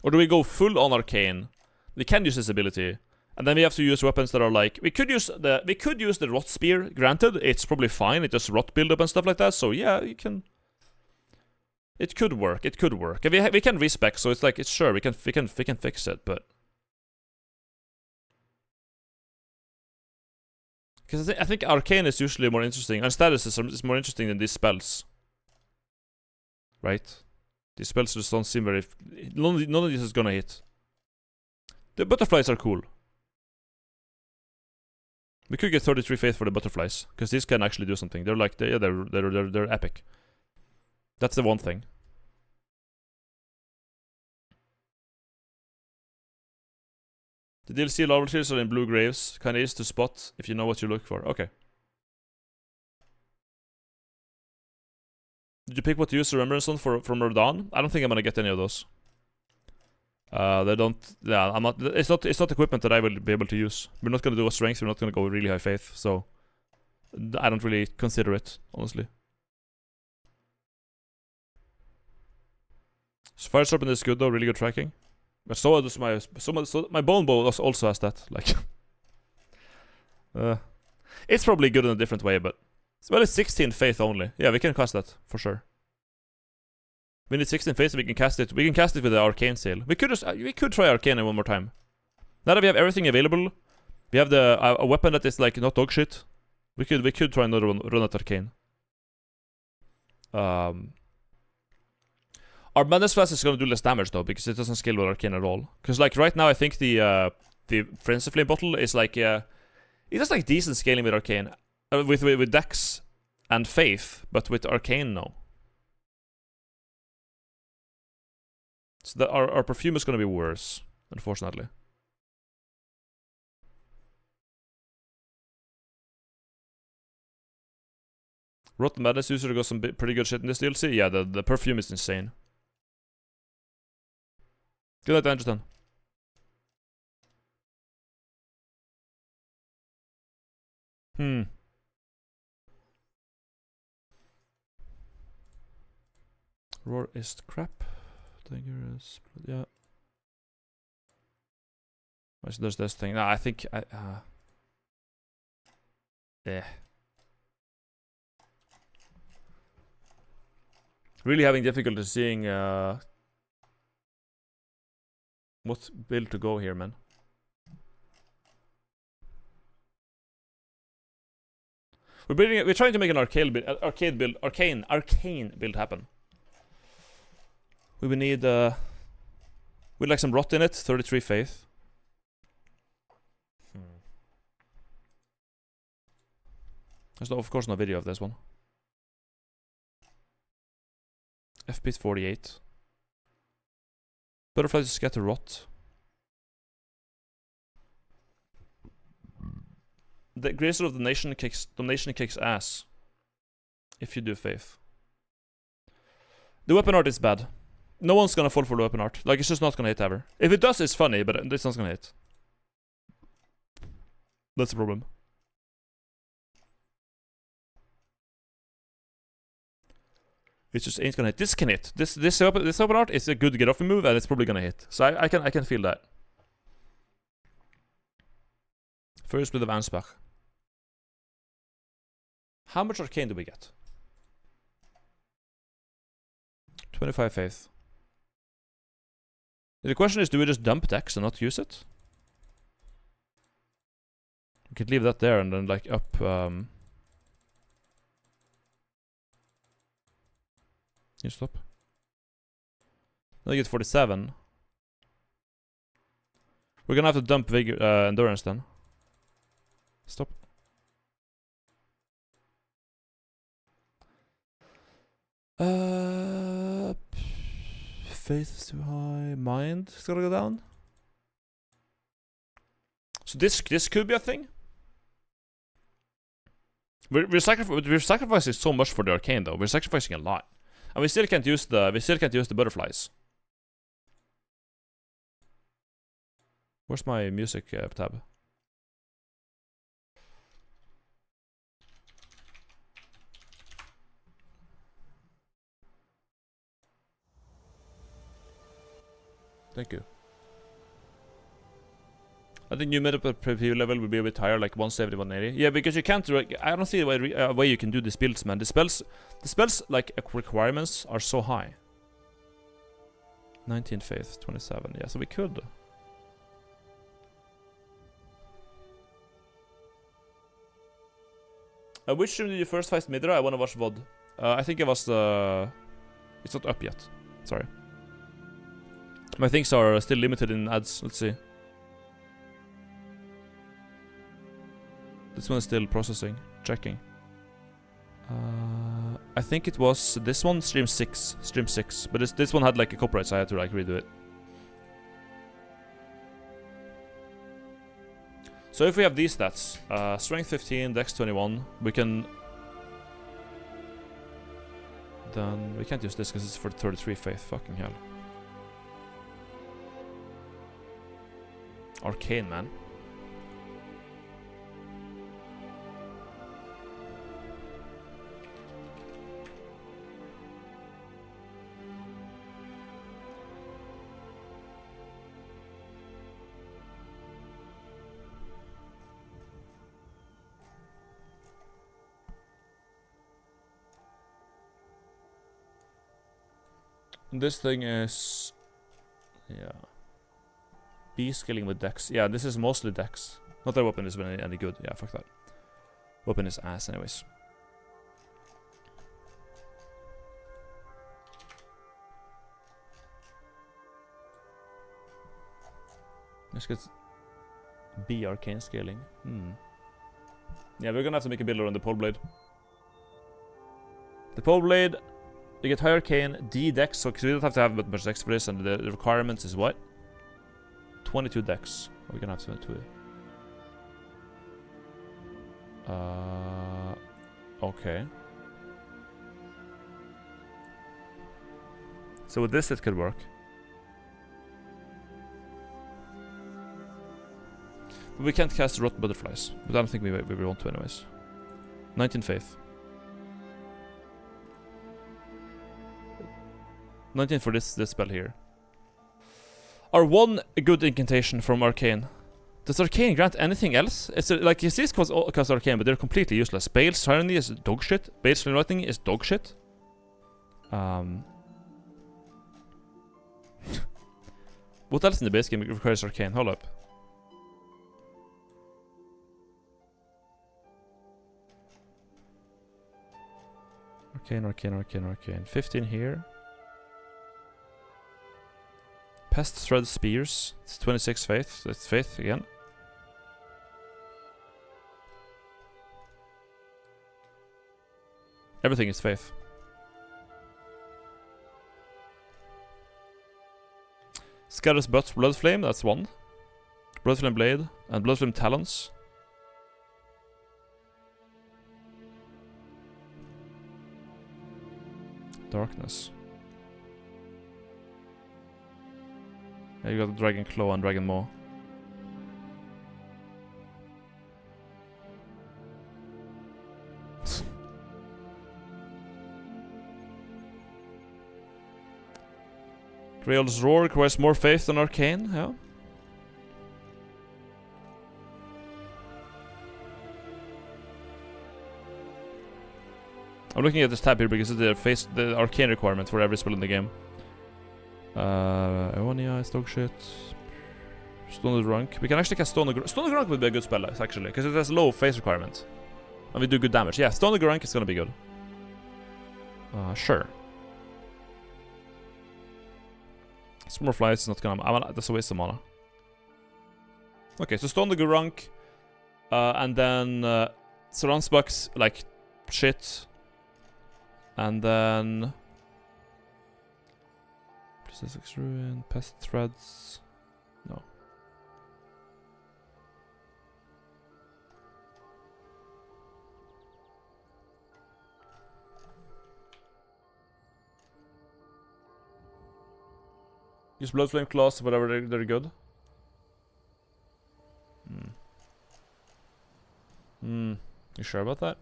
Or do we go full on arcane? We can use this ability, and then we have to use weapons that are like, we could use the rot spear. Granted, it's probably fine. It does rot build up and stuff like that. So yeah, you can. It could work. It could work. And we can respec, so it's like it's sure we can fix it, but. Because I think arcane is usually more interesting, and status is more interesting than these spells. Right? These spells just don't seem very... None of these is gonna hit. The butterflies are cool. We could get 33 faith for the butterflies, because these can actually do something. They're like... They're epic. That's the one thing. The DLC lava shields are in blue graves. Kinda easy to spot if you know what you look for. Okay. Did you pick what to use the remembrance on from Rodan? I don't think I'm gonna get any of those. They don't... Yeah, I'm not... It's not equipment that I will be able to use. We're not gonna do a strength, we're not gonna go really high faith, so... I don't really consider it, honestly. So Fire Serpent is good though, really good tracking. But so does my bone bow also has that. Like, it's probably good in a different way, but it's 16 faith only. Yeah, we can cast that for sure. We need 16 faith, so we can cast it. We can cast it with the arcane seal. We could try arcane one more time. Now that we have everything available, we have the a weapon that is like not dog shit. We could try another one, run at arcane. Our Madness Flask is gonna do less damage though, because it doesn't scale with arcane at all. Because like right now, I think the Frenzy Flame bottle is like it does like decent scaling with arcane, with Dex and Faith, but with arcane no. So our perfume is gonna be worse, unfortunately. Rotten Madness user got some pretty good shit in this DLC. Yeah, the perfume is insane. Good night, Angeton. Roar is crap. Dangerous. Yeah. There's this thing. No, I think yeah. Really having difficulty seeing what build to go here, man. We're trying to make an arcane build happen. We will need we'd like some rot in it, 33 faith. There's of course no video of this one. FPS 48. Butterflies scatter rot. The gracer of the nation kicks ass. If you do faith. The weapon art is bad. No one's gonna fall for the weapon art. Like, it's just not gonna hit ever. If it does, it's funny, but it's not gonna hit. That's the problem. It just ain't gonna hit. This can hit. This weapon art is a good get off move, and it's probably gonna hit. So I can feel that. First bit of Ansbach. How much arcane do we get? 25 faith. The question is, do we just dump Dex and not use it? We could leave that there and then like up you stop. Then I get 47. We're gonna have to dump endurance then. Stop. Faith is too high. Mind is gonna go down. So this could be a thing. We're sacrificing so much for the arcane though. We're sacrificing a lot, and we still can't use the butterflies. Where's my music tab? Thank you. I think new meta preview level will be a bit higher, like 170, 180. Yeah, because you can't. I don't see a way you can do these builds, man. The spells like requirements are so high. 19 faith, 27. Yeah, so we could. Which stream did you first fight Midra? I want to watch VOD. I think it was the. It's not up yet. Sorry. My things are still limited in ads. Let's see. This one is still processing, checking. I think it was this one, stream 6, but this one had like a copyright, so I had to like redo it. So if we have these stats, strength 15, dex 21, we can. Then we can't use this because it's for 33 faith. Fucking hell. Arcane, man. This thing is, yeah, B scaling with dex. Yeah, this is mostly dex. Not that weapon is any good. Yeah, fuck that. Weapon is ass anyways. Let's get B arcane scaling. Yeah, we're gonna have to make a builder on the pole blade. The pole blade. You get higher arcane, D dex, so we don't have to have that much dex for this, and the requirements is what? 22 dex. We're gonna have to do it. Okay. So with this, it could work. But we can't cast rotten butterflies. But I don't think we want to anyways. 19 faith. 19 for this spell here. Our one good incantation from Arcane. Does Arcane grant anything else? It's like, you see, cause Arcane, but they're completely useless. Bale's Tyranny is dog shit. Bale's Flame Lightning is dog shit. What else in the base game requires Arcane? Hold up. Arcane. 15 here. Pest Thread Spears. It's 26 faith. That's faith again. Everything is faith. Scatter's Blood Flame, that's one. Blood Flame Blade and Blood Flame Talons. Darkness. Yeah, you got Dragon Claw and Dragon Maw. Grail's Roar requires more faith than Arcane, yeah. I'm looking at this tab here because it's the Arcane requirement for every spell in the game. Eonia is dog shit. Stone the Grunk. We can actually cast Stone the Grunk. Stone the Grunk would be a good spell, actually, because it has low face requirement. And we do good damage. Yeah, Stone the Grunk is gonna be good. Sure. Some more flies is not gonna... that's a waste of mana. Okay, so Stone the Grunk. And then... Surrounds bucks like shit. And then... Precise Ruin, Pest Threads... No. Use Bloodflame Claws, whatever, they're good. You sure about that?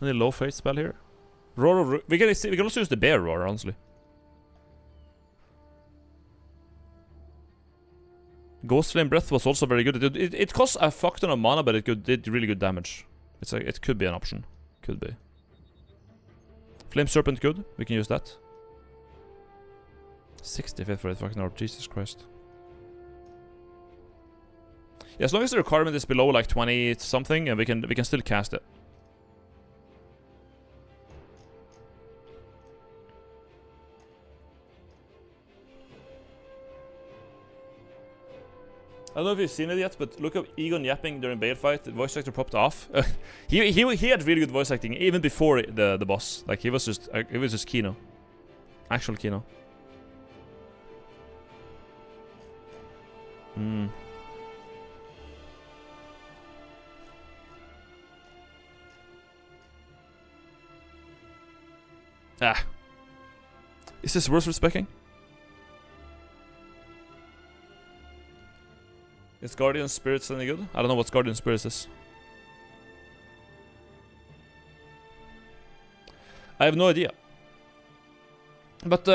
Any low face spell here? Roar. We can also use the bear roar, honestly. Ghost Flame Breath was also very good. It costs a fuck ton of mana, but it did really good damage. It's like, it could be an option. Could be. Flame Serpent good. We can use that. 65th for it, fucking orb. Jesus Christ. Yeah, as long as the requirement is below like 20 something, and we can still cast it. I don't know if you've seen it yet, but look up Egon yapping during Bale fight. The voice actor popped off. He had really good voice acting even before the boss. Like he was just Kino, actual Kino. Is this worth respecting? Is Guardian Spirits any good? I don't know what Guardian Spirits is. I have no idea. But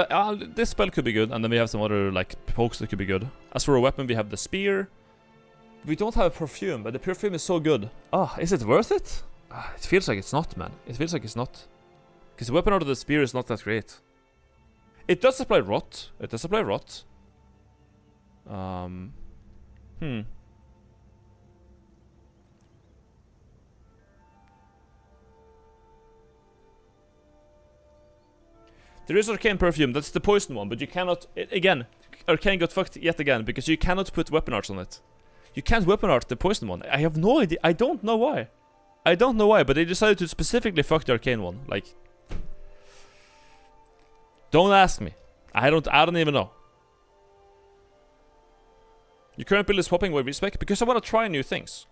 this spell could be good, and then we have some other like pokes that could be good. As for a weapon, we have the spear. We don't have a perfume, but the perfume is so good. Is it worth it? It feels like it's not, man. It feels like it's not. Because the weapon out of the spear is not that great. It does apply rot. It does apply rot. There is Arcane Perfume, that's the poison one, but you cannot... again, Arcane got fucked yet again, because you cannot put weapon arts on it. You can't weapon art the poison one. I have no idea, I don't know why. I don't know why, but they decided to specifically fuck the Arcane one. Like... Don't ask me. I don't even know. Your current build is swapping with respec because I want to try new things.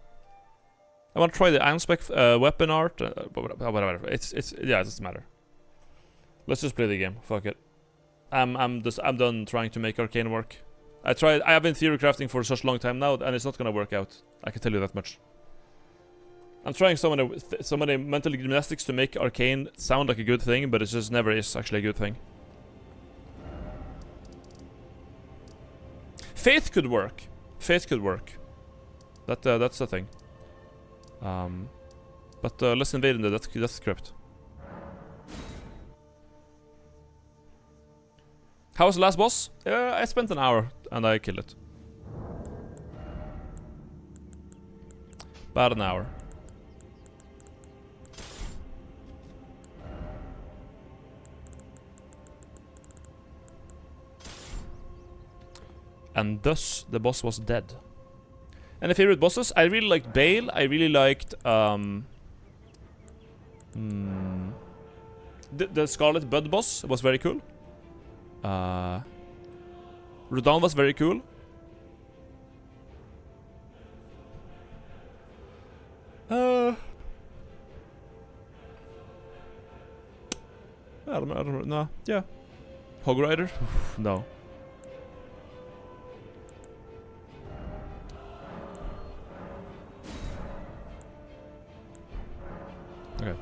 I want to try the Anspec weapon art, whatever. Yeah, it doesn't matter. Let's just play the game. Fuck it. I'm done trying to make Arcane work. I have been theory crafting for such a long time now, and it's not gonna work out. I can tell you that much. I'm trying so many mental gymnastics to make Arcane sound like a good thing, but it just never is actually a good thing. Faith could work. Faith could work. That's the thing. But let's invade in the Death Crypt. How was the last boss? I spent an hour and I killed it. About an hour. And thus, the boss was dead. And the favorite bosses? I really liked Bale. I really liked... the Scarlet Bud boss was very cool. Rodan was very cool. don't know. Yeah. Hog Rider? No. Okay.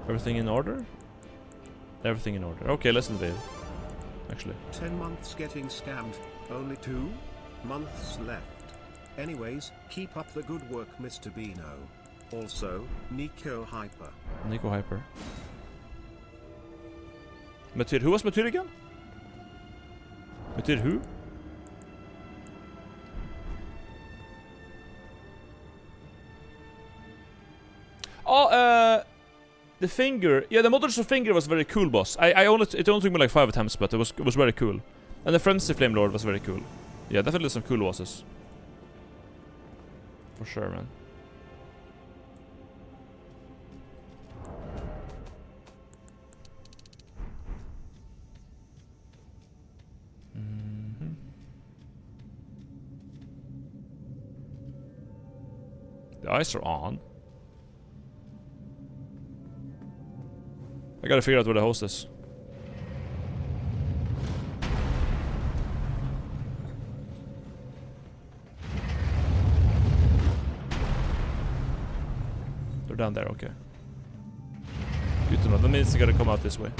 Everything in order? Everything in order. Okay, let's invade. Actually. 10 months getting scammed, only 2 months left. Anyways, keep up the good work, Mr. Beano. Also, Nico Hyper. Nico Hyper. Matyr, who was Matyr again? Matyr who? Oh, the finger. Yeah, the Mother's finger was very cool, boss. It only took me like 5 attempts, but it was very cool. And the Frenzy Flame Lord was very cool. Yeah, definitely some cool bosses. For sure, man. The eyes are on. I gotta figure out where the host is. They're down there, okay. Good to know. That means they gotta come out this way.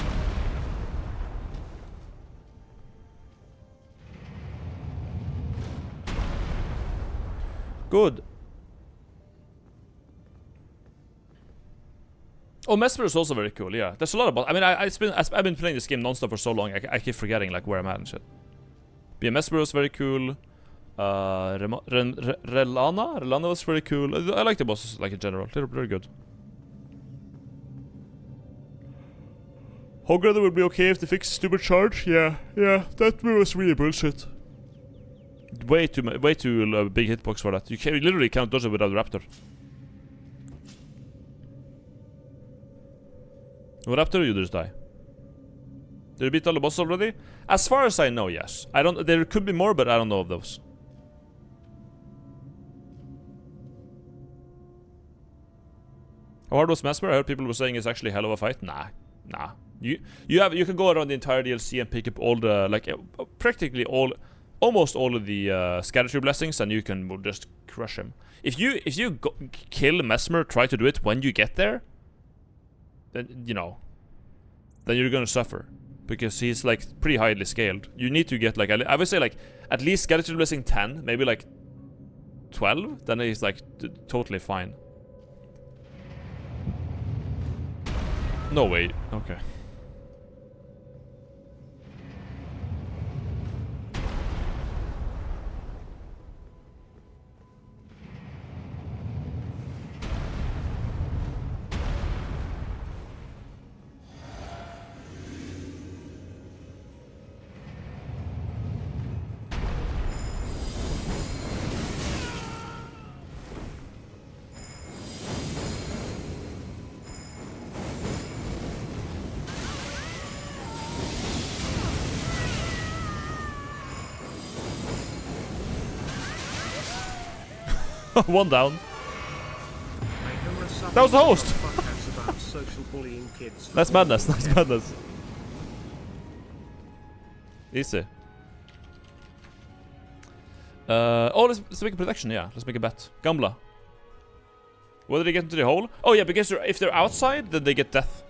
Good. Oh, Mesmer is also very cool. Yeah, there's a lot of. I mean, I've been playing this game non-stop for so long. I keep forgetting like where I'm at and shit. But yeah, Mesmer was very cool. Relana was very cool. I like the bosses like in general. They're very good. Hogrider would be okay if they fix stupid charge. Yeah, that was really bullshit. Way too big hitbox for that. You literally can't dodge it without Raptor. With Raptor, you just die. Did you beat all the bosses already? As far as I know, yes. I don't. There could be more, but I don't know of those. How hard was Mesmer? I heard people were saying it's actually a hell of a fight. Nah. You can go around the entire DLC and pick up all the practically almost all of the Scatter blessings, and you can just crush him. If you kill Mesmer, try to do it when you get there. Then then you're gonna suffer because he's like pretty highly scaled. You need to get like I would say like at least Skeleton Blessing 10, maybe like 12. Then he's like totally fine. No way. Okay. One down. That was the host. That's madness. That's madness. Easy. Let's make a prediction. Yeah, let's make a bet. Gamla. Whether they get into the hole? Oh yeah, because if they're outside, then they get death.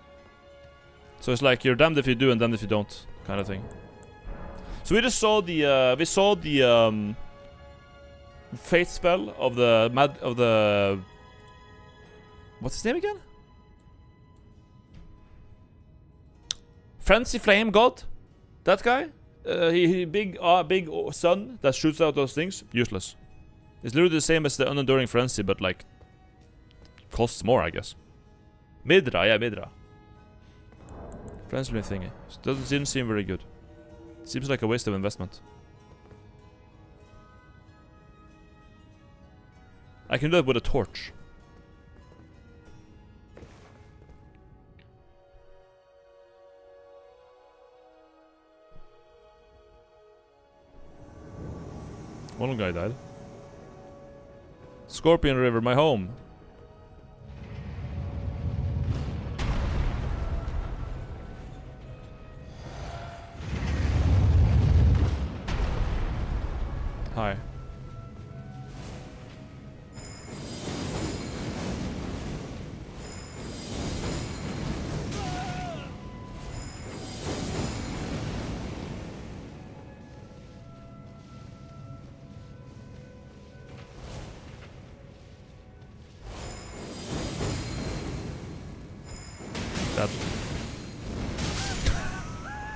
So it's like you're damned if you do and damned if you don't, kind of thing. So we just saw the fate spell of the what's his name again? Frenzy Flame God. That guy. He big sun that shoots out those things. Useless. It's literally the same as the unenduring frenzy, but like costs more, I guess. Midra, yeah, Midra. Frenzy Flame thingy. Didn't seem very good. Seems like a waste of investment. I can do it with a torch. One guy died. Scorpion River, my home. Hi.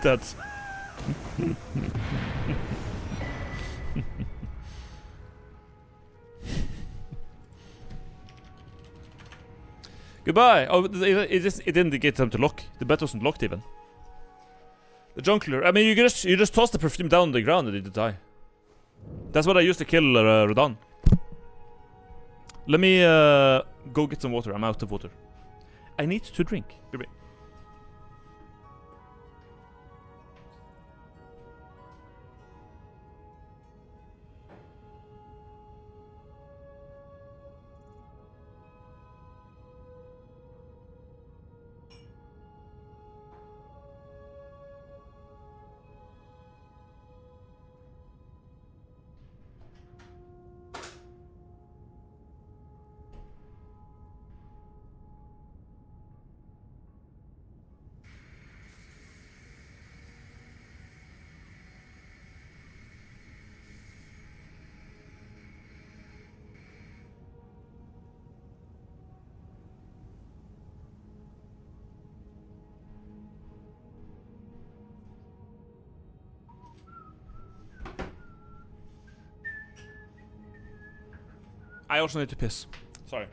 That's Goodbye. Oh, it didn't get them to lock. The bet wasn't locked even. The Junkler. I mean, you just toss the perfume down on the ground and it die. That's what I used to kill Rodan. Let me go get some water. I'm out of water. I need to drink. Goodbye. I also need to piss. Sorry.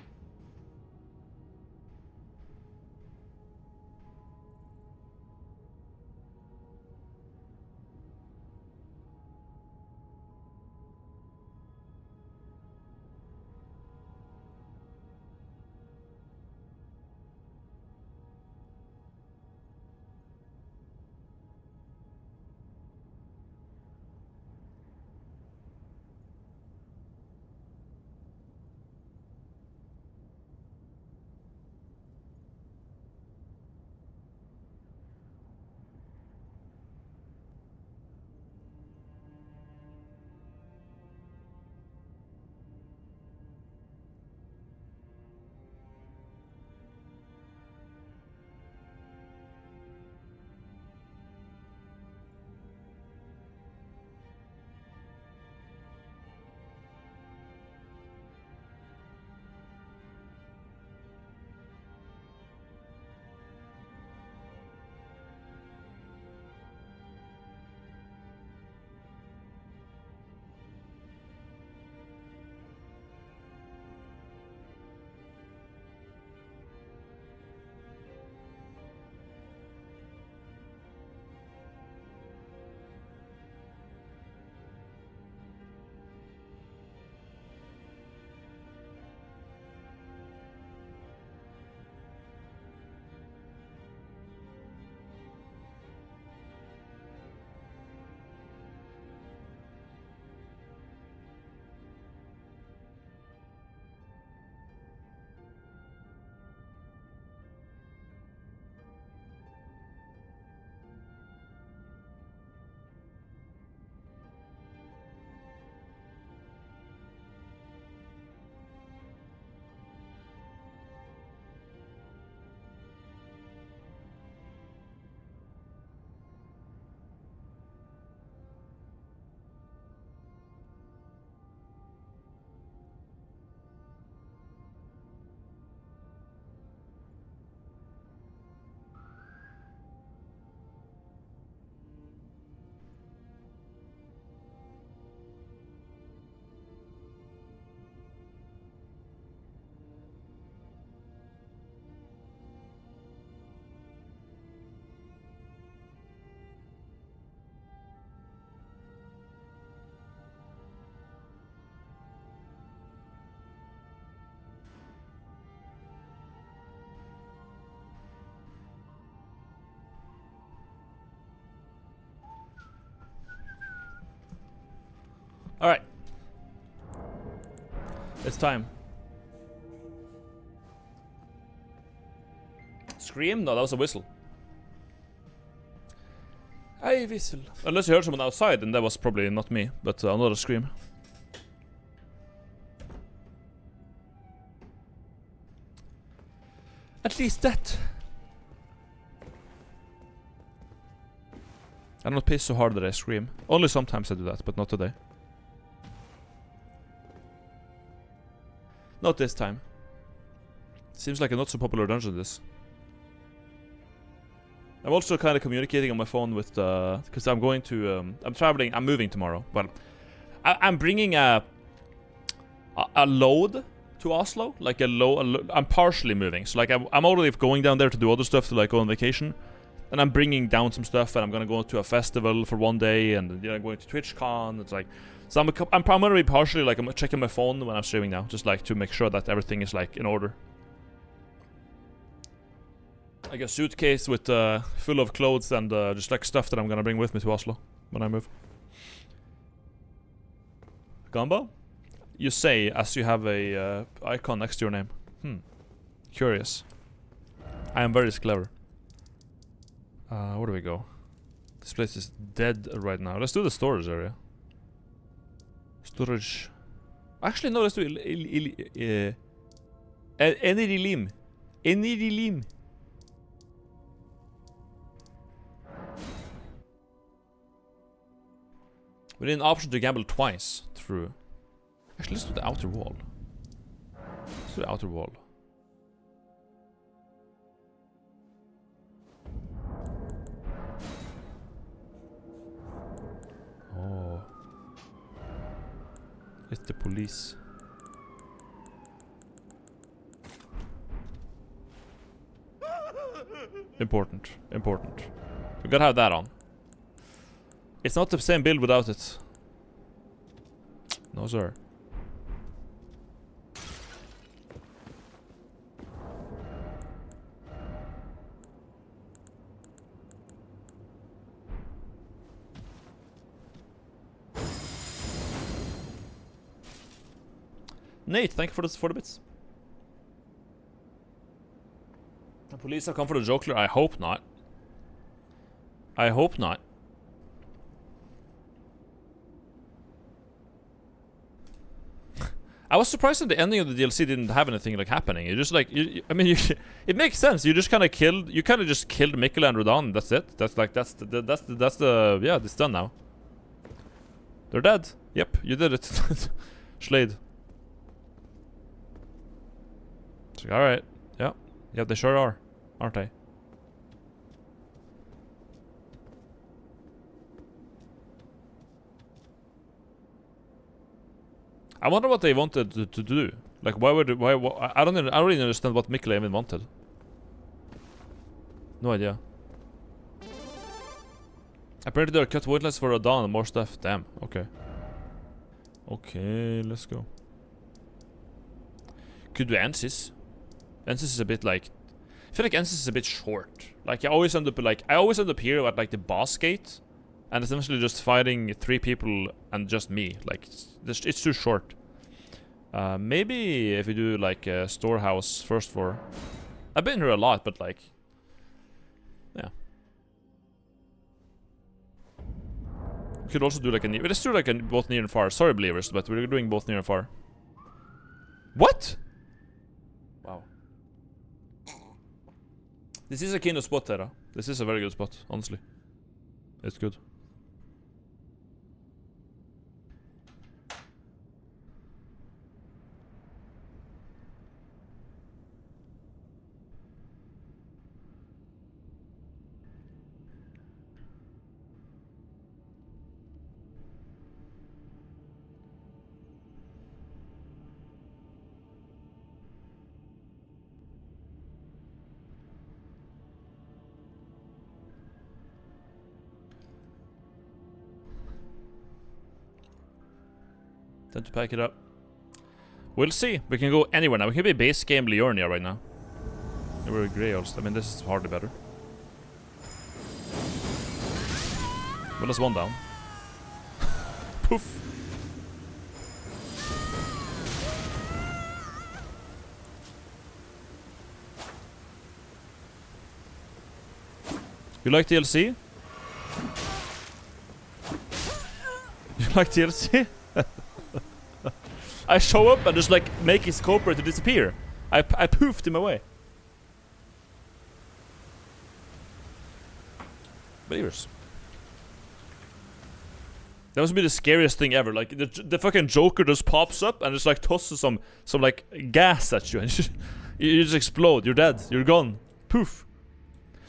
Alright. It's time. Scream? No, that was a whistle. I whistle. Unless you heard someone outside, then that was probably not me, but another scream. At least that. I don't piss so hard that I scream. Only sometimes I do that, but not today. Not this time. Seems like a not so popular dungeon, this. I'm also kind of communicating on my phone with because I'm going to I'm moving tomorrow, but I'm bringing a load to Oslo, like I'm partially moving, so like I'm already going down there to do other stuff, to like go on vacation, and I'm bringing down some stuff, and I'm gonna go to a festival for one day, and you know, going to TwitchCon. It's like, so I'm primarily partially like I'm checking my phone when I'm streaming now, just like to make sure that everything is like in order. Like a suitcase with full of clothes and just like stuff that I'm gonna bring with me to Oslo when I move. Gamba? You say as you have a icon next to your name. Curious. I am very clever. Where do we go? This place is dead right now. Let's do the storage area. Storage. Actually, no. Let's do Enidilim. Enidilim. We need an option to gamble twice. True. Actually, let's do the outer wall. Let's do the outer wall. Oh. It's the police. Important. Important. We gotta have that on. It's not the same build without it. No, sir. Nate, thank you for the bits. The police have come for the Joker. I hope not. I hope not. I was surprised that the ending of the DLC didn't have anything like happening. You just like, I mean, it makes sense. You just kind of killed, just killed Mikkel and Rodan. That's it. That's like, that's the, yeah, it's done now. They're dead. Yep, you did it. Slade. It's like, alright. Yeah. Yeah, they sure are. Aren't they? I wonder what they wanted to do. Like, why I don't really understand what Mikkel even wanted. No idea. Apparently there are cut weightless for Rodan and more stuff. Damn, okay. Okay, let's go. Could do Ensis. Ensis is a bit like, I feel like Ensis is a bit short. Like I always end up here at like the boss gate, and essentially just fighting 3 people and just me. Like it's too short. Maybe if we do like a storehouse first floor. I've been here a lot, but like, yeah. We could also do like a near. Let's do like a both near and far. Sorry, believers, but we're doing both near and far. What? Wow. This is a kind of spot there. This is a very good spot, honestly. It's good. Time to pack it up. We'll see. We can go anywhere now. We can be base game Liurnia right now. We're grey also. I mean, this is hardly better. Well, that's one down. Poof. You like DLC? You like DLC? I show up and just like make his corporate to disappear. I poofed him away. Believers. That must be the scariest thing ever. Like the fucking Joker just pops up and just like tosses some like gas at you, and you just explode. You're dead. You're gone. Poof.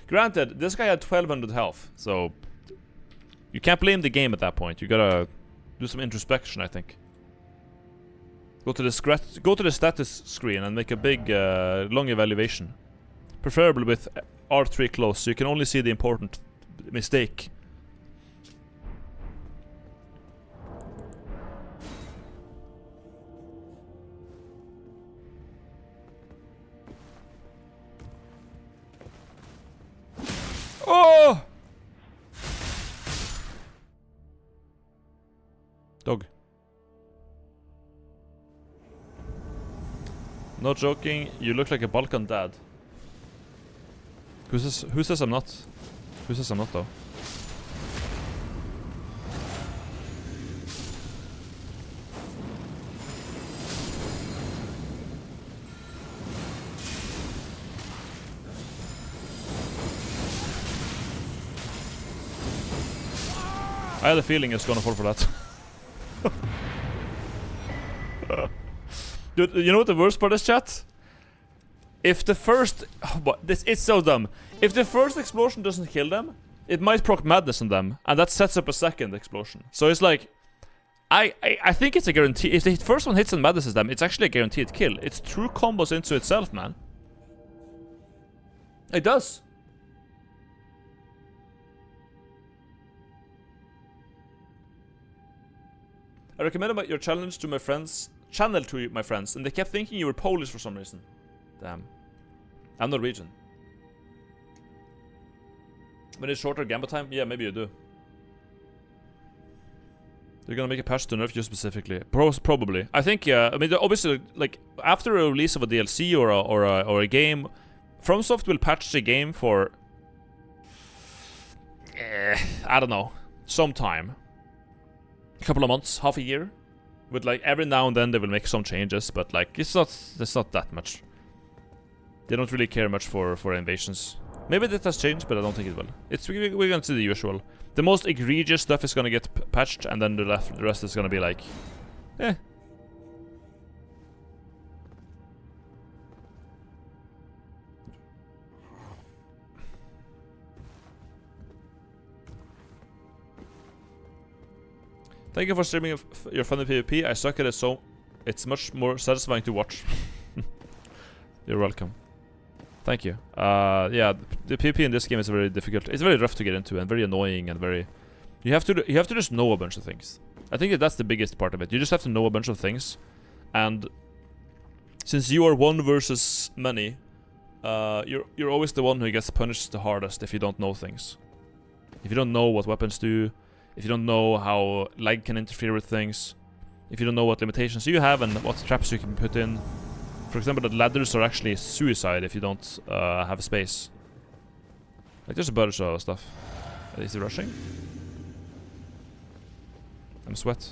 Granted, this guy had 1200 health, so you can't blame the game at that point. You gotta do some introspection, I think. Go to the status screen and make a big, long evaluation, preferably with Erdtree close, so you can only see the important mistake. Oh! Dog. Not joking, you look like a Balkan dad. Who says I'm not? Who says I'm not though? I had a feeling it's gonna fall for that. Dude, you know what the worst part is, chat? If the first... it's so dumb. If the first explosion doesn't kill them, it might proc madness on them, and that sets up a second explosion. So it's like... I think it's a guarantee. If the first one hits and madnesses them, it's actually a guaranteed kill. It's true combos into itself, man. It does. I recommended your challenge to my friends, and they kept thinking you were Polish for some reason. Damn. I'm Norwegian. When it's shorter gamma time, yeah, maybe you do. They're gonna make a patch to nerf you specifically. Probably. I think, yeah. I mean, obviously, like after a release of a DLC or a game, FromSoft will patch the game for I don't know, some time. A couple of months, half a year. With like every now and then they will make some changes, but like it's not that much. They don't really care much for invasions. Maybe that has changed, but I don't think it will. We're gonna see the usual. The most egregious stuff is gonna get patched, and then the rest is gonna be like, eh. Thank you for streaming your funny PvP. I suck at it, so it's much more satisfying to watch. You're welcome. Thank you. Yeah, the PvP in this game is very difficult. It's very rough to get into and very annoying and very... You have to just know a bunch of things. I think that's the biggest part of it. You just have to know a bunch of things, and since you are one versus many, you're always the one who gets punished the hardest if you don't know things. If you don't know what weapons do. If you don't know how lag can interfere with things, if you don't know what limitations you have and what traps you can put in. For example, that ladders are actually suicide if you don't have space. Like, there's a bunch of stuff. Is he rushing? I'm sweat.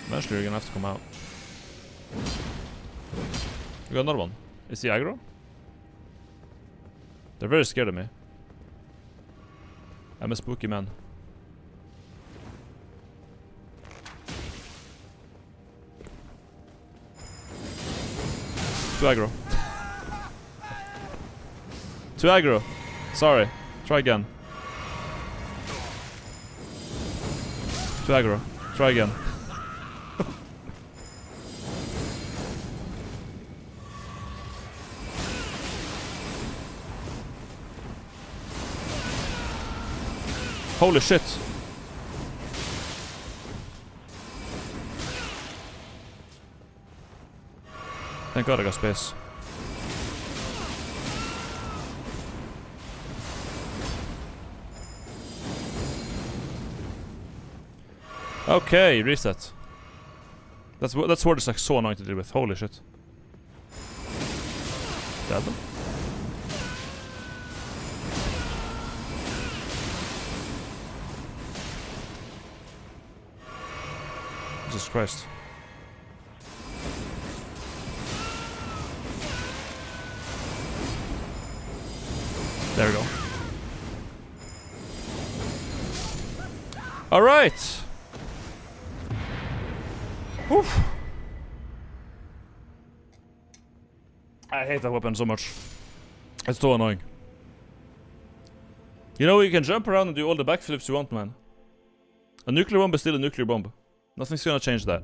Eventually you're gonna have to come out. We got another one. Is he aggro? They're very scared of me. I'm a spooky man. Too aggro. Too aggro. Sorry. Try again. Too aggro. Try again. Holy shit. Thank God I got space. Okay, reset. That sword is like so annoying to deal with. Holy shit. Dead? Jesus Christ. There we go. Alright! Oof. I hate that weapon so much. It's so annoying. You know, you can jump around and do all the backflips you want, man. A nuclear bomb is still a nuclear bomb. Nothing's gonna change that.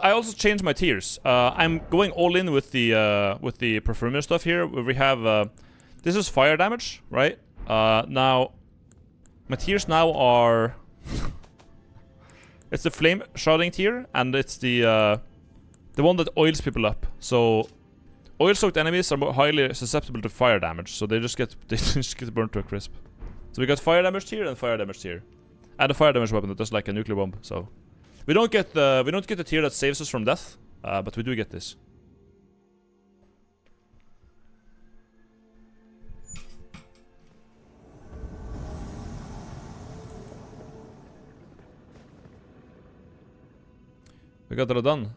I also changed my tiers. I'm going all in with the perfumer stuff here. Where we have this is fire damage, right? Now my tiers now are it's the flame shrouding tier, and it's the one that oils people up. So oil-soaked enemies are more highly susceptible to fire damage, so they just get burnt to a crisp. So we got fire damage tier and fire damage tier, and a fire damage weapon that does like a nuclear bomb. So we don't get the tier that saves us from death, but we do get this. We got it done.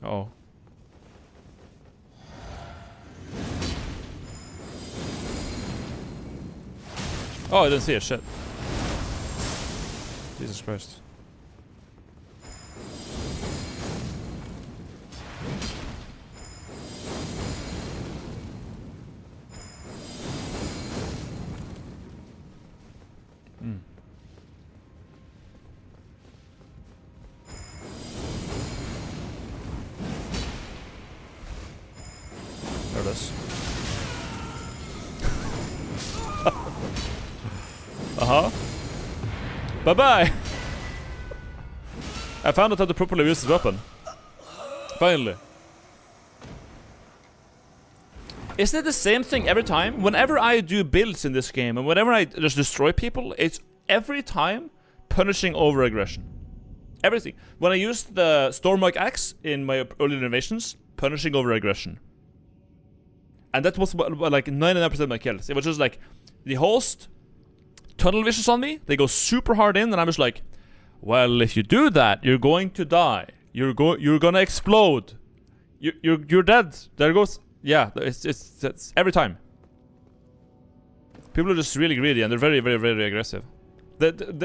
Uh-oh. Oh, I didn't see it. Shit. Jesus Christ. There it is. Uh-huh. Bye-bye! I found out how to properly use this weapon. Finally. Isn't it the same thing every time? Whenever I do builds in this game, and whenever I just destroy people, it's every time punishing over aggression. Everything. When I used the Stormwake Axe in my earlier invasions, punishing over aggression. And that was like 99% of my kills. It was just like, the host tunnel visions on me, they go super hard in, and I'm just like, well, if you do that, you're going to die. You're gonna explode. You're dead. There goes. Yeah, it's every time. People are just really greedy, and they're very, very, very aggressive.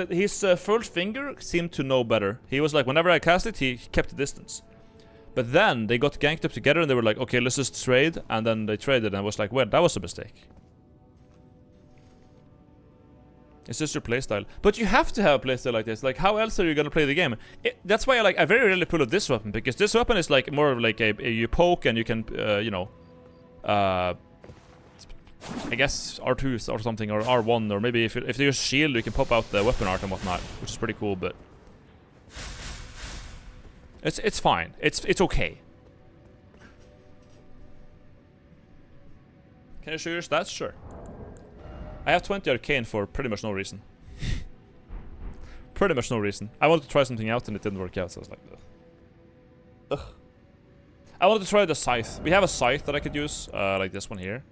His first finger seemed to know better. He was like, whenever I cast it, he kept the distance. But then they got ganked up together, and they were like, okay, let's just trade. And then they traded, and I was like, well, that was a mistake. It's just your playstyle. But you have to have a playstyle like this. Like, how else are you gonna play the game? That's why I very rarely pull out this weapon, because this weapon is like more of like you poke and you can, you know, I guess R2 or something, or R1, or maybe if there's shield, you can pop out the weapon art and whatnot, which is pretty cool. But it's fine. It's okay. Can I show you your stats? Sure. I have 20 arcane for pretty much no reason. Pretty much no reason. I wanted to try something out and it didn't work out, so I was like, ugh. I wanted to try the scythe. We have a scythe that I could use, like this one here.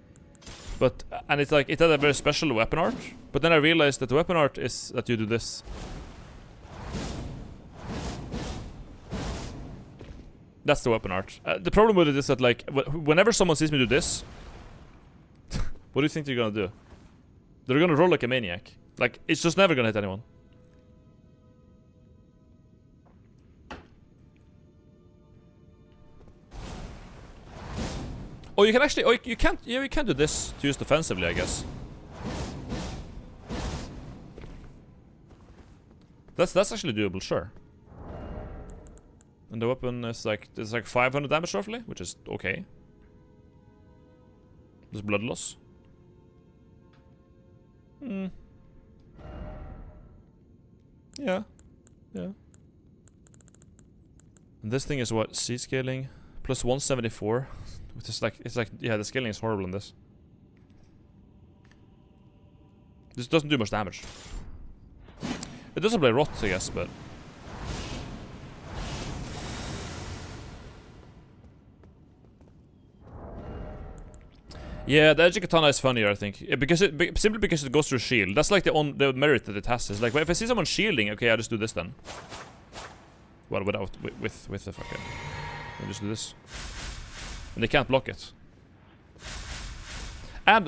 But, and it's like, it had a very special weapon art. But then I realized that the weapon art is that you do this. That's the weapon art. The problem with it is that, like, whenever someone sees me do this, what do you think they're gonna do? They're gonna roll like a maniac. Like, it's just never gonna hit anyone. Oh, you can actually... Oh, you can't... Yeah, you can do this to use defensively, I guess. That's actually doable, sure. And the weapon is like... It's like 500 damage roughly, which is okay. There's blood loss. Yeah. Yeah. And this thing is what? C scaling? Plus 174. Which is like... It's like... Yeah, the scaling is horrible in this. This doesn't do much damage. It doesn't play rot, I guess, but... Yeah, the edge katana is funnier, I think. Yeah, because simply because it goes through shield. That's like the merit that it has. It's like, well, if I see someone shielding, okay, I just do this then. Well, with the fucking... I just do this. And they can't block it. And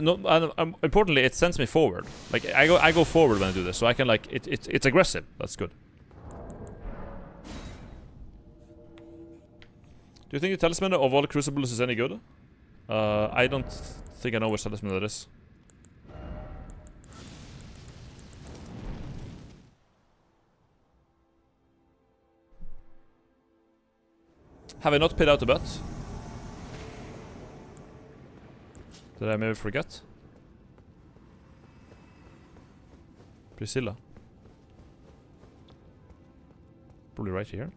importantly, it sends me forward. Like I go forward when I do this, so I can like it's aggressive. That's good. Do you think the talisman of all the crucibles is any good? I don't think I know which talisman that is. Have I not paid out the bet? Did I maybe forget? Priscilla. Probably right here.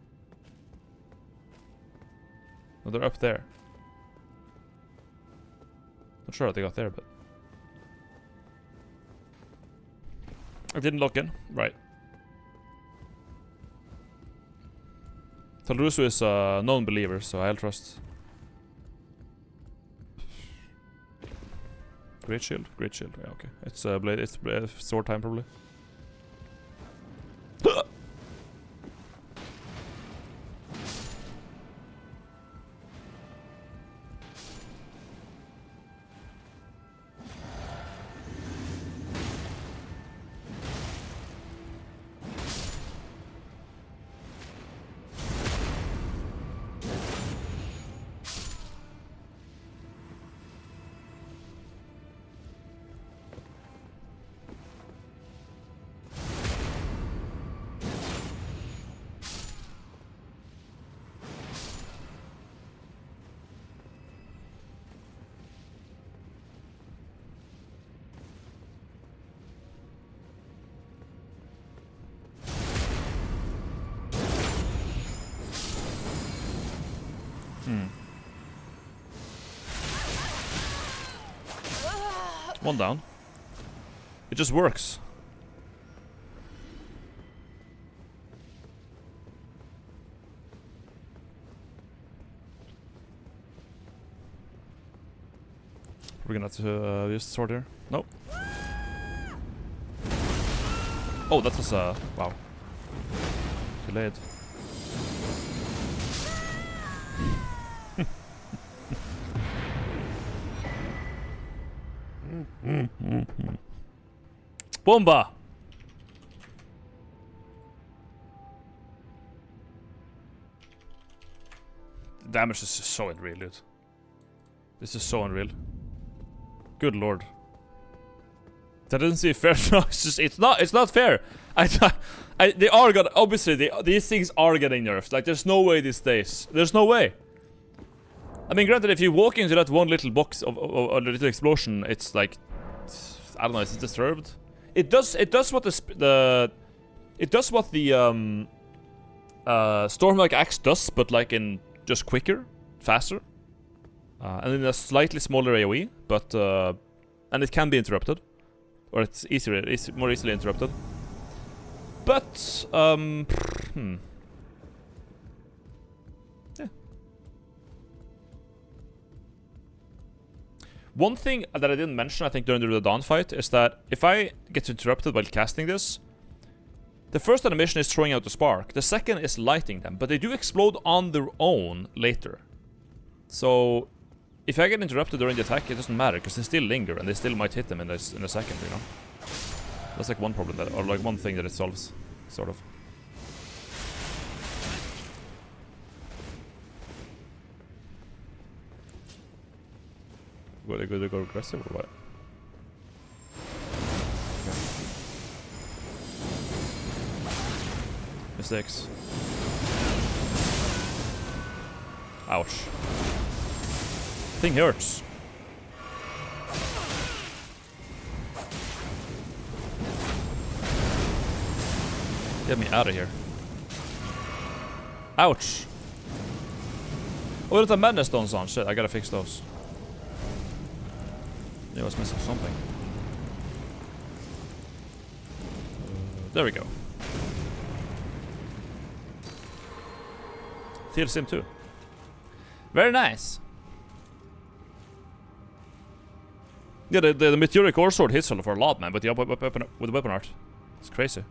No, they're up there. Not sure how they got there, but... I didn't lock in. Right. Talrusu is a known believer, so I'll trust. Great shield, great shield. Yeah, okay. It's blade. It's sword time probably. One down. It just works. We're gonna have to use the sword here. Nope. Oh, that was wow. Delayed. Bomba! The damage is just so unreal, dude. This is so unreal. Good lord. That doesn't seem fair. No, it's not fair. They are gonna, obviously these things are getting nerfed. Like there's no way this stays. There's no way. I mean, granted, if you walk into that one little box of a little explosion, it's like, I don't know, it's disturbed. It does what the Stormlike Axe does, but like in just quicker, faster, and in a slightly smaller AOE. But and it can be interrupted, or it's more easily interrupted. But yeah. One thing that I didn't mention, I think, during the Dawn fight is that if I get interrupted while casting this, the first animation is throwing out the spark, the second is lighting them, but they do explode on their own later. So, if I get interrupted during the attack, it doesn't matter, because they still linger, and they still might hit them in a second, you know? That's like one problem, that, or like one thing that it solves, sort of. Were they good to go aggressive or what? Okay. Mistakes. Ouch. Thing hurts. Get me out of here. Ouch. Oh, there's a madness stones on. Shit, I gotta fix those. I was missing something. There we go. Teal Sim 2. Very nice. Yeah, the meteoric ore sword hits for a lot, man, but with the weapon art. It's crazy.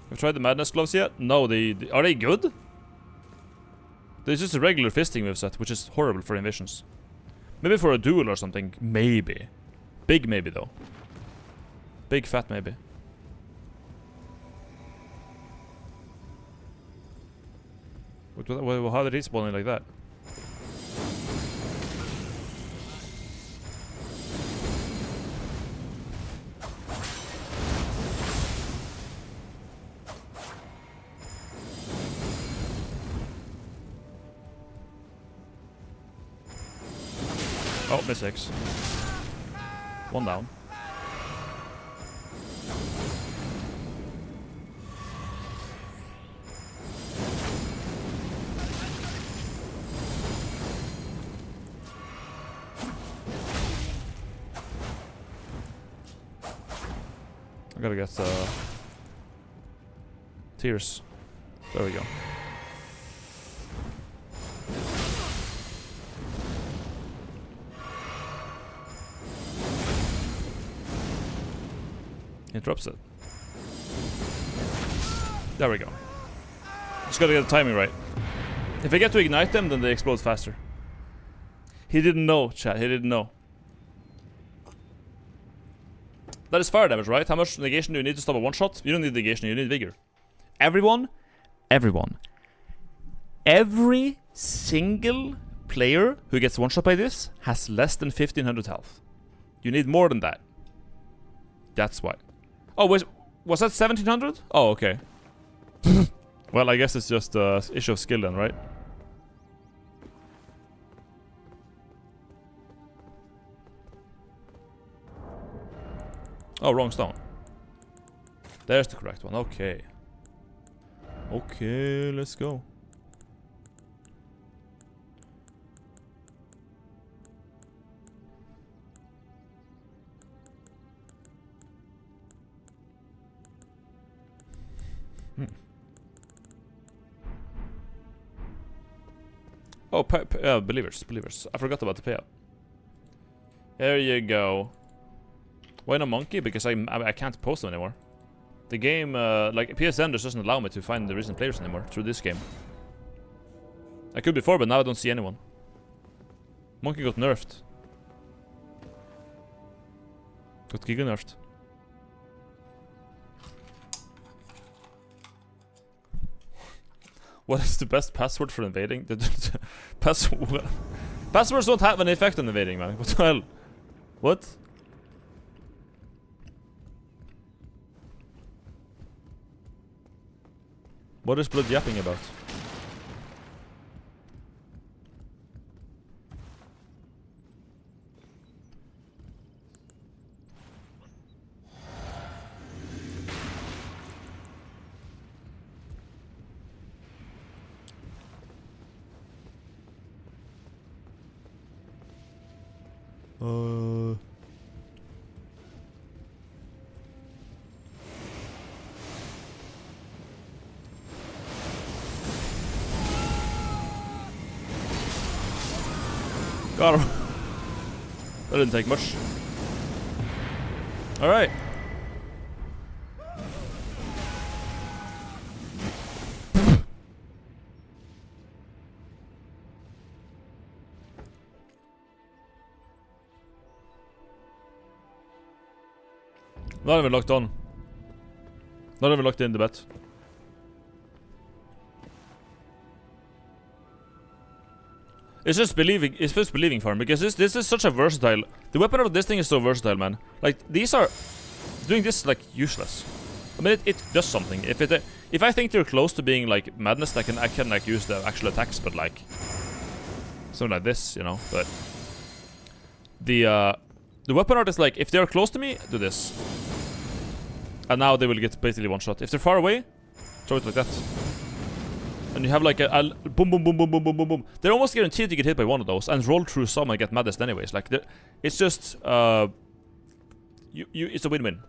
Have you tried the Madness gloves yet? No, are they good? There's just a regular fisting moveset, which is horrible for invasions. Maybe for a duel or something. Maybe. Big maybe, though. Big fat maybe. How did he spawn in like that? Oh, miss X. One down. I gotta get tears. There we go. Interrupts it. There we go. Just gotta get the timing right. If I get to ignite them, then they explode faster. He didn't know, chat. He didn't know. That is fire damage, right? How much negation do you need to stop a one-shot? You don't need negation, you need vigor. Every single player who gets one-shot by this has less than 1500 health. You need more than that. That's why. Oh, was that 1700? Oh, okay. Well, I guess it's just an issue of skill then, right? Oh, wrong stone. There's the correct one. Okay. Okay, let's go. Oh, believers. I forgot about the payout. There you go. Why no monkey? Because I can't post them anymore. The game, like PSN just doesn't allow me to find the recent players anymore through this game. I could before, but now I don't see anyone. Monkey got nerfed. Got giga nerfed. What is the best password for invading? Passwords don't have an effect on invading, man. What the hell? What? What is Blood yapping about? Got him. That didn't take much. Alright. Not even locked on. Not even locked in the bet. It's just believing. It's just believing farm because this is such a versatile. The weapon of this thing is so versatile, man. Like these are doing this like useless. I mean, it does something. If I think they're close to being like madness, I can like use the actual attacks, but like something like this, you know. But the weapon art is like if they're close to me, do this, and now they will get basically one shot. If they're far away, throw it like that. And you have like a boom, boom, boom, boom, boom, boom, boom, boom. They're almost guaranteed to get hit by one of those and roll through some and get maddest anyways. Like, it's just it's a win-win.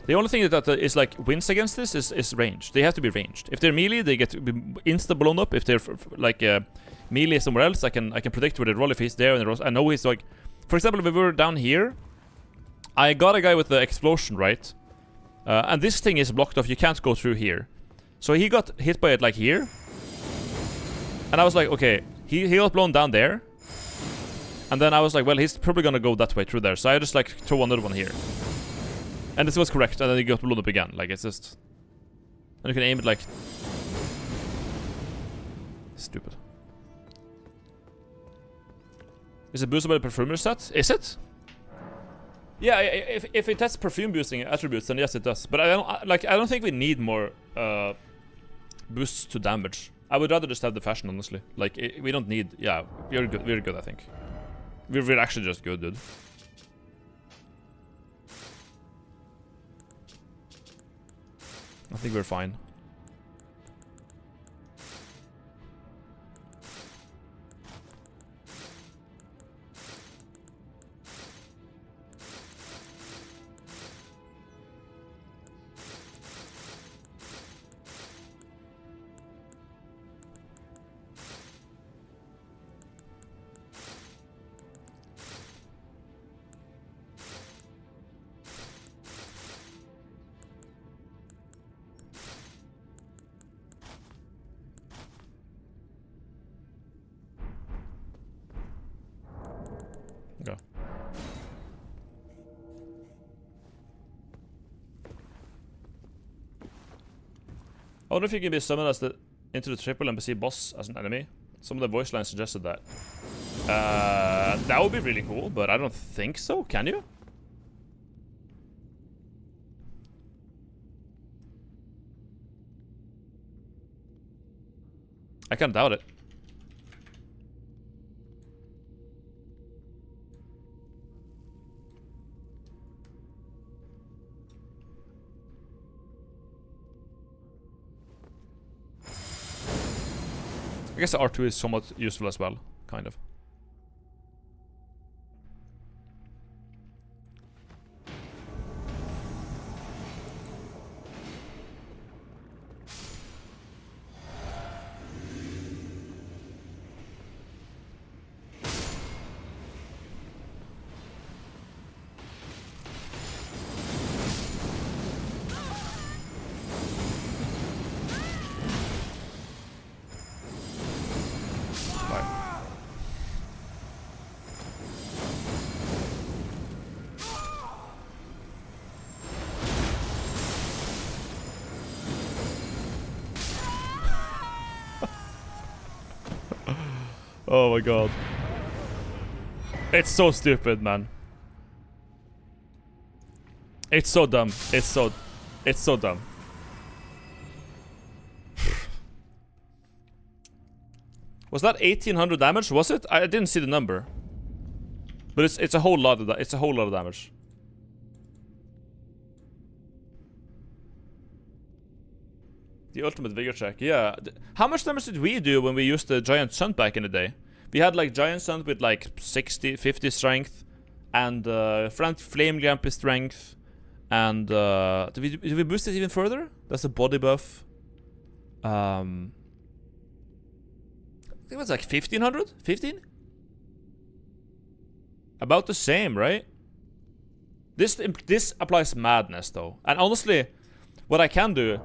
The only thing that is like wins against this is range. They have to be ranged. If they're melee, they get to be insta blown up. If they're like melee somewhere else, I can predict where they roll if he's there and I know he's like. For example, if we were down here, I got a guy with the explosion, right? And this thing is blocked off. You can't go through here. So he got hit by it like here, and I was like, okay, he got blown down there. And then I was like, well, he's probably gonna go that way through there. So I just like throw another one here. And this was correct, and then he got blown up again. Like, it's just... And you can aim it like... Stupid. Is it boosted by the perfumer set? Is it? Yeah, if it has perfume boosting attributes, then yes, it does. But I don't think we need more boosts to damage. I would rather just have the fashion, honestly. Like, we don't need... Yeah, we're good, I think. We're actually just good, dude. I think we're fine. Go. I wonder if you can be summoned as into the triple NPC boss as an enemy. Some of the voice lines suggested that. That would be really cool, but I don't think so. Can you? I can't doubt it. I guess the R2 is somewhat useful as well, kind of. Oh my god. It's so stupid, man. It's so dumb. It's so dumb. Was that 1800 damage? Was it? I didn't see the number. But it's a whole lot of that. It's a whole lot of damage. The ultimate vigor check, yeah. How much damage did we do when we used the giant sun back in the day? We had like giant sun with like 60, 50 strength, and flame lamp strength, and did we boost it even further? That's a body buff. I think it was like 1500, 15. About the same, right? This applies madness though, and honestly, what I can do.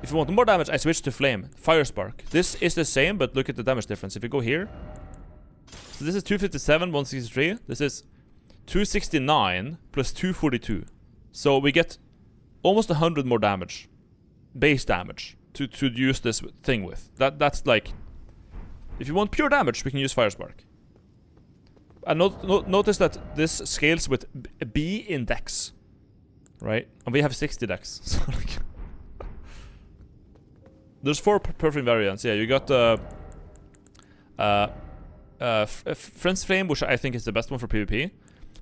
If you want more damage, I switch to Flame. Fire Spark. This is the same, but look at the damage difference. If you go here... So this is 257, 163. This is 269 plus 242. So we get almost 100 more damage. Base damage. To use this thing with. That's like... If you want pure damage, we can use Fire Spark. And notice that this scales with B in dex. Right? And we have 60 dex. So like... There's 4 perfect variants. Yeah, you got Friend's Flame, which I think is the best one for PvP.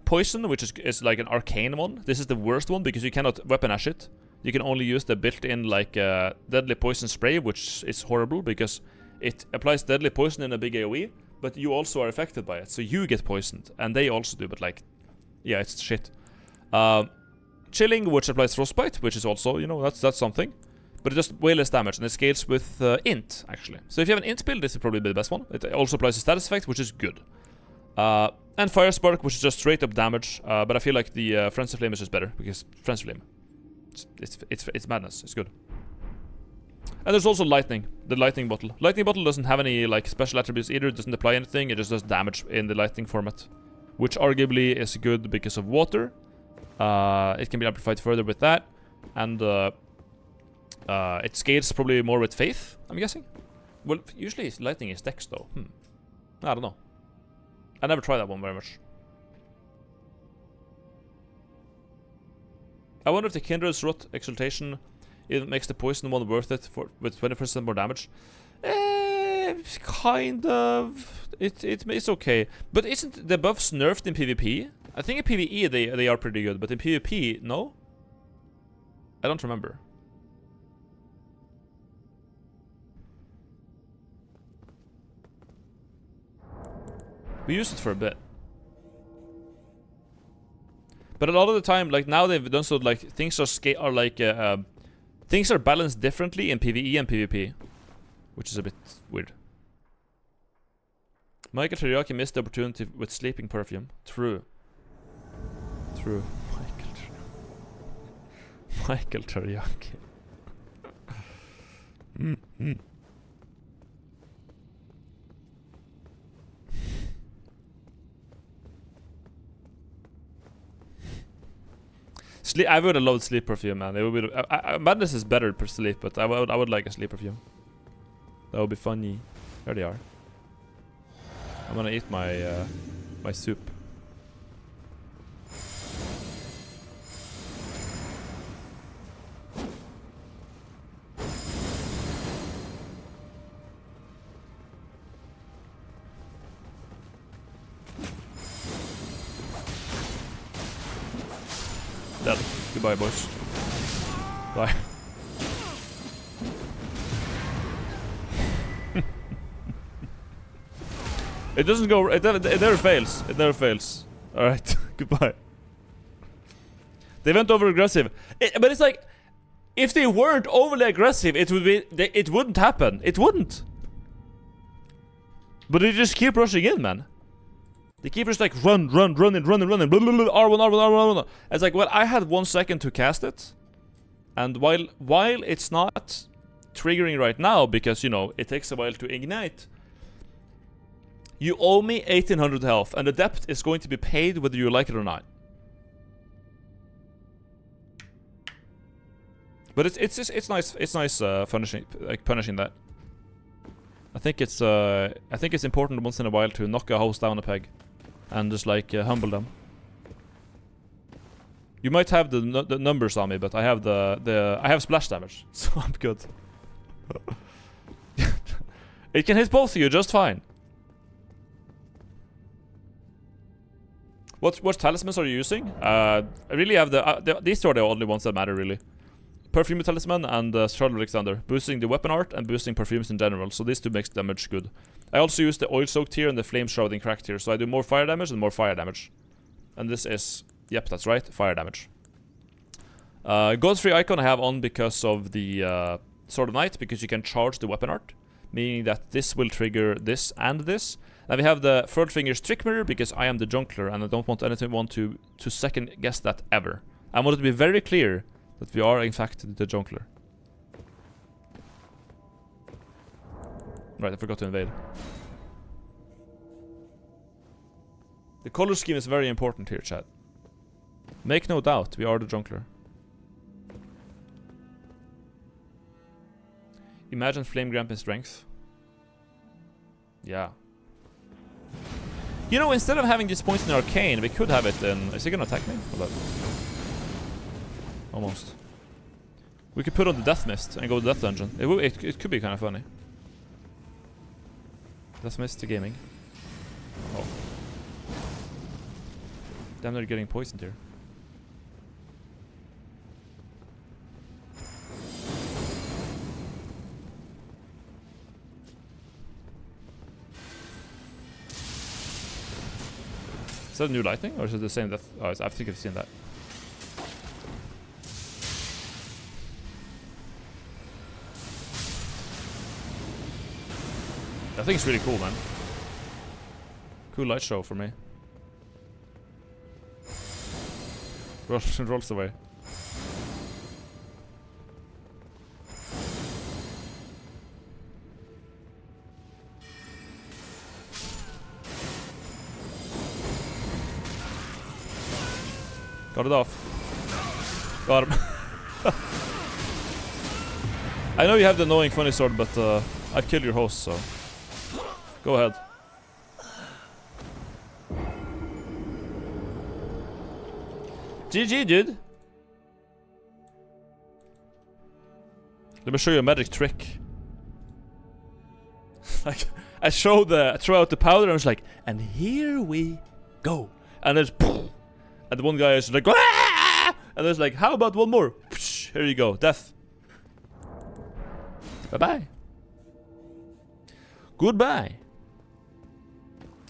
Poison, which is like an arcane one. This is the worst one because you cannot weapon ash it. You can only use the built-in like deadly poison spray, which is horrible because it applies deadly poison in a big AoE, but you also are affected by it, so you get poisoned, and they also do, but like, yeah, it's shit. Chilling, which applies frostbite, which is also, you know, that's something. But it does way less damage, and it scales with int, actually. So if you have an int build, this will probably be the best one. It also applies a status effect, which is good. And Fire Spark, which is just straight up damage, but I feel like the Frenzy Flame is just better, because Frenzy Flame, it's madness, it's good. And there's also Lightning, the Lightning Bottle. Lightning Bottle doesn't have any like special attributes either, it doesn't apply anything, it just does damage in the Lightning format. Which arguably is good because of water. It can be amplified further with that. And it scales probably more with Faith, I'm guessing. Well, usually Lightning is Dex though. I don't know. I never tried that one very much. I wonder if the Kindred's Rot Exaltation it makes the poison one worth it for with 20% more damage. Kind of. It's okay. But isn't the buffs nerfed in PvP? I think in PvE they are pretty good, but in PvP, no? I don't remember. We used it for a bit. But a lot of the time, like now they've done so like things are things are balanced differently in PvE and PvP. Which is a bit weird. Michael Teriyaki missed the opportunity with Sleeping Perfume. True. True. Michael Teriyaki. Sleep. I would have loved Sleep Perfume, man. It would be. Madness is better per sleep, but I would like a Sleep Perfume. That would be funny. There they are. I'm gonna eat my my soup. Dead. Goodbye, boys. Bye. It doesn't go. It never fails. It never fails. All right. Goodbye. They went over aggressive, but it's like, if they weren't overly aggressive, it would be. It wouldn't happen. It wouldn't. But they just keep rushing in, man. They keep just like run, blah, blah, blah, R1, R1. It's like, well, I had 1 second to cast it, and while it's not triggering right now because you know it takes a while to ignite. You owe me 1800 health, and the depth is going to be paid whether you like it or not. But it's nice punishing that. I think it's important once in a while to knock a host down a peg, and just like humble them. You might have the numbers on me, but I have I have splash damage, so I'm good. It can hit both of you just fine. What talismans are you using? I really have these two are the only ones that matter, really. Perfume Talisman and Charlotte Alexander. Boosting the weapon art and boosting perfumes in general. So these two makes damage good. I also use the Oil Soaked tier and the Flame Shrouding Crack tier. So I do more fire damage and more fire damage. And this is, yep, that's right, fire damage. Godfrey Icon I have on because of the Sword of Night, because you can charge the weapon art. Meaning that this will trigger this and this. Then we have the Third Finger's Trick Mirror, because I am the Junkler and I don't want anyone to second guess that ever. I want it to be very clear that we are in fact the Junkler. Right, I forgot to invade. The color scheme is very important here, chat. Make no doubt, we are the Junkler. Imagine Flame Gramp in strength. Yeah. You know, instead of having these points in Arcane, we could have it in... Is he gonna attack me? Hold up. Almost. We could put on the Death Mist and go to Death Dungeon. It could be kind of funny. Death Mist to gaming. Oh. Damn, they're getting poisoned here. Is that new lighting, or is it the same? That I think I've seen that. I think it's really cool, man. Cool light show for me. Rolls away. Got it off. Got him. I know you have the annoying funny sword, but I've killed your host, so go ahead. GG, dude. Let me show you a magic trick. Like, I throw out the powder and I was like, and here we go. And there's, and the one guy is like, Aah! And there's like, how about one more? Here you go, death. Bye bye. Goodbye.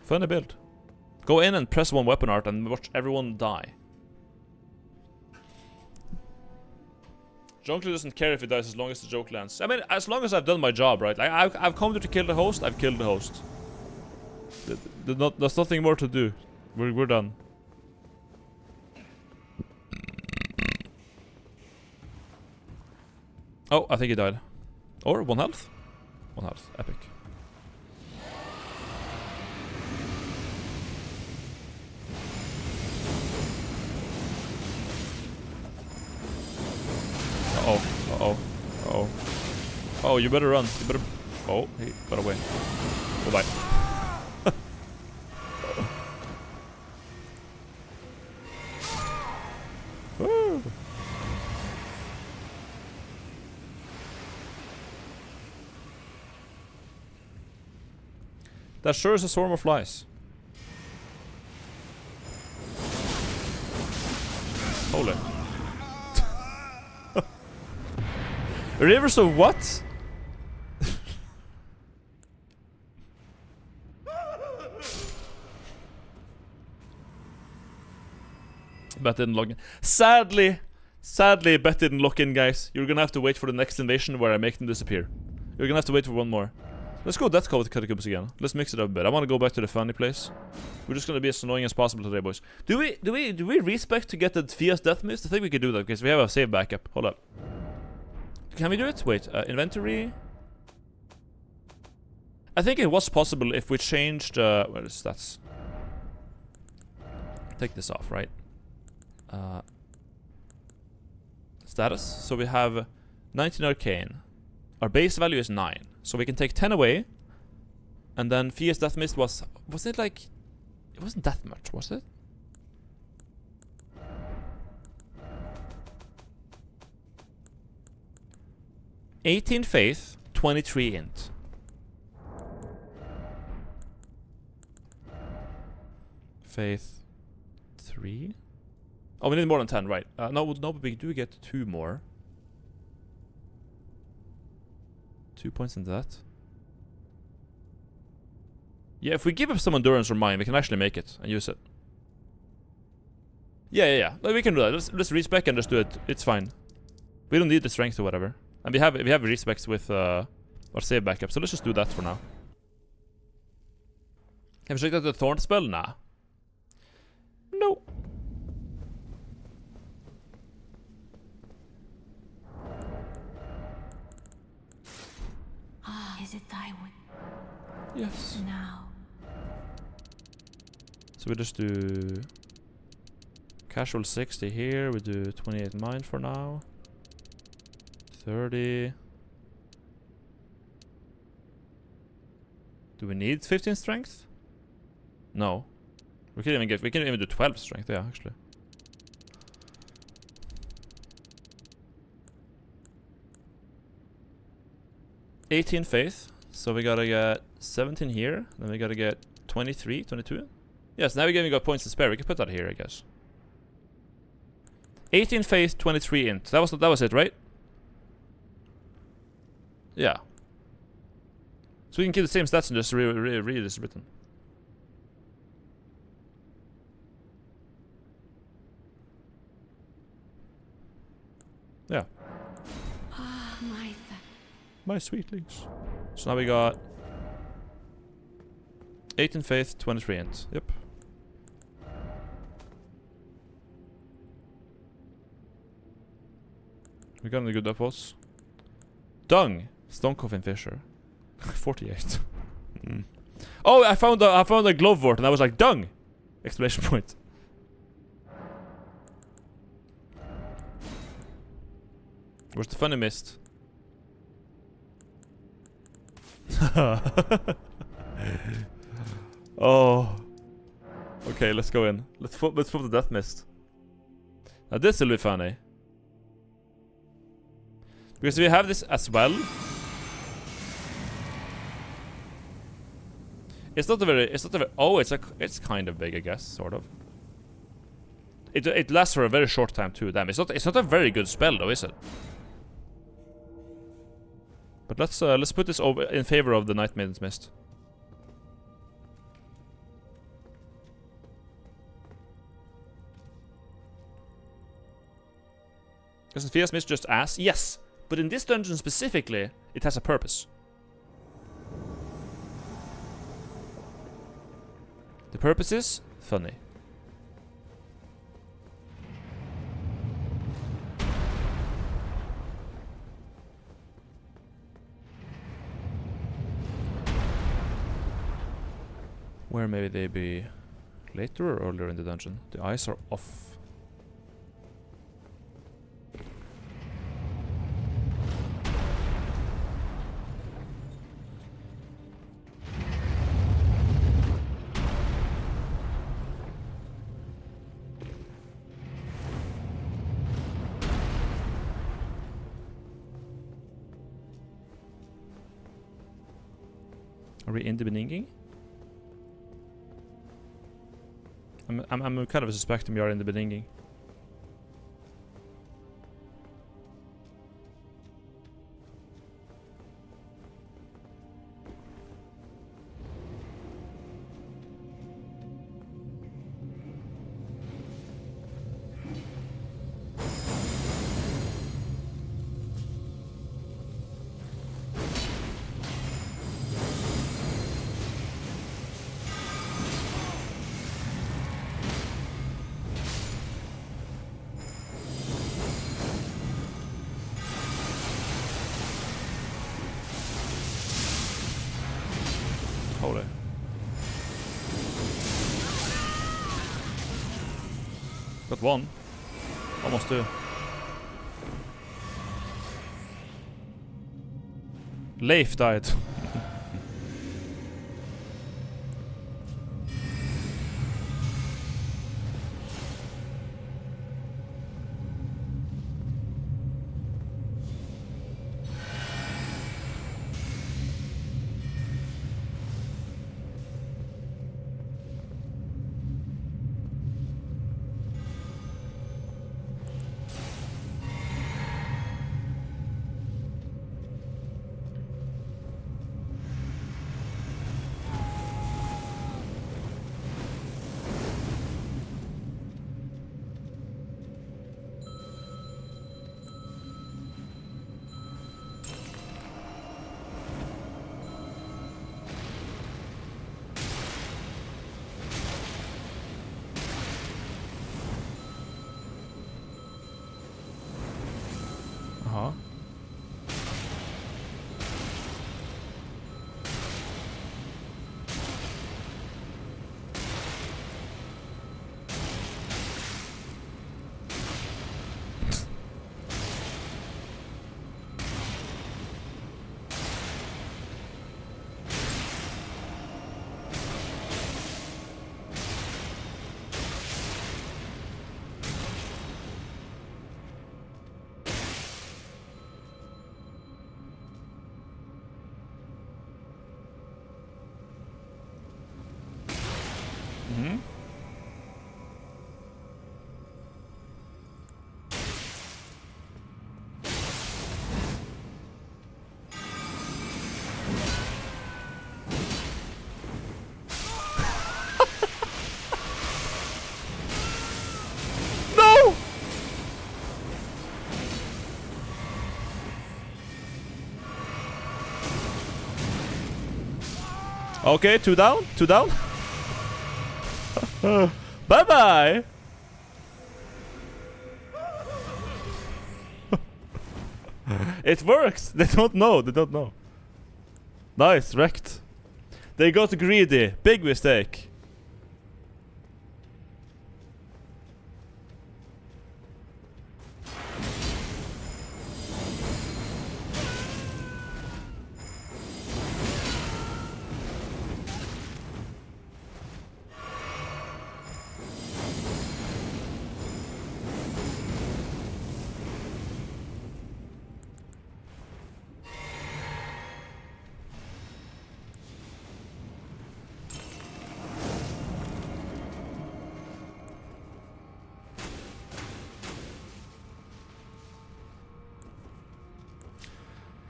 Funny build. Go in and press one weapon art and watch everyone die. Jonkler doesn't care if he dies as long as the joke lands. I mean, as long as I've done my job, right? Like, I've come to kill the host, I've killed the host. There's nothing more to do. We're done. Oh, I think he died. Or 1 health? 1 health. Epic. Uh-oh. Uh-oh. Uh-oh. Oh, you better run. You better... Oh, he got away. Goodbye. Woo! That sure is a swarm of flies. Holy. Rivers of what? Bet didn't log in. Sadly, Bet didn't lock in, guys. You're gonna have to wait for the next invasion where I make them disappear. You're gonna have to wait for one more. Let's go Death Code Catacombs again. Let's mix it up a bit. I want to go back to the funny place. We're just gonna be as annoying as possible today, boys. Do we respec to get the Fia's Death Mist? I think we could do that because we have a save backup. Hold up. Can we do it? Wait, inventory. I think it was possible if we changed. Where is stats? Take this off, right? Status. So we have 19 arcane. Our base value is 9. So we can take 10 away. And then Fia's Death Mist was it like... It wasn't that much, was it? $18 faith, 23 int. Faith 3. Oh, we need more than 10, right? No, but we do get 2 more. 2 points into that. Yeah, if we give up some endurance or mind, we can actually make it and use it. Yeah. No, we can do that. Let's respec and just do it. It's fine. We don't need the strength or whatever. And we have respecs with our save backup, so let's just do that for now. Have you checked out the Thorn spell? Nah. No. Is it thy wood? Yes. Now. So we just do casual 60 here. We do 28 mind for now. 30. Do we need 15 strength? No. We can even do 12 strength, yeah, actually. $18 faith. So we gotta get 17 here. Then we gotta get 23, 22. Yes, now we got points to spare. We can put that here, I guess. 18 faith, 23 int. That was it, right? Yeah. So we can keep the same stats and just redistribute them. Yeah. Ah, My sweetlings. So now we got 18 faith, 23 int. Yep. We got any good apples. Dung. Stone Coffin Fisher. 48. Oh, I found a glove wort and I was like, dung! Exclamation point. Where's the funny mist? Oh. Okay, let's go in. Let's flip the death mist. Now this will be funny. Because we have this as well. It's not a very oh, it's kind of big, I guess, sort of. It lasts for a very short time too. Damn, it's not a very good spell though, is it? But let's put this over in favor of the Night Maiden's Mist. Isn't Fia's Mist just ass? Yes, but in this dungeon specifically, it has a purpose. The purpose is funny. Where maybe they be later or earlier in the dungeon? The eyes are off. Are we in the beginning? I'm kind of suspecting we are in the beginning. Holy. Got one. Almost two. Leif died. Uh-huh. Mm-hmm. No! Okay, 2 down. 2 down. Bye bye. It works. They don't know. They don't know. Nice, rekt. They got greedy. Big mistake.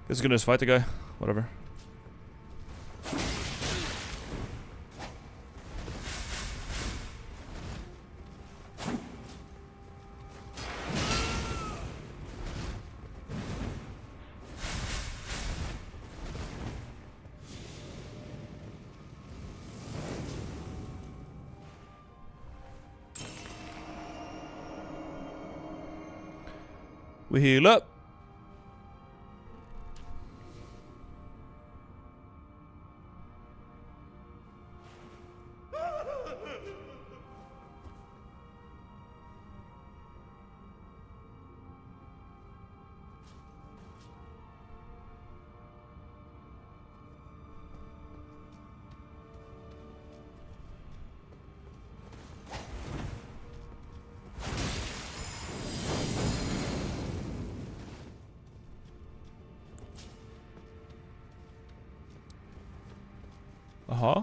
This is gonna just fight the guy. Whatever. We heal up. Uh-huh.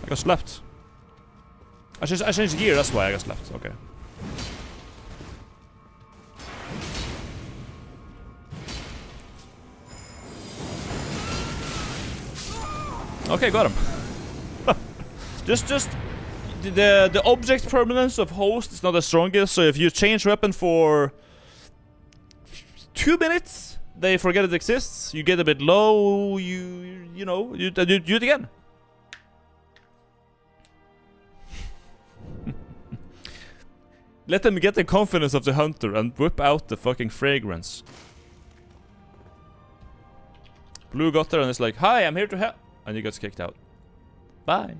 I got slapped. I changed gear, that's why I got slapped. Okay. Okay, got him. just the object permanence of host is not the strongest, so if you change weapon for 2 minutes, they forget it exists. You get a bit low, you know, you do it again. Let them get the confidence of the hunter and whip out the fucking fragrance. Blue got there and is like, "Hi, I'm here to help," and he gets kicked out. Bye.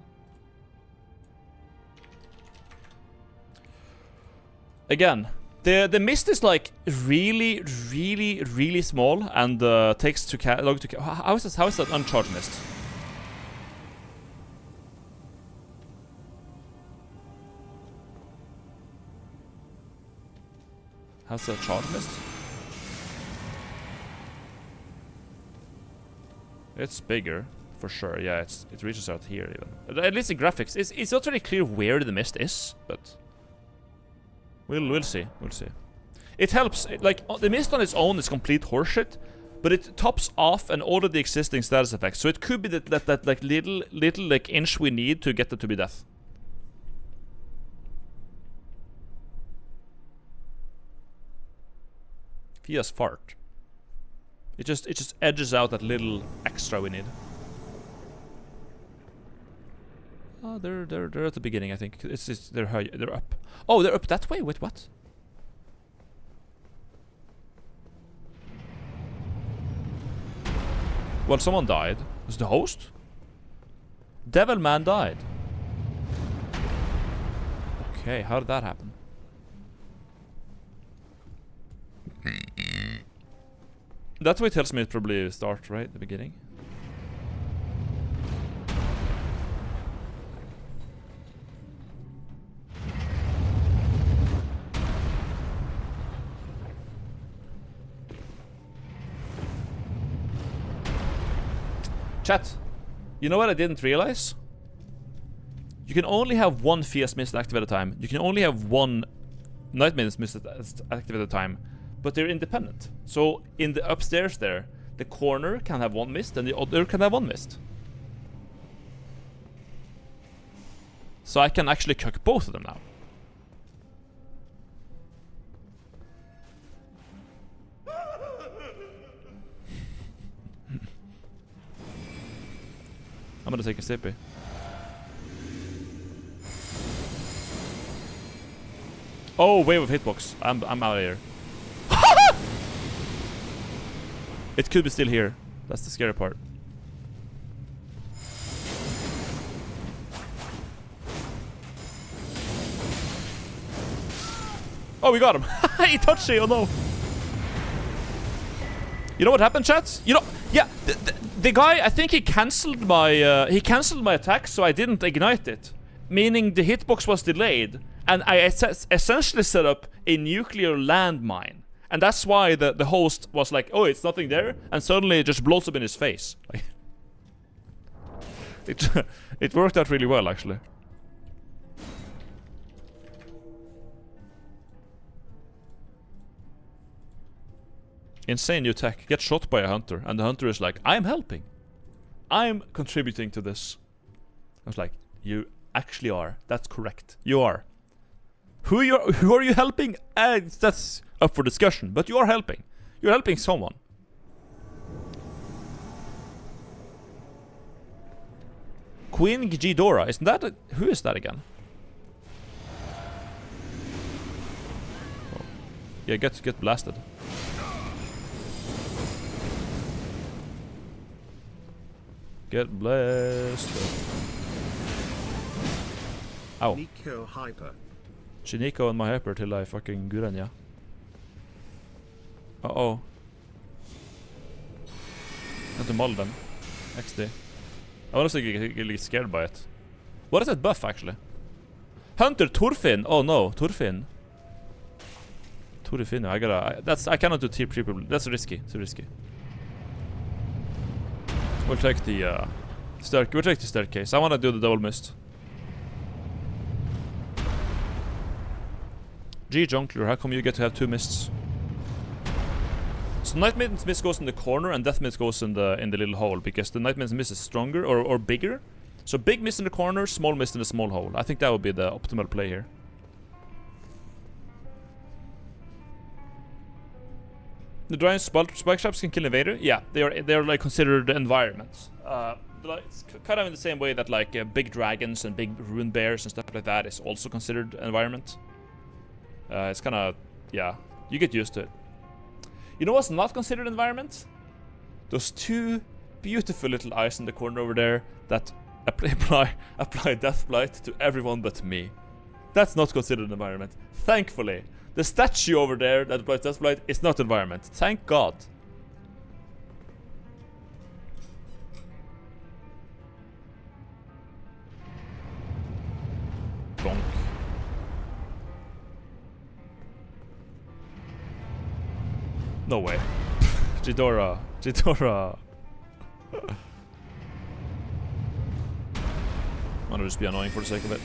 Again, the mist is like really small, and takes to log to. How is that uncharged mist? How's that charged mist? It's bigger, for sure. Yeah, it reaches out here even. At least the graphics. It's not really clear where the mist is, but we'll see. We'll see. It helps. Like the mist on its own is complete horseshit, but it tops off and all of the existing status effects. So it could be that like little like inch we need to get it to be death. Fia's fart. It just edges out that little extra we need. Oh, they're at the beginning, I think. They're up. Oh, they're up that way. Wait, what? Well, someone died. Was it the host? Devil Man died. Okay, how did that happen? That way tells me it probably starts right at the beginning. Chat, you know what I didn't realize? You can only have one Fierce Mist active at a time. You can only have one Night Mist active at a time. But they're independent. So in the upstairs there, the corner can have one mist and the other can have one mist. So I can actually cook both of them now. I'm gonna take a sippy. Oh, wave of hitbox. I'm out of here. It could be still here. That's the scary part. Oh, we got him. He touched it. Oh no. You know what happened, chat? You know, yeah, the guy, I think he cancelled my attack, so I didn't ignite it. Meaning the hitbox was delayed, and I essentially set up a nuclear landmine. And that's why the host was like, oh, it's nothing there, and suddenly it just blows up in his face. It worked out really well, actually. Insane new tech. Get shot by a hunter, and the hunter is like, I'm helping. I'm contributing to this. I was like, you actually are. That's correct. You are. Who are you helping? That's up for discussion, but you are helping. You're helping someone. Queen Ghidorah, isn't that who is that again? Oh. Yeah, get blasted. Get blasted. Ow. Nico Hyper. Shiniko and my hyper till I fucking Guranya. Uh-oh. Not to mull them. XD. I honestly get scared by it. What is that buff, actually? Hunter Thorfinn! Oh no, Thorfinn. Thorfinn, I cannot do tier triple. That's risky. Too risky. We'll take the staircase. I wanna do the double mist. G Junkler, how come you get to have two mists? So Night Mist goes in the corner and Death Mist goes in the little hole, because the Night Mist is stronger or bigger. So big mist in the corner, small mist in the small hole. I think that would be the optimal play here. The giant spike traps can kill invader. Yeah, they are like considered environments. It's kind of in the same way that like big dragons and big rune bears and stuff like that is also considered environment. It's kind of, yeah, you get used to it. You know what's not considered environment? Those two beautiful little eyes in the corner over there that apply death blight to everyone but me. That's not considered environment. Thankfully, the statue over there that applies death blight is not environment. Thank God. Bonk. No way. Ghidorah. Wanna just be annoying for the sake of it.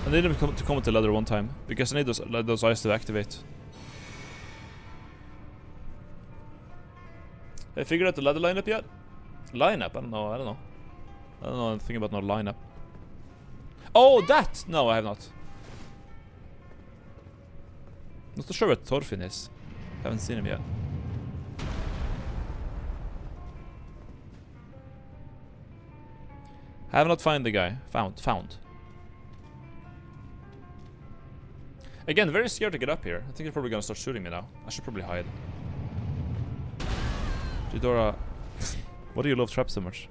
I need him to come with the ladder one time, because I need those eyes to activate. Have I figured out the ladder lineup yet? Lineup? I don't know. I don't know anything about no lineup. Oh, that! No, I have not. Not too sure what Thorfinn is. Haven't seen him yet. Have not found the guy. Found. Again, very scared to get up here. I think he's probably gonna start shooting me now. I should probably hide. Eudora, why do you love traps so much?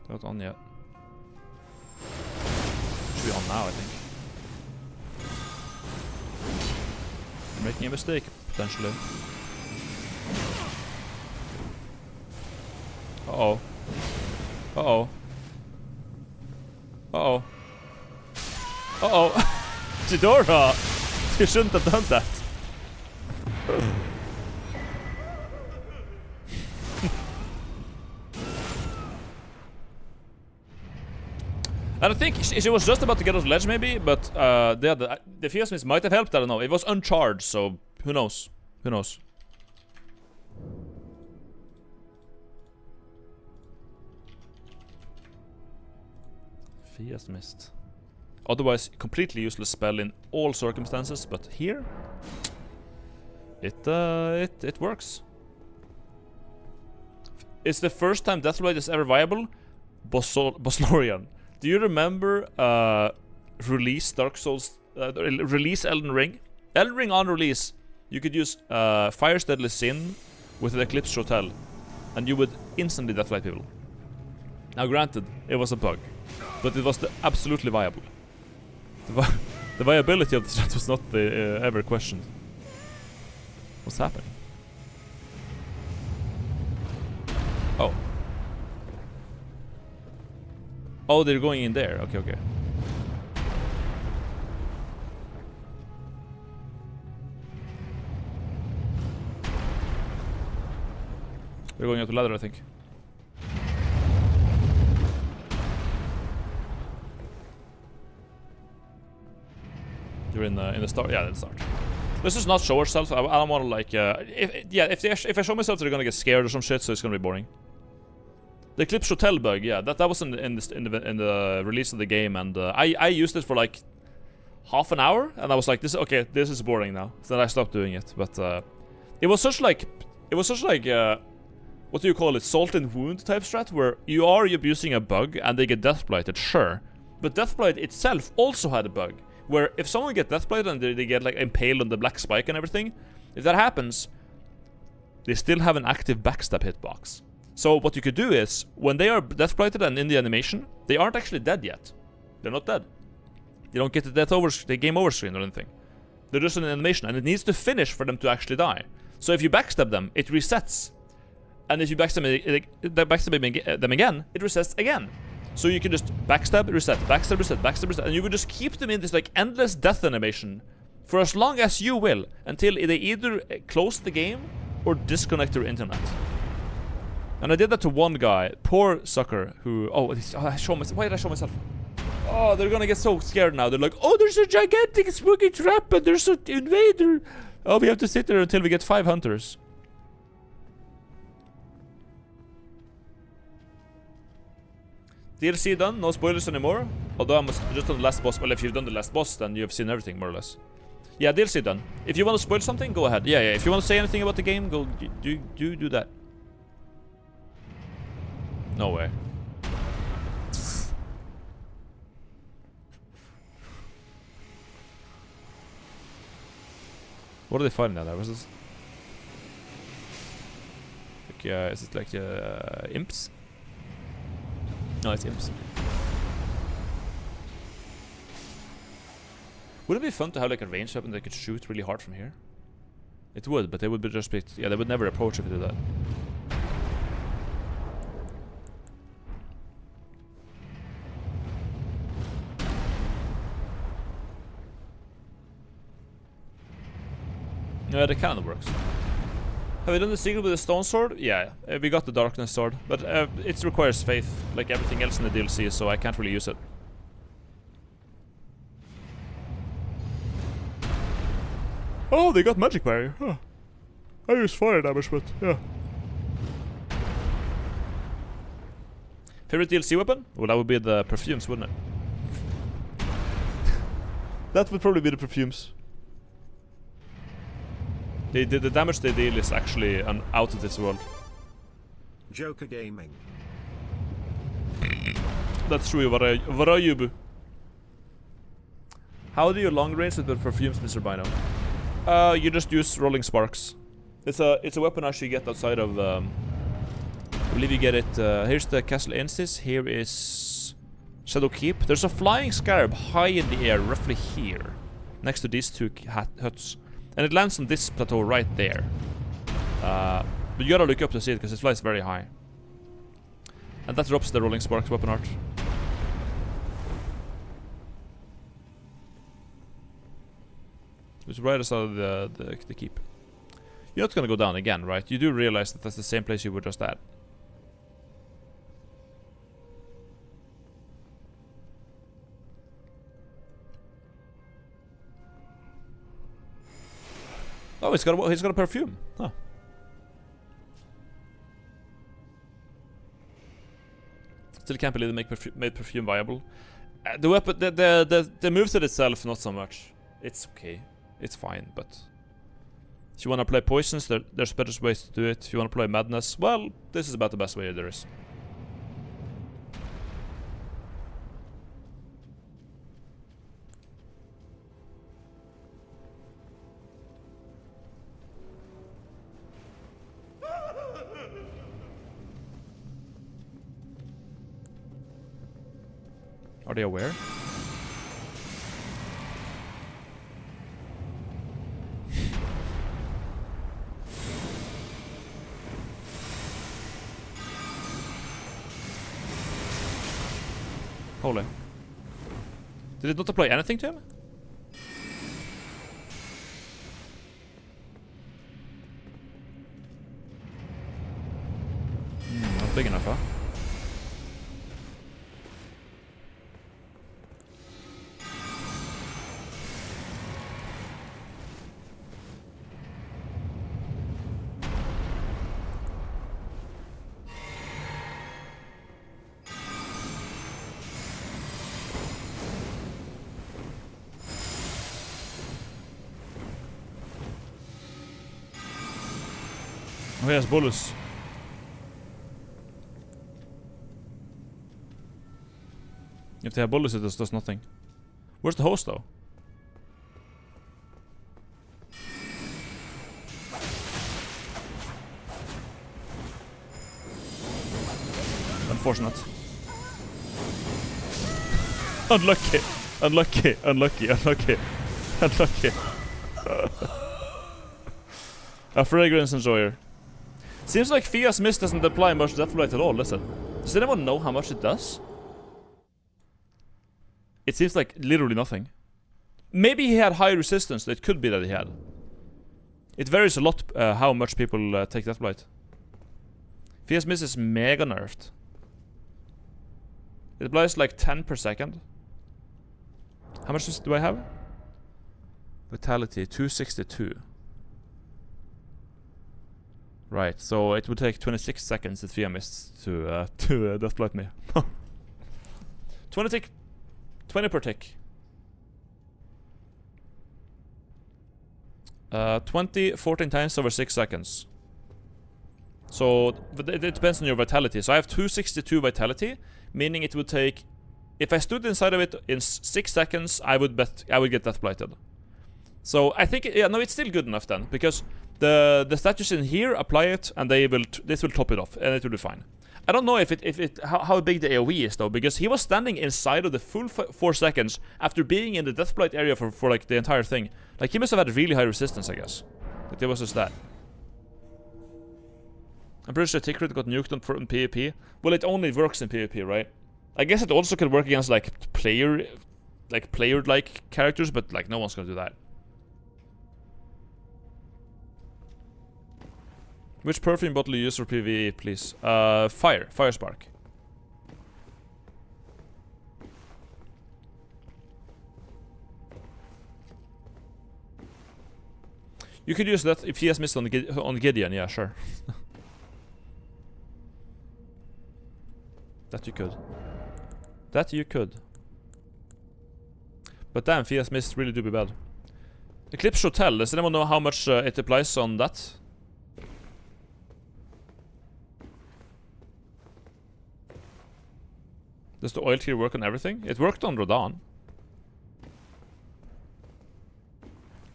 Not on yet. Should be on now, I think. I'm making a mistake, potentially. Uh-oh. Uh-oh. Uh-oh. Uh-oh. Eudora! You shouldn't have done that. And I think she was just about to get off the ledge, maybe, but the Fierce Mist might have helped, I don't know. It was uncharged, so who knows? Who knows? Fierce Mist. Otherwise, completely useless spell in all circumstances, but here, it works. It's the first time Deathblade is ever viable. Boslorian. Do you remember release Dark Souls, release Elden Ring? Elden Ring on release, you could use Fire's Deadly Sin with an Eclipse Hotel, and you would instantly deathlight people. Now granted, it was a bug, but it was absolutely viable. The viability of the strat was not ever questioned. What's happening? Oh. Oh, they're going in there. Okay, okay. They're going up the ladder, I think. You're in the start. Yeah, the start. Let's just not show ourselves. I don't want to like. If I show myself, they're gonna get scared or some shit, so it's gonna be boring. The Eclipse Hotel bug, yeah, that was in the release of the game, and I used it for like half an hour, and I was like, this is boring now. So then I stopped doing it. But it was such like what do you call it, salt and wound type strat, where you are abusing a bug and they get deathblighted, sure, but deathblight itself also had a bug where if someone get deathblighted and they get like impaled on the black spike and everything, if that happens, they still have an active backstab hitbox. So what you could do is, when they are deathblighted and in the animation, they aren't actually dead yet. They're not dead. They don't get the game over screen or anything. They're just in an animation, and it needs to finish for them to actually die. So if you backstab them, it resets. And if you backstab them again, it resets again. So you can just backstab, reset, backstab, reset, backstab, reset, and you would just keep them in this like endless death animation for as long as you will, until they either close the game or disconnect their internet. And I did that to one guy, poor sucker, who... I show myself. Why did I show myself? Oh, they're gonna get so scared now. They're like, oh, there's a gigantic spooky trap and there's an invader. Oh, we have to sit there until we get 5 hunters. DLC done, no spoilers anymore. Although I'm just on the last boss. Well, if you've done the last boss, then you've seen everything, more or less. Yeah, DLC done. If you want to spoil something, go ahead. Yeah. If you want to say anything about the game, go do that. No way. What are they fighting down there? What's this? Like, is it like imps? No, it's imps. Wouldn't it be fun to have like a ranged weapon that could shoot really hard from here? It would, but they would be just be... Yeah, they would never approach if we did that. Yeah, that kind of works. Have we done the secret with the stone sword? Yeah, we got the darkness sword, but it requires faith, like everything else in the DLC, so I can't really use it. Oh, they got magic barrier. Huh. I use fire damage, but yeah. Favorite DLC weapon? Well, that would be the perfumes, wouldn't it? That would probably be the perfumes. The damage they deal is actually out of this world. Joker Gaming. That's true, Varayubu. How do you long range with the perfumes, Mr. Bino? You just use rolling sparks. It's a weapon actually you get outside of I believe you get it here's the Castle Ensis, here is Shadow Keep. There's a flying scarab high in the air, roughly here, next to these two huts. And it lands on this plateau right there. But you gotta look up to see it because it flies very high. And that drops the rolling sparks weapon art. It's right outside the keep. You're not gonna go down again, right? You do realize that that's the same place you were just at. Oh, he's got a perfume. Huh. Still can't believe they made perfume viable. The weapon, the moveset itself, not so much. It's okay, it's fine. But if you want to play poisons, there's better ways to do it. If you want to play madness, well, this is about the best way there is. Are they aware? Holy. Did it not apply anything to him? Not big enough, huh? Oh, he has bullets. If they have bullets, it does nothing. Where's the host, though? Unfortunate. Unlucky. Unlucky. Unlucky. Unlucky. Unlucky. A fragrance enjoyer. Seems like Fia's mist doesn't apply much deathlight at all, does it? Does anyone know how much it does? It seems like literally nothing. Maybe he had high resistance, it could be that he had. It varies a lot how much people take deathlight. Fia's mist is mega nerfed. It applies like 10 per second. How much do I have? Vitality, 262. Right, so it would take 26 seconds if Fia missed to deathblight me. 20 per tick. 14 times over 6 seconds. So it depends on your vitality. So I have 262 vitality, meaning it would take, if I stood inside of it in 6 seconds, I would get deathblighted. So I think, yeah, no, it's still good enough then, because the statues in here apply it, and this will top it off, and it will be fine. I don't know how big the AoE is though, because he was standing inside of the full 4 seconds after being in the Deathblight area for like the entire thing. Like he must have had really high resistance, I guess. Like it was just that. I'm pretty sure Tickrit got nuked on PvP. Well, it only works in PvP, right? I guess it also could work against like player-like characters, but like no one's gonna do that. Which perfume bottle you use for PvE, please? Fire Spark. You could use that if he has missed on Gideon, yeah, sure. That you could. That you could. But damn, Fia's missed really do be bad. Eclipse Hotel, does anyone know how much it applies on that? Does the oil tier work on everything? It worked on Rodan.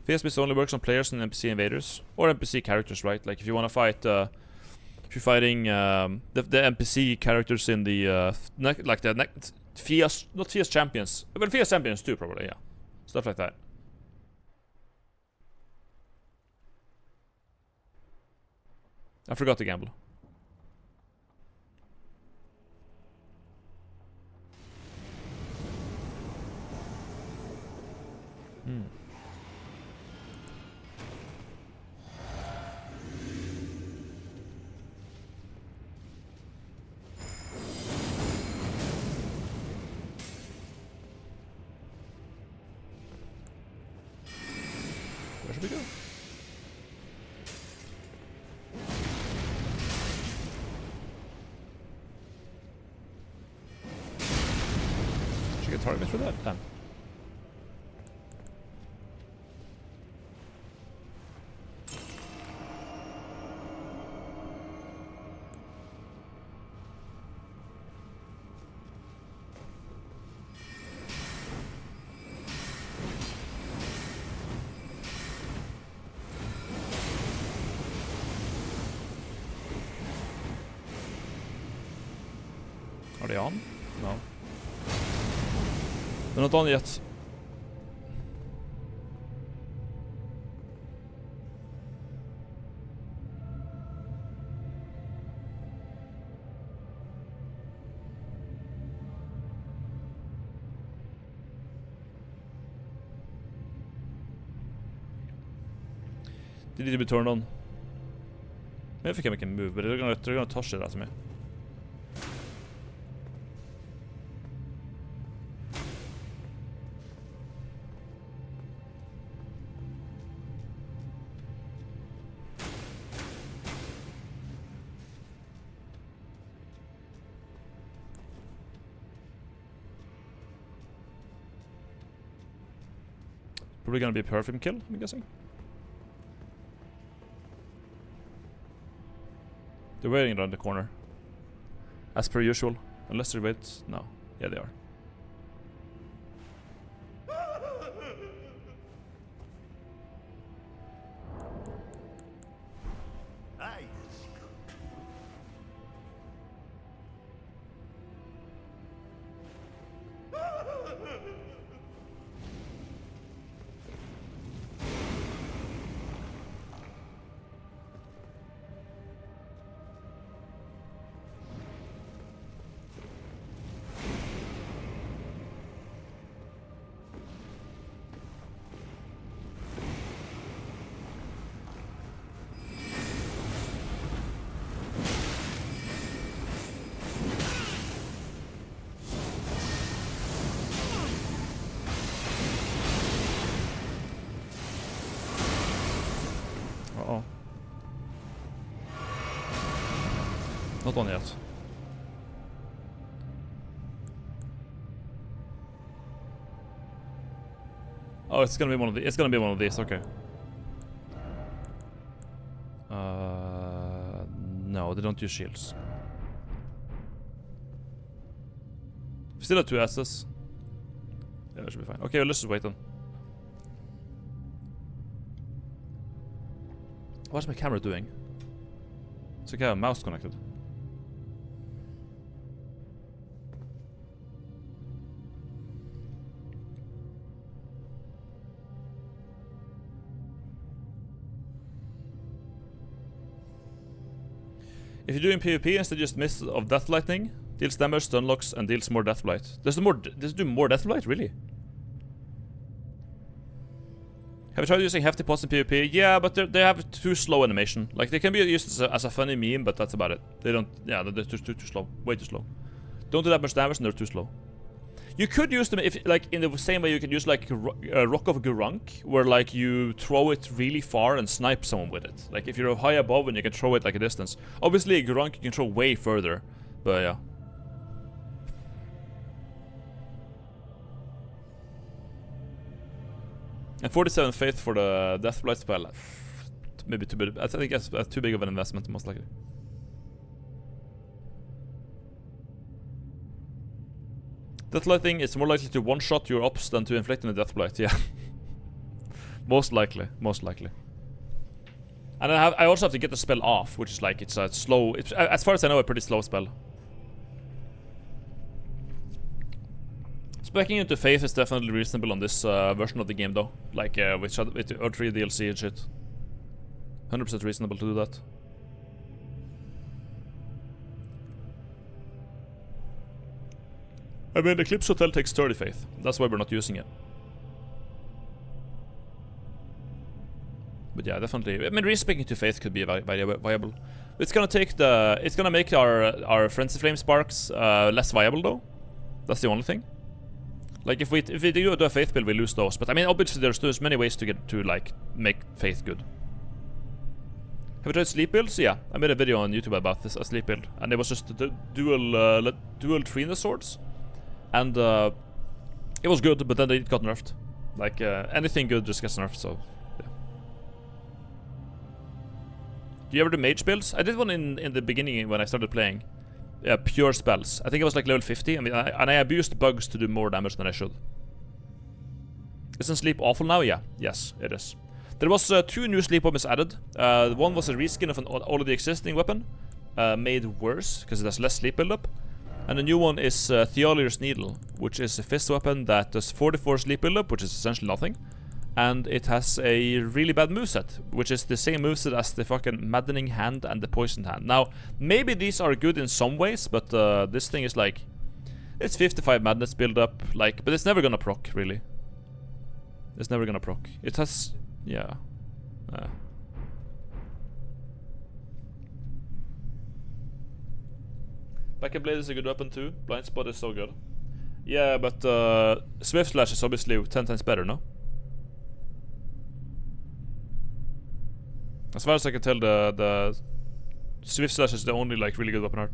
Fia's miss only works on players and NPC invaders. Or NPC characters, right? Like if you want to fight... if you're fighting the NPC characters in the... like the... Fia's... Not Fia's champions. But Fia's champions too, probably, yeah. Stuff like that. I forgot to gamble. Where should we go? Should we get targets for that? Damn. Are they on? No. They're not on yet. They need to be turned on. Maybe if I can move, but they're gonna toss it at me. Probably gonna be a perfume kill, I'm guessing. They're waiting around the corner. As per usual. Unless they wait. No. Yeah, they are. Uh-oh. Not on yet. Oh, it's gonna be one of these. It's gonna be one of these. Okay. No, they don't use shields. We still have 2 S's. Yeah, that should be fine. Okay, well, let's just wait then. What's my camera doing? It's like I have a mouse connected. If you're doing PvP, instead just Mist of Death Lightning, deals damage, stun locks, and deals more Deathblight. Does it do more Deathblight? Really? Have you tried using hefty pots in PvP? Yeah, but they have too slow animation. Like, they can be used as a funny meme, but that's about it. They don't... Yeah, they're too slow. Way too slow. Don't do that much damage and they're too slow. You could use them if, like, in the same way you could use, like, Rock of Gurunk, where, like, you throw it really far and snipe someone with it. Like, if you're high above and you can throw it, like, a distance. Obviously, a Gurunk you can throw way further, but yeah. And 47 faith for the Deathblight spell. Maybe too big. I think that's too big of an investment, most likely. Deathlighting is more likely to one-shot your ops than to inflict a Deathblight, yeah. Most likely. And I also have to get the spell off, which is like, it's a slow... It's, as far as I know, a pretty slow spell. Speccing into Faith is definitely reasonable on this version of the game, though. Like, with Erdtree DLC and shit. 100% reasonable to do that. I mean, Eclipse Hotel takes 30 Faith. That's why we're not using it. But yeah, definitely. I mean, respecking to Faith could be viable. It's gonna take the... It's gonna make our Frenzy Flame Sparks less viable, though. That's the only thing. Like, if we do a Faith build, we lose those. But I mean, obviously, there's many ways to like, make Faith good. Have you tried sleep builds? Yeah, I made a video on YouTube about this, a sleep build. And it was just dual Trina swords. And it was good, but then it got nerfed. Like, anything good just gets nerfed, so... Yeah. Do you ever do mage builds? I did one in the beginning when I started playing. Pure spells. I think it was like level 50. I mean, and I abused bugs to do more damage than I should. Isn't sleep awful now? Yeah. Yes, it is. There was 2 new sleep weapons added. One was a reskin of an already existing weapon, made worse because it has less sleep buildup. And the new one is Theolier's Needle, which is a fist weapon that does 44 sleep buildup, which is essentially nothing. And it has a really bad moveset, which is the same moveset as the fucking Maddening Hand and the Poisoned Hand. Now, maybe these are good in some ways, but this thing is like... It's 55 madness build-up, like, but it's never gonna proc, really. It's never gonna proc. It has... Yeah. Back and Blade is a good weapon too. Blind Spot is so good. Yeah, but Swift Slash is obviously 10 times better, no? As far as I can tell, the Swift Slash is the only like really good weapon art.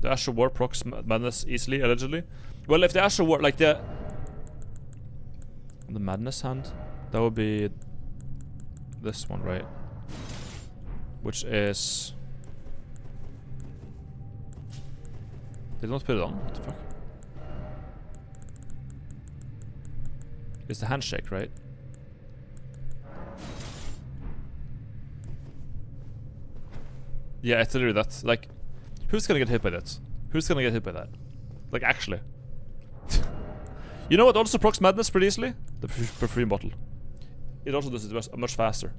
The Ash of War procs Madness easily, allegedly. Well, if the Ash of War, like the Madness hand, that would be this one, right? Which is... They don't put it on? What the fuck? It's the handshake, right? Yeah, it's literally that. Like, who's gonna get hit by that? Who's gonna get hit by that? Like, actually. You know what also procs Madness pretty easily? The perfume bottle. It also does it much faster.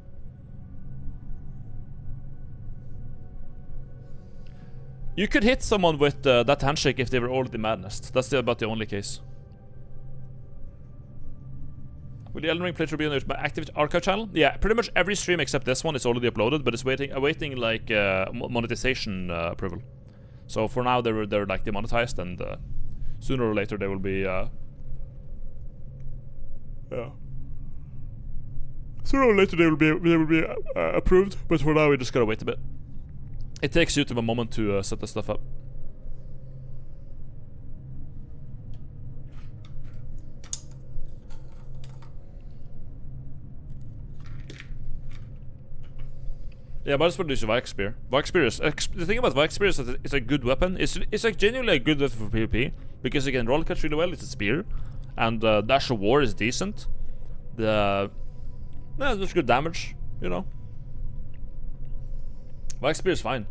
You could hit someone with that handshake if they were already Madness. That's about the only case. Will the Elden Ring playthrough be on my active archive channel? Yeah, pretty much every stream except this one is already uploaded, but it's awaiting like monetization approval. So for now they're like demonetized, and sooner or later they will be yeah. Sooner or later they will be approved, but for now we just gotta wait a bit. It takes YouTube a moment to set the stuff up. Yeah, but I just want to use a Vike Spear. Vike Spear is... the thing about Vike Spear is that it's a good weapon. It's like genuinely a good weapon for PvP. Because you can roll catch really well, it's a spear. And Dash of War is decent. Yeah, there's good damage, you know. Vike Spear is fine.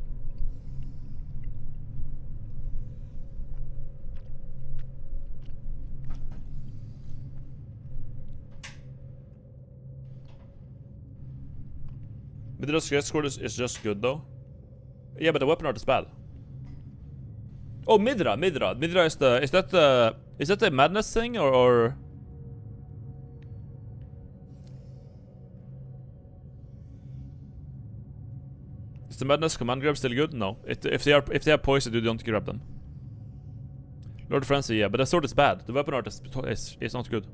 Midra's sketch score is just good though. Yeah, but the weapon art is bad. Oh, Midra is the is that the madness thing or is the madness command grab still good? No. If they are poisoned, you don't grab them. Lord of Frenzy, yeah, but the sword is bad. The weapon art is not good.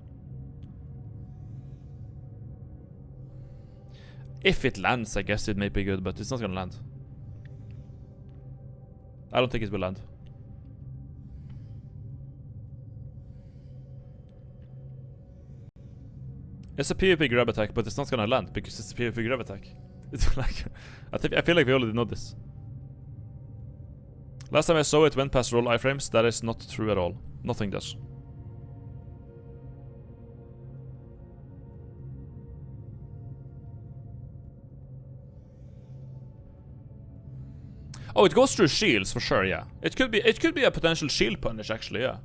If it lands, I guess it may be good, but it's not gonna land. I don't think it will land. It's a PvP grab attack, but it's not gonna land because it's a PvP grab attack. It's like I feel like we already know this. Last time I saw it went past roll iframes. That is not true at all. Nothing does. Oh, it goes through shields for sure. Yeah, it could be a potential shield punish actually. Yeah.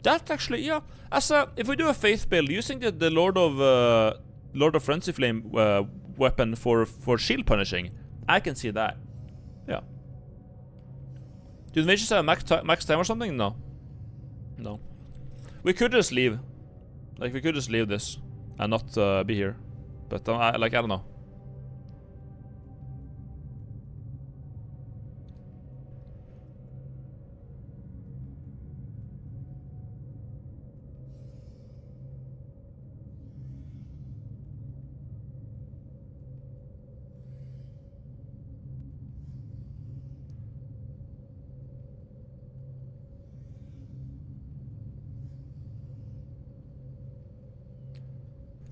That actually, yeah. If we do a faith build using the Lord of Frenzy Flame weapon for shield punishing, I can see that. Yeah. Do the mages have max time or something? No. No. We could just leave. Like we could just leave this and not be here. But I don't know.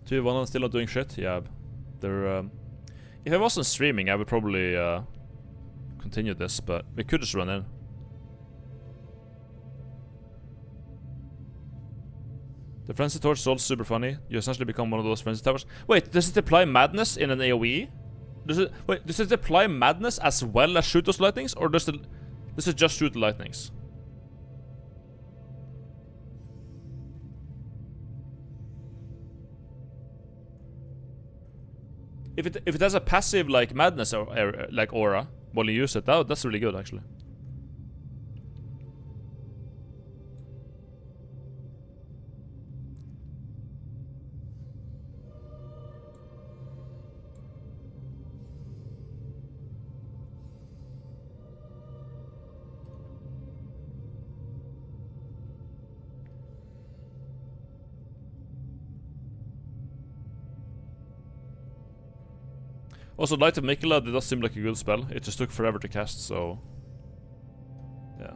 Two one still not doing shit. Yeah, they're. If I wasn't streaming, I would probably continue this, but we could just run in. The Frenzy Torch is also super funny. You essentially become one of those Frenzy Towers. Wait, does it apply madness in an AoE? Does it apply madness as well as shoot those lightnings, or does it just shoot the lightnings? If it has a passive like madness or like aura while you use it, that's really good actually. Also, Light of Mikela, it does seem like a good spell. It just took forever to cast, so... yeah.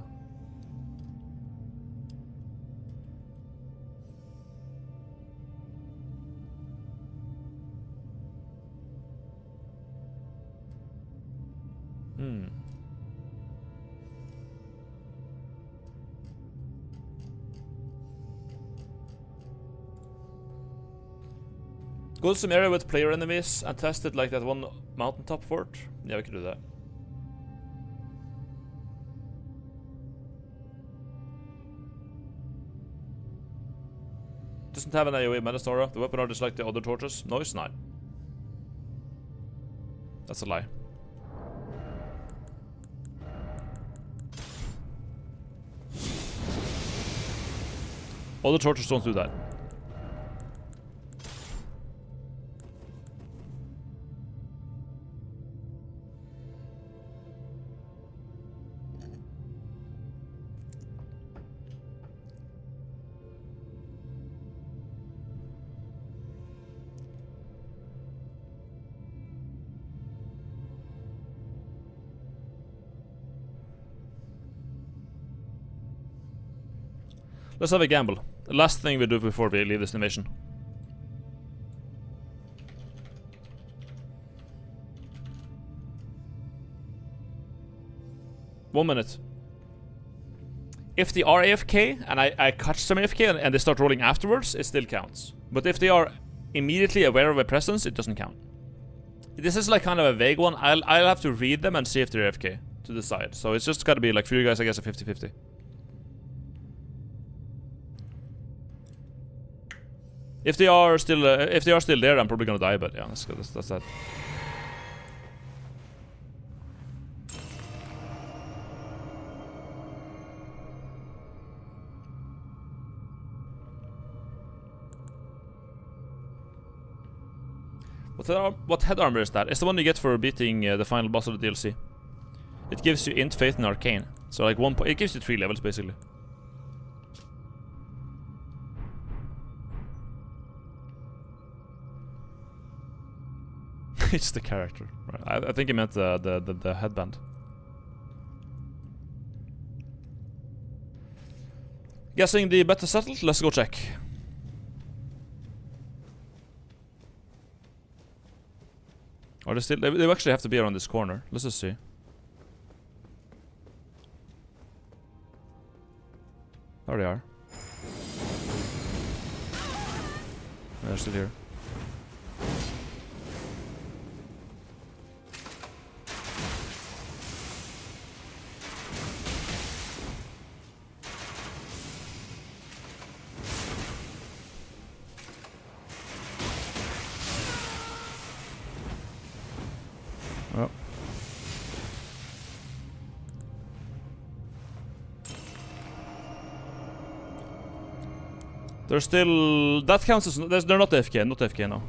Go to some area with player enemies and test it like that one mountaintop fort. Yeah, we can do that. Doesn't have an AoE menace aura. The weapon art is like the other torches. No, it's not. That's a lie. Other torches don't do that. Let's have a gamble. The last thing we do before we leave this animation. One minute. If they are AFK and I catch them AFK and they start rolling afterwards, it still counts. But if they are immediately aware of a presence, it doesn't count. This is like kind of a vague one. I'll have to read them and see if they're AFK to decide. So it's just gotta be like for you guys, I guess, a 50-50. If they are still there, I'm probably gonna die. But yeah, that's that. What head armor is that? It's the one you get for beating the final boss of the DLC. It gives you int, faith, and arcane. So like it gives you 3 levels basically. It's the character. Right. I think he meant the headband. Guessing the bet is settled. Let's go check. Are they still? They actually have to be around this corner. Let's just see. There they are. They're still here. Oh. They're still... That counts as... They're not AFK, not AFK now.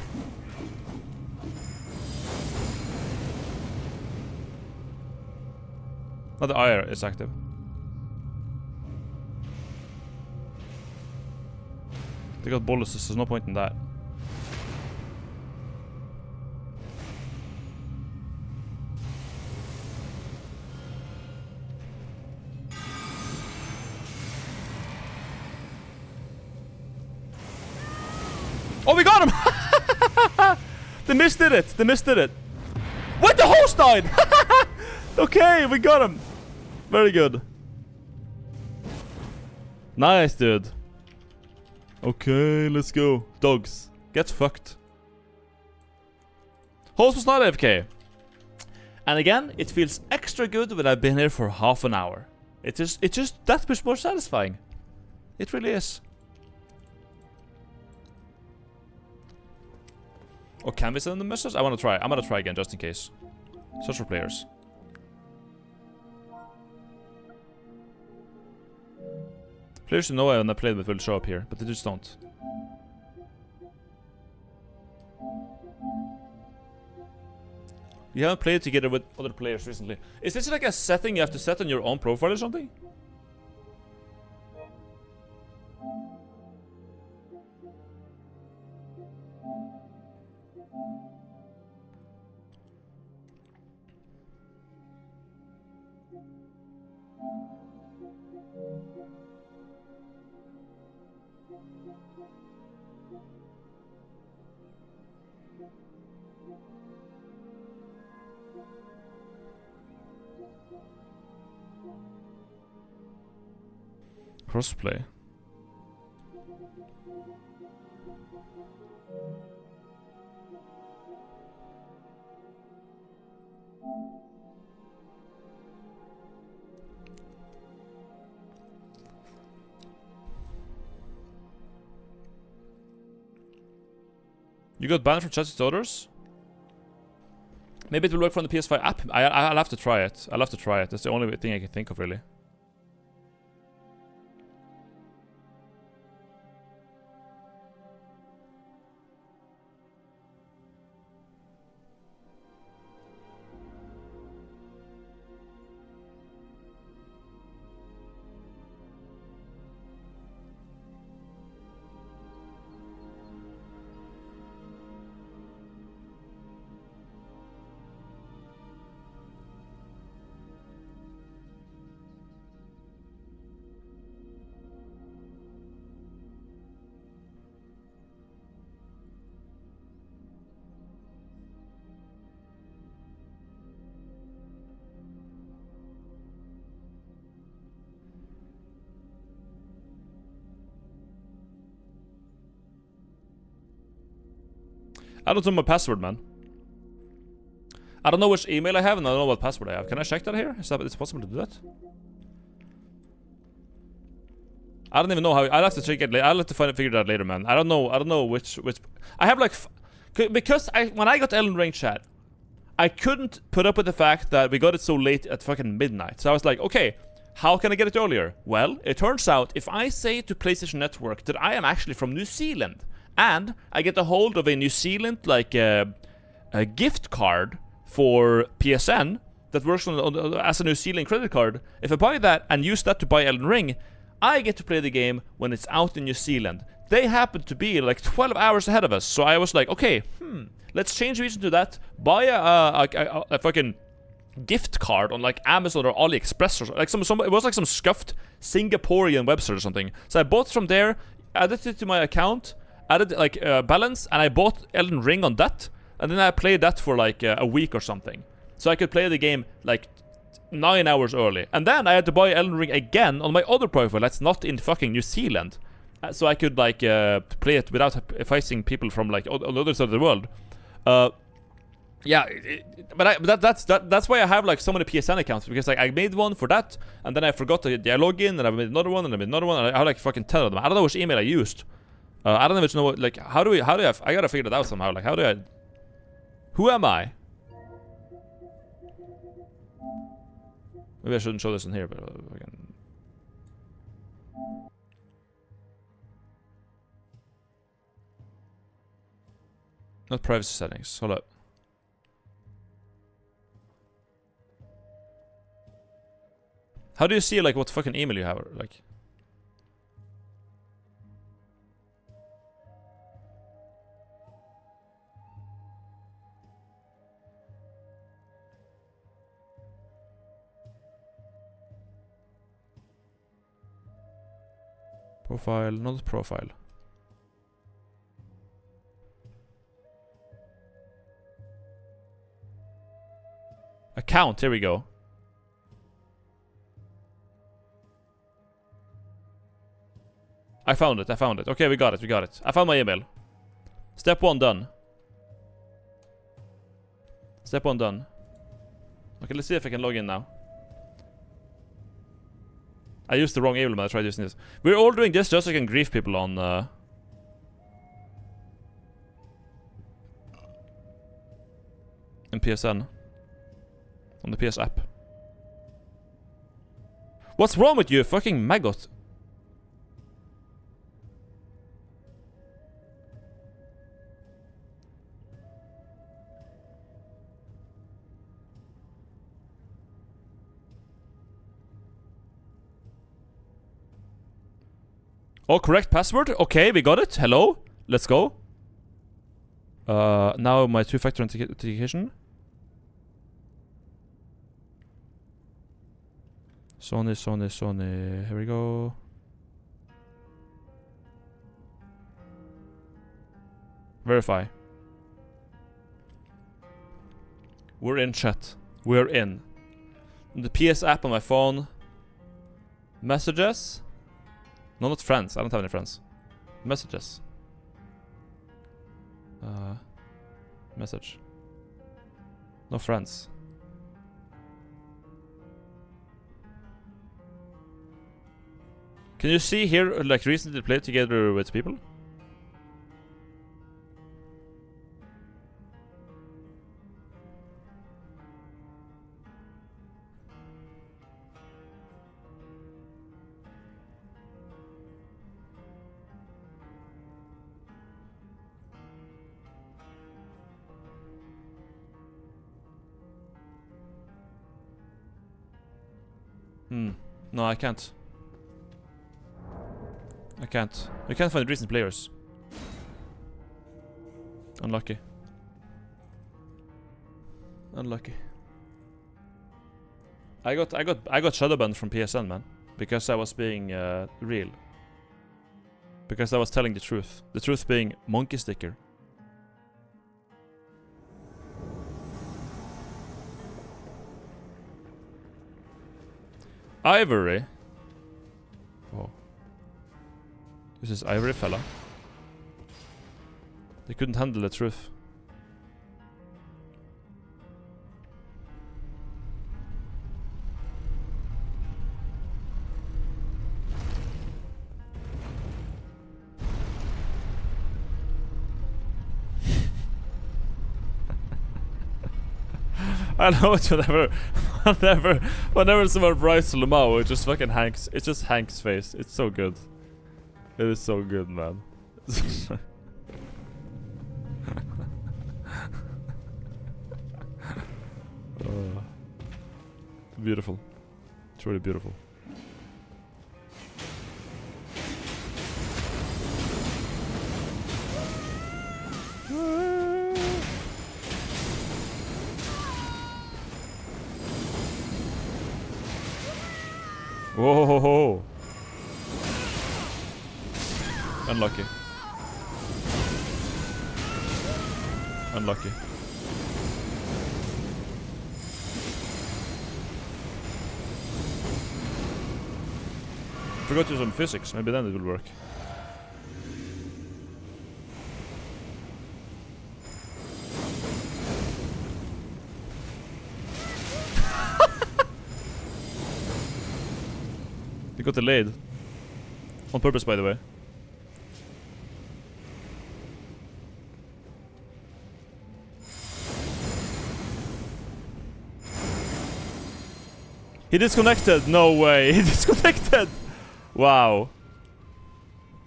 Now the IR is active. They got boluses, there's no point in that. Oh, we got him! They misdid it. They misdid it. Wait, the host died! Okay, we got him. Very good. Nice, dude. Okay, let's go. Dogs, get fucked. Host was not AFK. And again, it feels extra good when I've been here for half an hour. It's just that much more satisfying. It really is. Or can we send them a message? I want to try. I'm gonna try again just in case. Search for players. Players who know I haven't played with will show up here, but they just don't. You haven't played together with other players recently. Is this like a setting you have to set on your own profile or something? Crossplay. You got banned from chat to others? Maybe it will work from the PS5 app. I'll have to try it. I'll have to try it. That's the only thing I can think of, really. I don't know my password, man. I don't know which email I have, and I don't know what password I have. Can I check that here? Is it possible to do that? I don't even know how. I'll have to check it later. I'll have to figure it out later, man. I don't know which. I have like, because when I got Elden Ring, chat, I couldn't put up with the fact that we got it so late at fucking midnight. So I was like, okay, how can I get it earlier? Well, it turns out if I say to PlayStation Network that I am actually from New Zealand and I get a hold of a New Zealand like a gift card for PSN that works as a New Zealand credit card, if I buy that and use that to buy Elden Ring, I get to play the game when it's out in New Zealand. They happen to be like 12 hours ahead of us, so I was like, okay, let's change region to that, buy a fucking gift card on like Amazon or AliExpress or something. Like it was like some scuffed Singaporean website or something. So I bought from there, added it to my account, added like balance, and I bought Elden Ring on that, and then I played that for like a week or something. So I could play the game like 9 hours early. And then I had to buy Elden Ring again on my other profile that's not in fucking New Zealand. So I could like play it without facing people from like on the other side of the world. Yeah, that's why I have like so many PSN accounts, because like I made one for that, and then I forgot to log in, and I made another one, and I made another one, and I have like fucking 10 of them. I don't know which email I used. I don't even know what, like, how do I gotta figure it out somehow. Like, who am I? Maybe I shouldn't show this in here, but I can. Not privacy settings. Hold up. How do you see like what fucking email you have? Like. Profile, not profile. Account, here we go. I found it. Okay, we got it. I found my email. Step 1 done. Step 1 done. Okay, let's see if I can log in now. I used the wrong email, but I tried using this. We're all doing this just so I can grief people on in PSN. On the PS app. What's wrong with you, fucking maggot? Oh, correct password? Okay, we got it. Hello? Let's go. Now my two-factor authentication. Sony. Here we go. Verify. We're in, chat. We're in. The PS app on my phone. Messages. No, not friends. I don't have any friends. Messages. Message. No friends. Can you see here, like, recently played together with people? No, I can't. I can't. I can't find recent players. Unlucky. Unlucky. I got shadow banned from PSN, man, because I was being real. Because I was telling the truth. The truth being monkey sticker. Ivory. Whoa. This is Ivory fella. They couldn't handle the truth. I know it's whenever someone writes Lamau, it just fucking Hank's. It's just Hank's face. It's so good. It is so good, man. Beautiful. It's really beautiful. Whoa, ho, ho. Unlucky. Unlucky. Forgot to use some physics, maybe then it will work. He got delayed. On purpose, by the way. He disconnected! No way! He disconnected! Wow.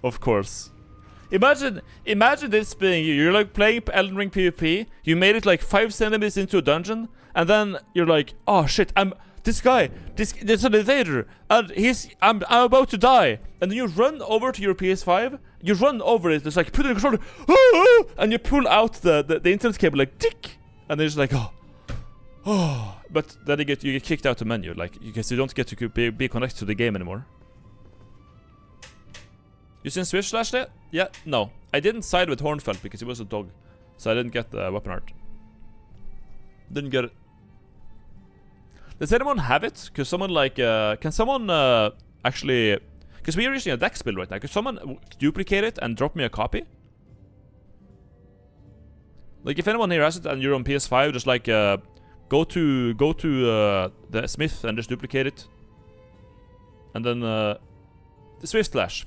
Of course. Imagine this being you. You're like playing Elden Ring PvP. You made it like 5 centimeters into a dungeon, and then you're like, oh shit, this there's an invader, and I'm about to die. And then you run over to your PS5. You run over it. It's like put in the controller, and you pull out the internet cable like tick, and then it's like oh. But then you get kicked out the menu, like because you don't get to be connected to the game anymore. You seen Swift Slash yet? Yeah, no. I didn't side with Hornfeld because he was a dog, so I didn't get the weapon art. Didn't get it. Does anyone have it? Cause someone like can someone actually? Cause we are using a Dex build right now. Could someone duplicate it and drop me a copy? Like if anyone here has it and you're on PS5, just like go to the Smith and just duplicate it, and then Swift Slash.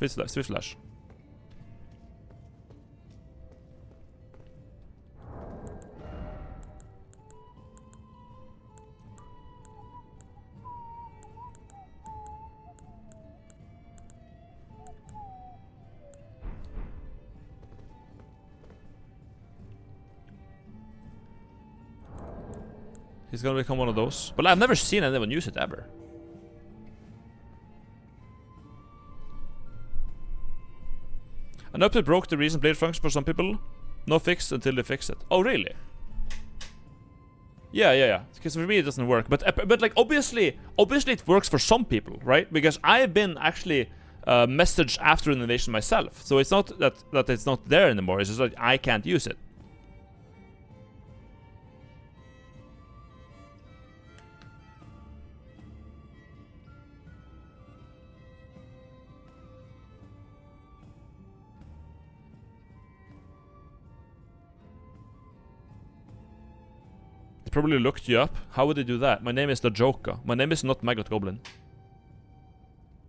He's gonna become one of those. But I've never seen anyone use it ever. An update broke the recent blade function for some people. No fix until they fix it. Oh, really? Yeah. Because for me it doesn't work. But like obviously it works for some people, right? Because I've been actually messaged after an invasion myself. So it's not that it's not there anymore. It's just like I can't use it. Probably looked you up. How would they do that? My name is the Joker. My name is not Maggot Goblin.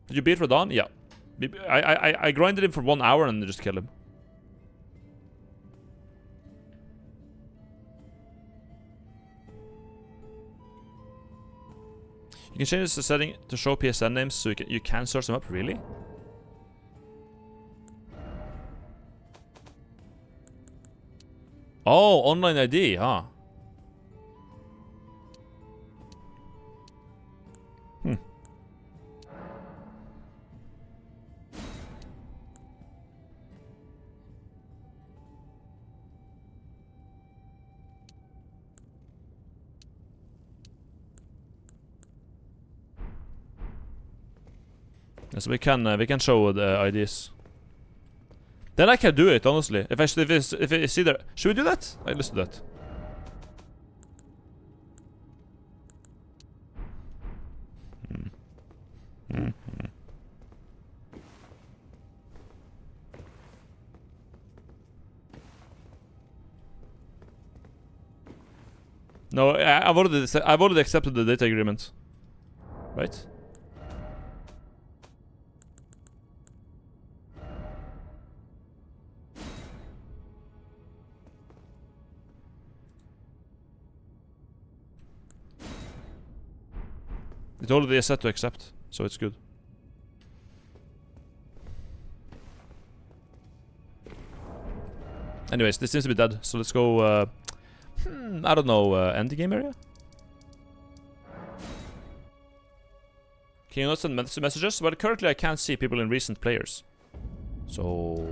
Did you beat Radon? Yeah. I grinded him for 1 hour and just killed him. You can change the setting to show PSN names so you can search them up. Really? Oh, online ID, huh? So we can show the IDs. Then I can do it honestly. If I see there, should we do that? Let's do that. No, I've already accepted the data agreement, right? It already is set to accept, so it's good. Anyways, this seems to be dead, so let's go, I don't know, end the game area? Can you not send messages? Well, currently I can't see people in recent players. So...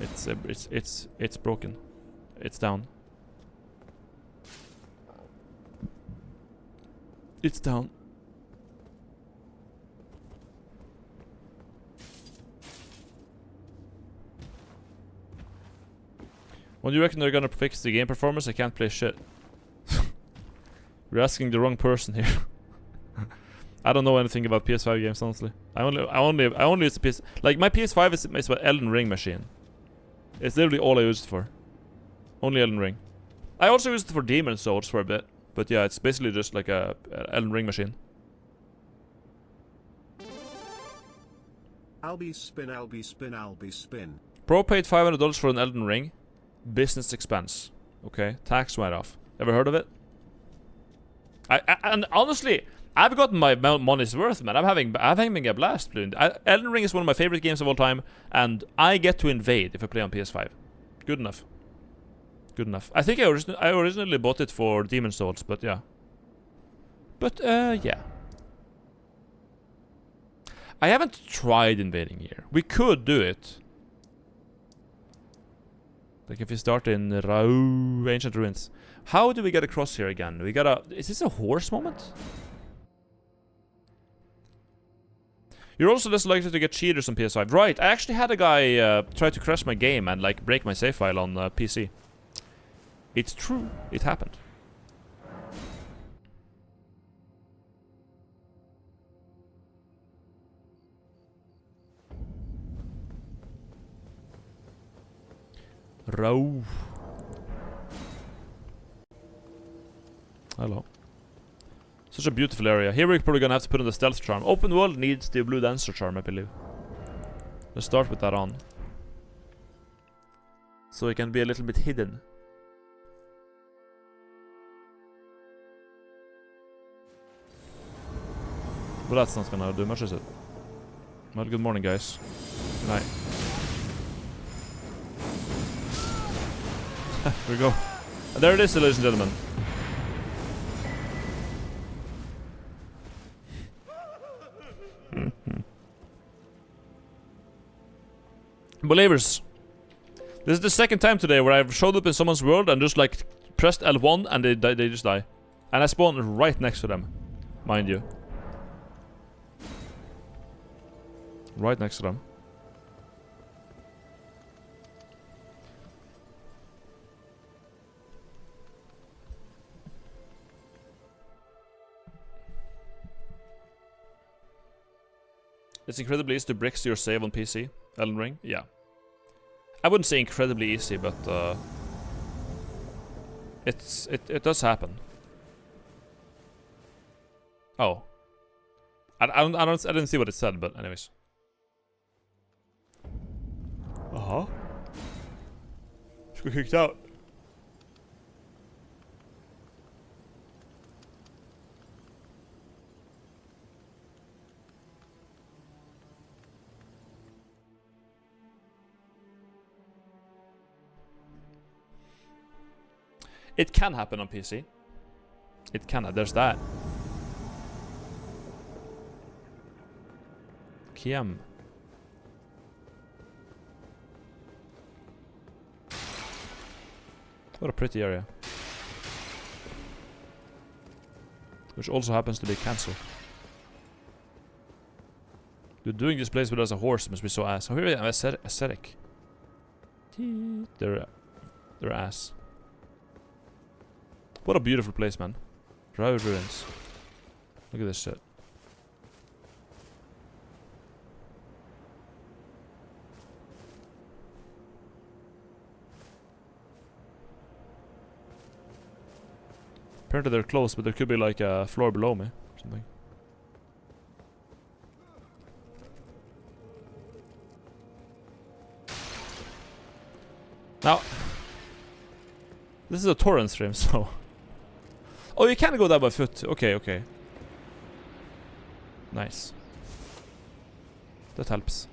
It's broken. It's down. It's down. When do you reckon they're gonna fix the game performance? I can't play shit. You're asking the wrong person here. I don't know anything about PS5 games, honestly. I only use the PS. Like my PS5 is an Elden Ring machine. It's literally all I use it for. Only Elden Ring. I also used it for Demon's Souls for a bit, but yeah, it's basically just like a Elden Ring machine. Albi spin, Albi spin, Albi spin. Pro paid $500 for an Elden Ring. Business expense. Okay, tax write-off. Ever heard of it? And honestly, I've gotten my money's worth, man. I'm having a blast playing. Elden Ring is one of my favorite games of all time, and I get to invade if I play on PS5. Good enough. Good enough. I think I originally bought it for Demon's Souls, but yeah. But yeah. I haven't tried invading here. We could do it. Like if we start in Ancient Ruins. How do we get across here again? We gotta... Is this a horse moment? You're also less likely to get cheaters on PS5. Right, I actually had a guy try to crash my game and like break my save file on PC. It's true. It happened. Row. Hello. Such a beautiful area. Here we're probably gonna have to put on the stealth charm. Open world needs the blue dancer charm, I believe. Let's start with that on. So it can be a little bit hidden. But that's not gonna do much, is it? Well, good morning, guys. Good night. Here we go. And there it is, ladies and gentlemen. Believers, this is the second time today where I've showed up in someone's world and just like pressed L1 and they just die. And I spawned right next to them, mind you. Right next to them. It's incredibly easy to bricks your save on PC. Elden Ring? Yeah. I wouldn't say incredibly easy, but it does happen. Oh. I didn't see what it said, but anyways. Uh-huh. Just got kicked out. It can happen on PC. It can. There's that. Kiem. What a pretty area. Which also happens to be cancelled. Dude, doing this place without a horse must be so ass. Oh, here I am, aesthetic. They're ass. What a beautiful place, man. Road ruins. Look at this shit. Apparently they're close, but there could be like a floor below me or something. Now, this is a torrent stream, so... Oh, you can go there by foot. Okay, okay. Nice. That helps.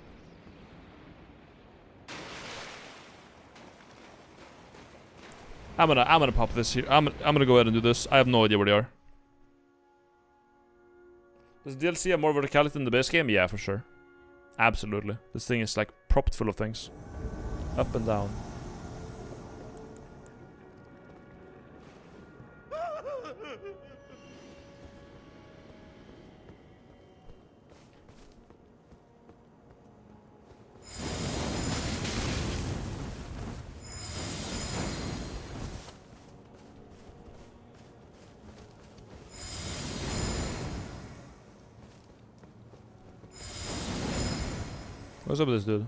I'm gonna pop this here. I'm gonna go ahead and do this. I have no idea where they are. Does DLC have more verticality than the base game? Yeah, for sure. Absolutely. This thing is like propped full of things. Up and down. What's up with this dude?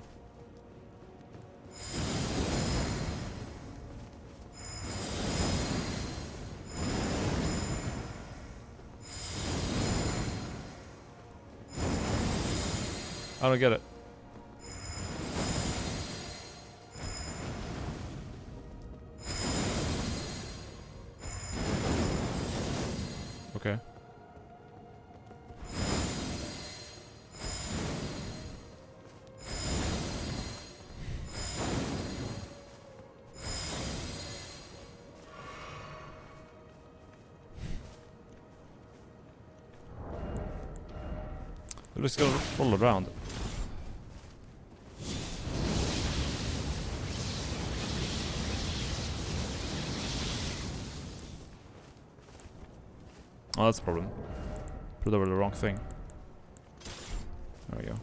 I don't get it. Okay. We're just gonna roll around. Oh, that's a problem. Put over the wrong thing. There we go.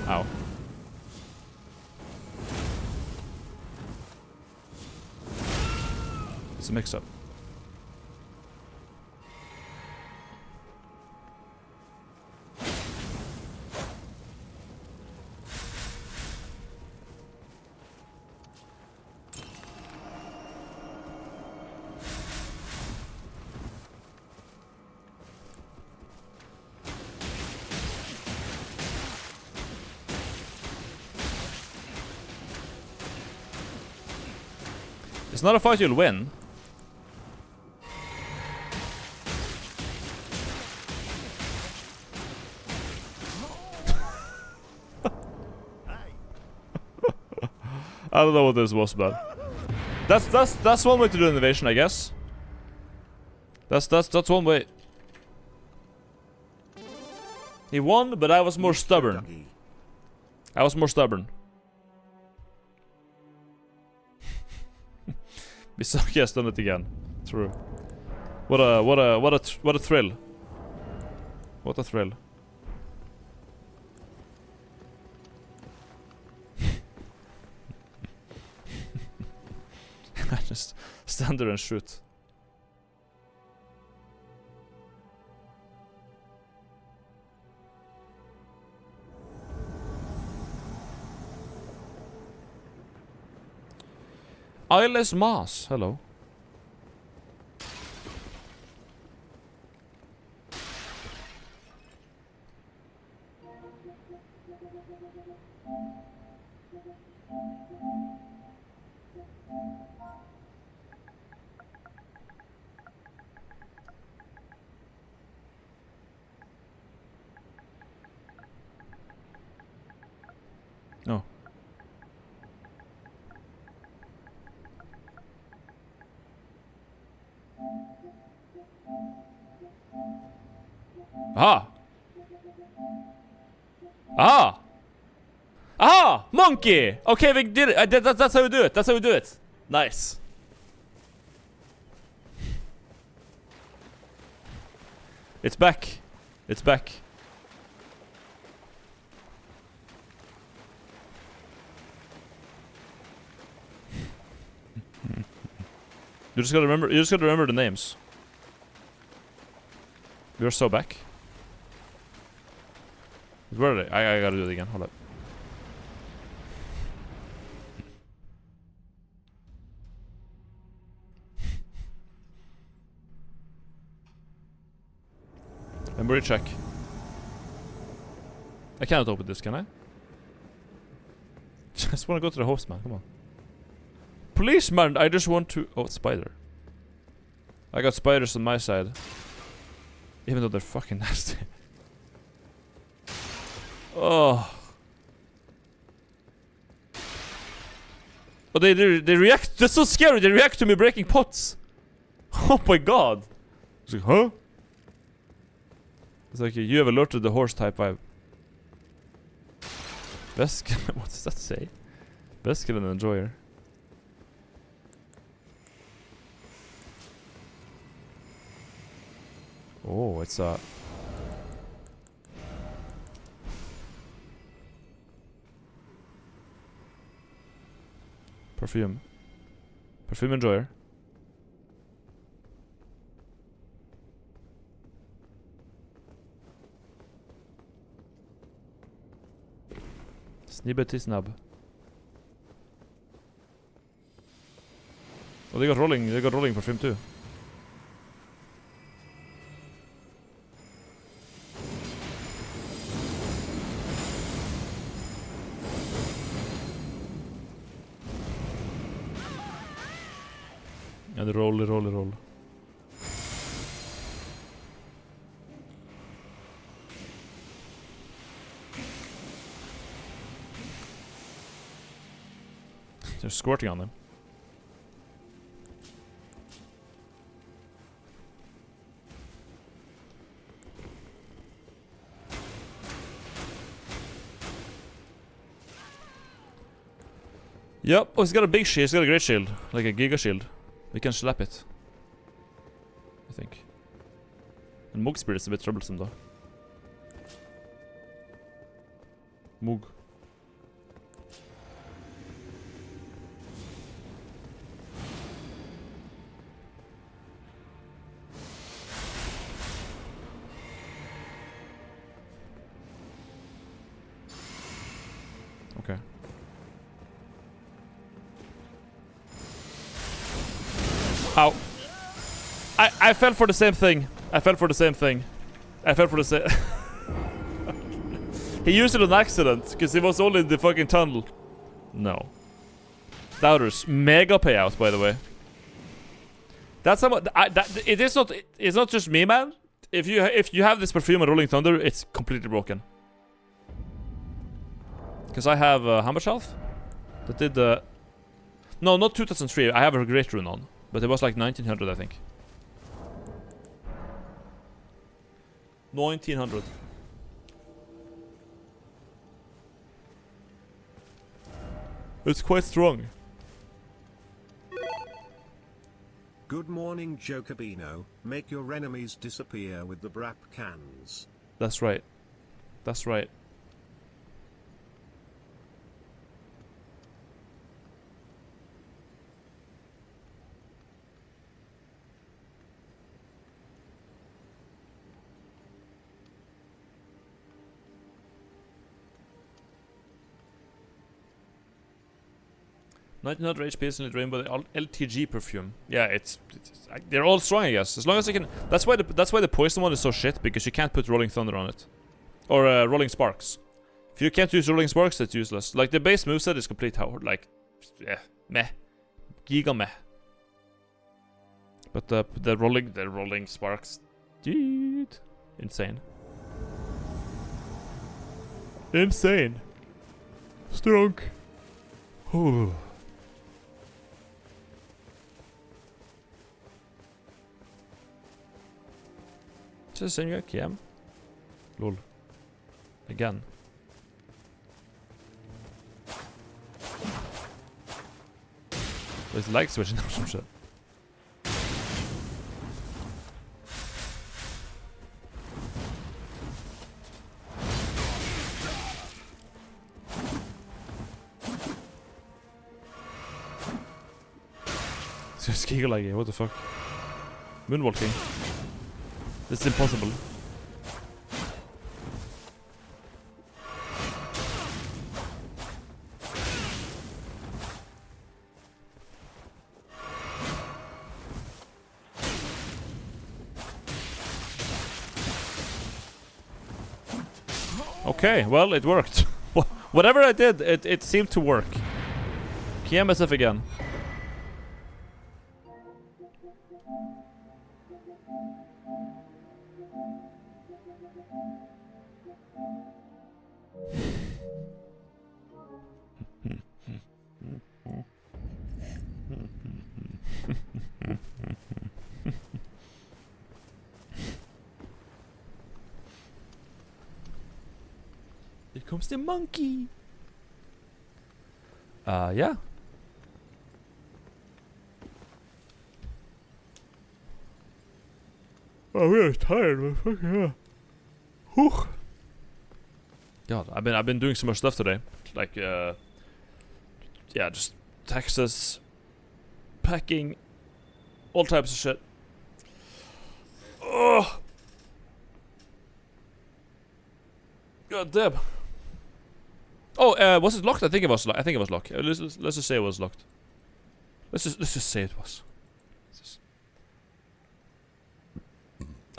Ow. It's a mix-up. It's not a fight you'll win. I don't know what this was about. That's one way to do innovation, I guess. That's one way. He won, but I was more stubborn. I was more stubborn. Misaki has done it again. True. What a thrill. What a thrill. I just stand there and shoot. Eyeless Moss, hello. No. Ah! Ah! Ah! Monkey! Okay, we did it. That's how we do it. That's how we do it. Nice. It's back. It's back. You just gotta remember the names. We're so back. Where are they? I gotta do it again. Hold up. Memory check. I cannot open this, can I? Just want to go to the host, man. Come on. Policeman, I just want to... Oh, spider. I got spiders on my side. Even though they're fucking nasty. Oh. Oh, they react. That's so scary. They react to me breaking pots. Oh my god. It's like, huh? It's like, you have alerted the horse type vibe. Best skill. What does that say? Best skill and enjoyer. Oh, it's a... Perfume. Perfume enjoyer. Snibbety snub. Oh, they got rolling perfume too. And roll. They're squirting on them. Yep. Oh, he's got a big shield. He's got a great shield. Like a giga shield. We can slap it. I think. And Moog Spirit is a bit troublesome though. Moog. Okay. Ow. I fell for the same thing. He used it on accident because he was only in the fucking tunnel. No. Doubters. Mega payout, by the way. That's how much. It's not just me, man. If you have this perfume and Rolling Thunder, it's completely broken. Because I have how much health? That did the... No, not 2003. I have a great rune on. But it was like 1900, I think. 1900. It's quite strong. Good morning, Jokabino. Make your enemies disappear with the brap cans. That's right. That's right. Not HP is in the drain, but LTG perfume. Yeah, it's they're all strong, I guess. As long as I can. That's why the poison one is so shit, because you can't put Rolling Thunder on it, or Rolling Sparks. If you can't use Rolling Sparks, that's useless. Like the base moveset is complete how like, yeah, meh, giga meh. But the Rolling Sparks, dude, insane, insane, strong. Oh. Just saying you KM. Lol. Again. There's light switching or some shit. Just giggle like it, what the fuck? Moonwalking. This is impossible. Okay, well, it worked. Whatever I did, it seemed to work. PMSF again. Here comes the monkey. Yeah. Oh, we're tired, but fucking hell. Whew. God, I've been doing so much stuff today. Like, yeah, just Texas, packing, all types of shit. Oh. God damn. Oh, was it locked? I think it was. I think it was locked. Let's just say it was locked. Let's just say it was.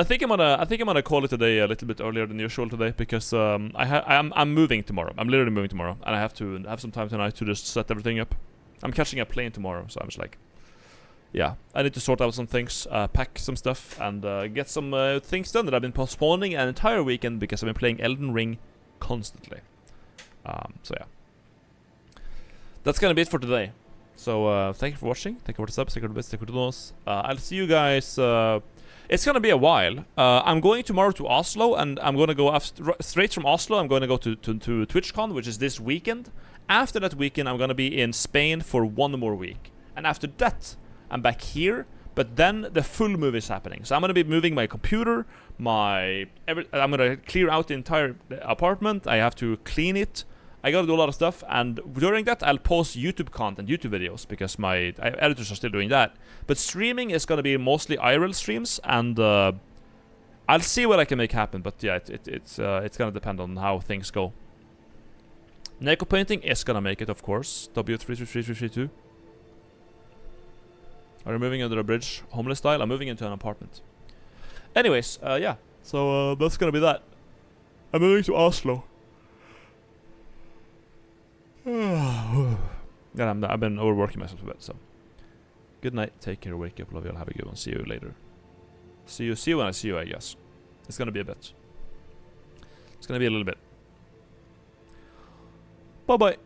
I think I'm gonna call it today a little bit earlier than usual today because I'm moving tomorrow. I'm literally moving tomorrow, and I have to have some time tonight to just set everything up. I'm catching a plane tomorrow, so I'm just like, yeah, I need to sort out some things, pack some stuff, and get some things done that I've been postponing an entire weekend because I've been playing Elden Ring constantly. So yeah, that's gonna be it for today. So thank you for watching. Thank you for the subs. Thank you for the bits. Thank you for the donos. I'll see you guys. It's gonna be a while. I'm going tomorrow to Oslo, and I'm gonna go straight from Oslo. I'm gonna go to TwitchCon, which is this weekend. After that weekend, I'm gonna be in Spain for 1 more week, and after that, I'm back here. But then the full move is happening. So I'm gonna be moving my computer, I'm gonna clear out the entire apartment. I have to clean it. I gotta do a lot of stuff, and during that I'll post YouTube content, YouTube videos, because my editors are still doing that. But streaming is gonna be mostly IRL streams, and I'll see what I can make happen. But yeah, it's gonna depend on how things go. Neko painting is gonna make it, of course. W333332. Are you moving under a bridge, homeless style? I'm moving into an apartment. Anyways, yeah. So that's gonna be that. I'm moving to Oslo. Yeah, I've been overworking myself a bit, so good night, take care, wake up, love you all, have a good one, see you later. See you when I see you, I guess. It's gonna be a bit. It's gonna be a little bit. Bye bye.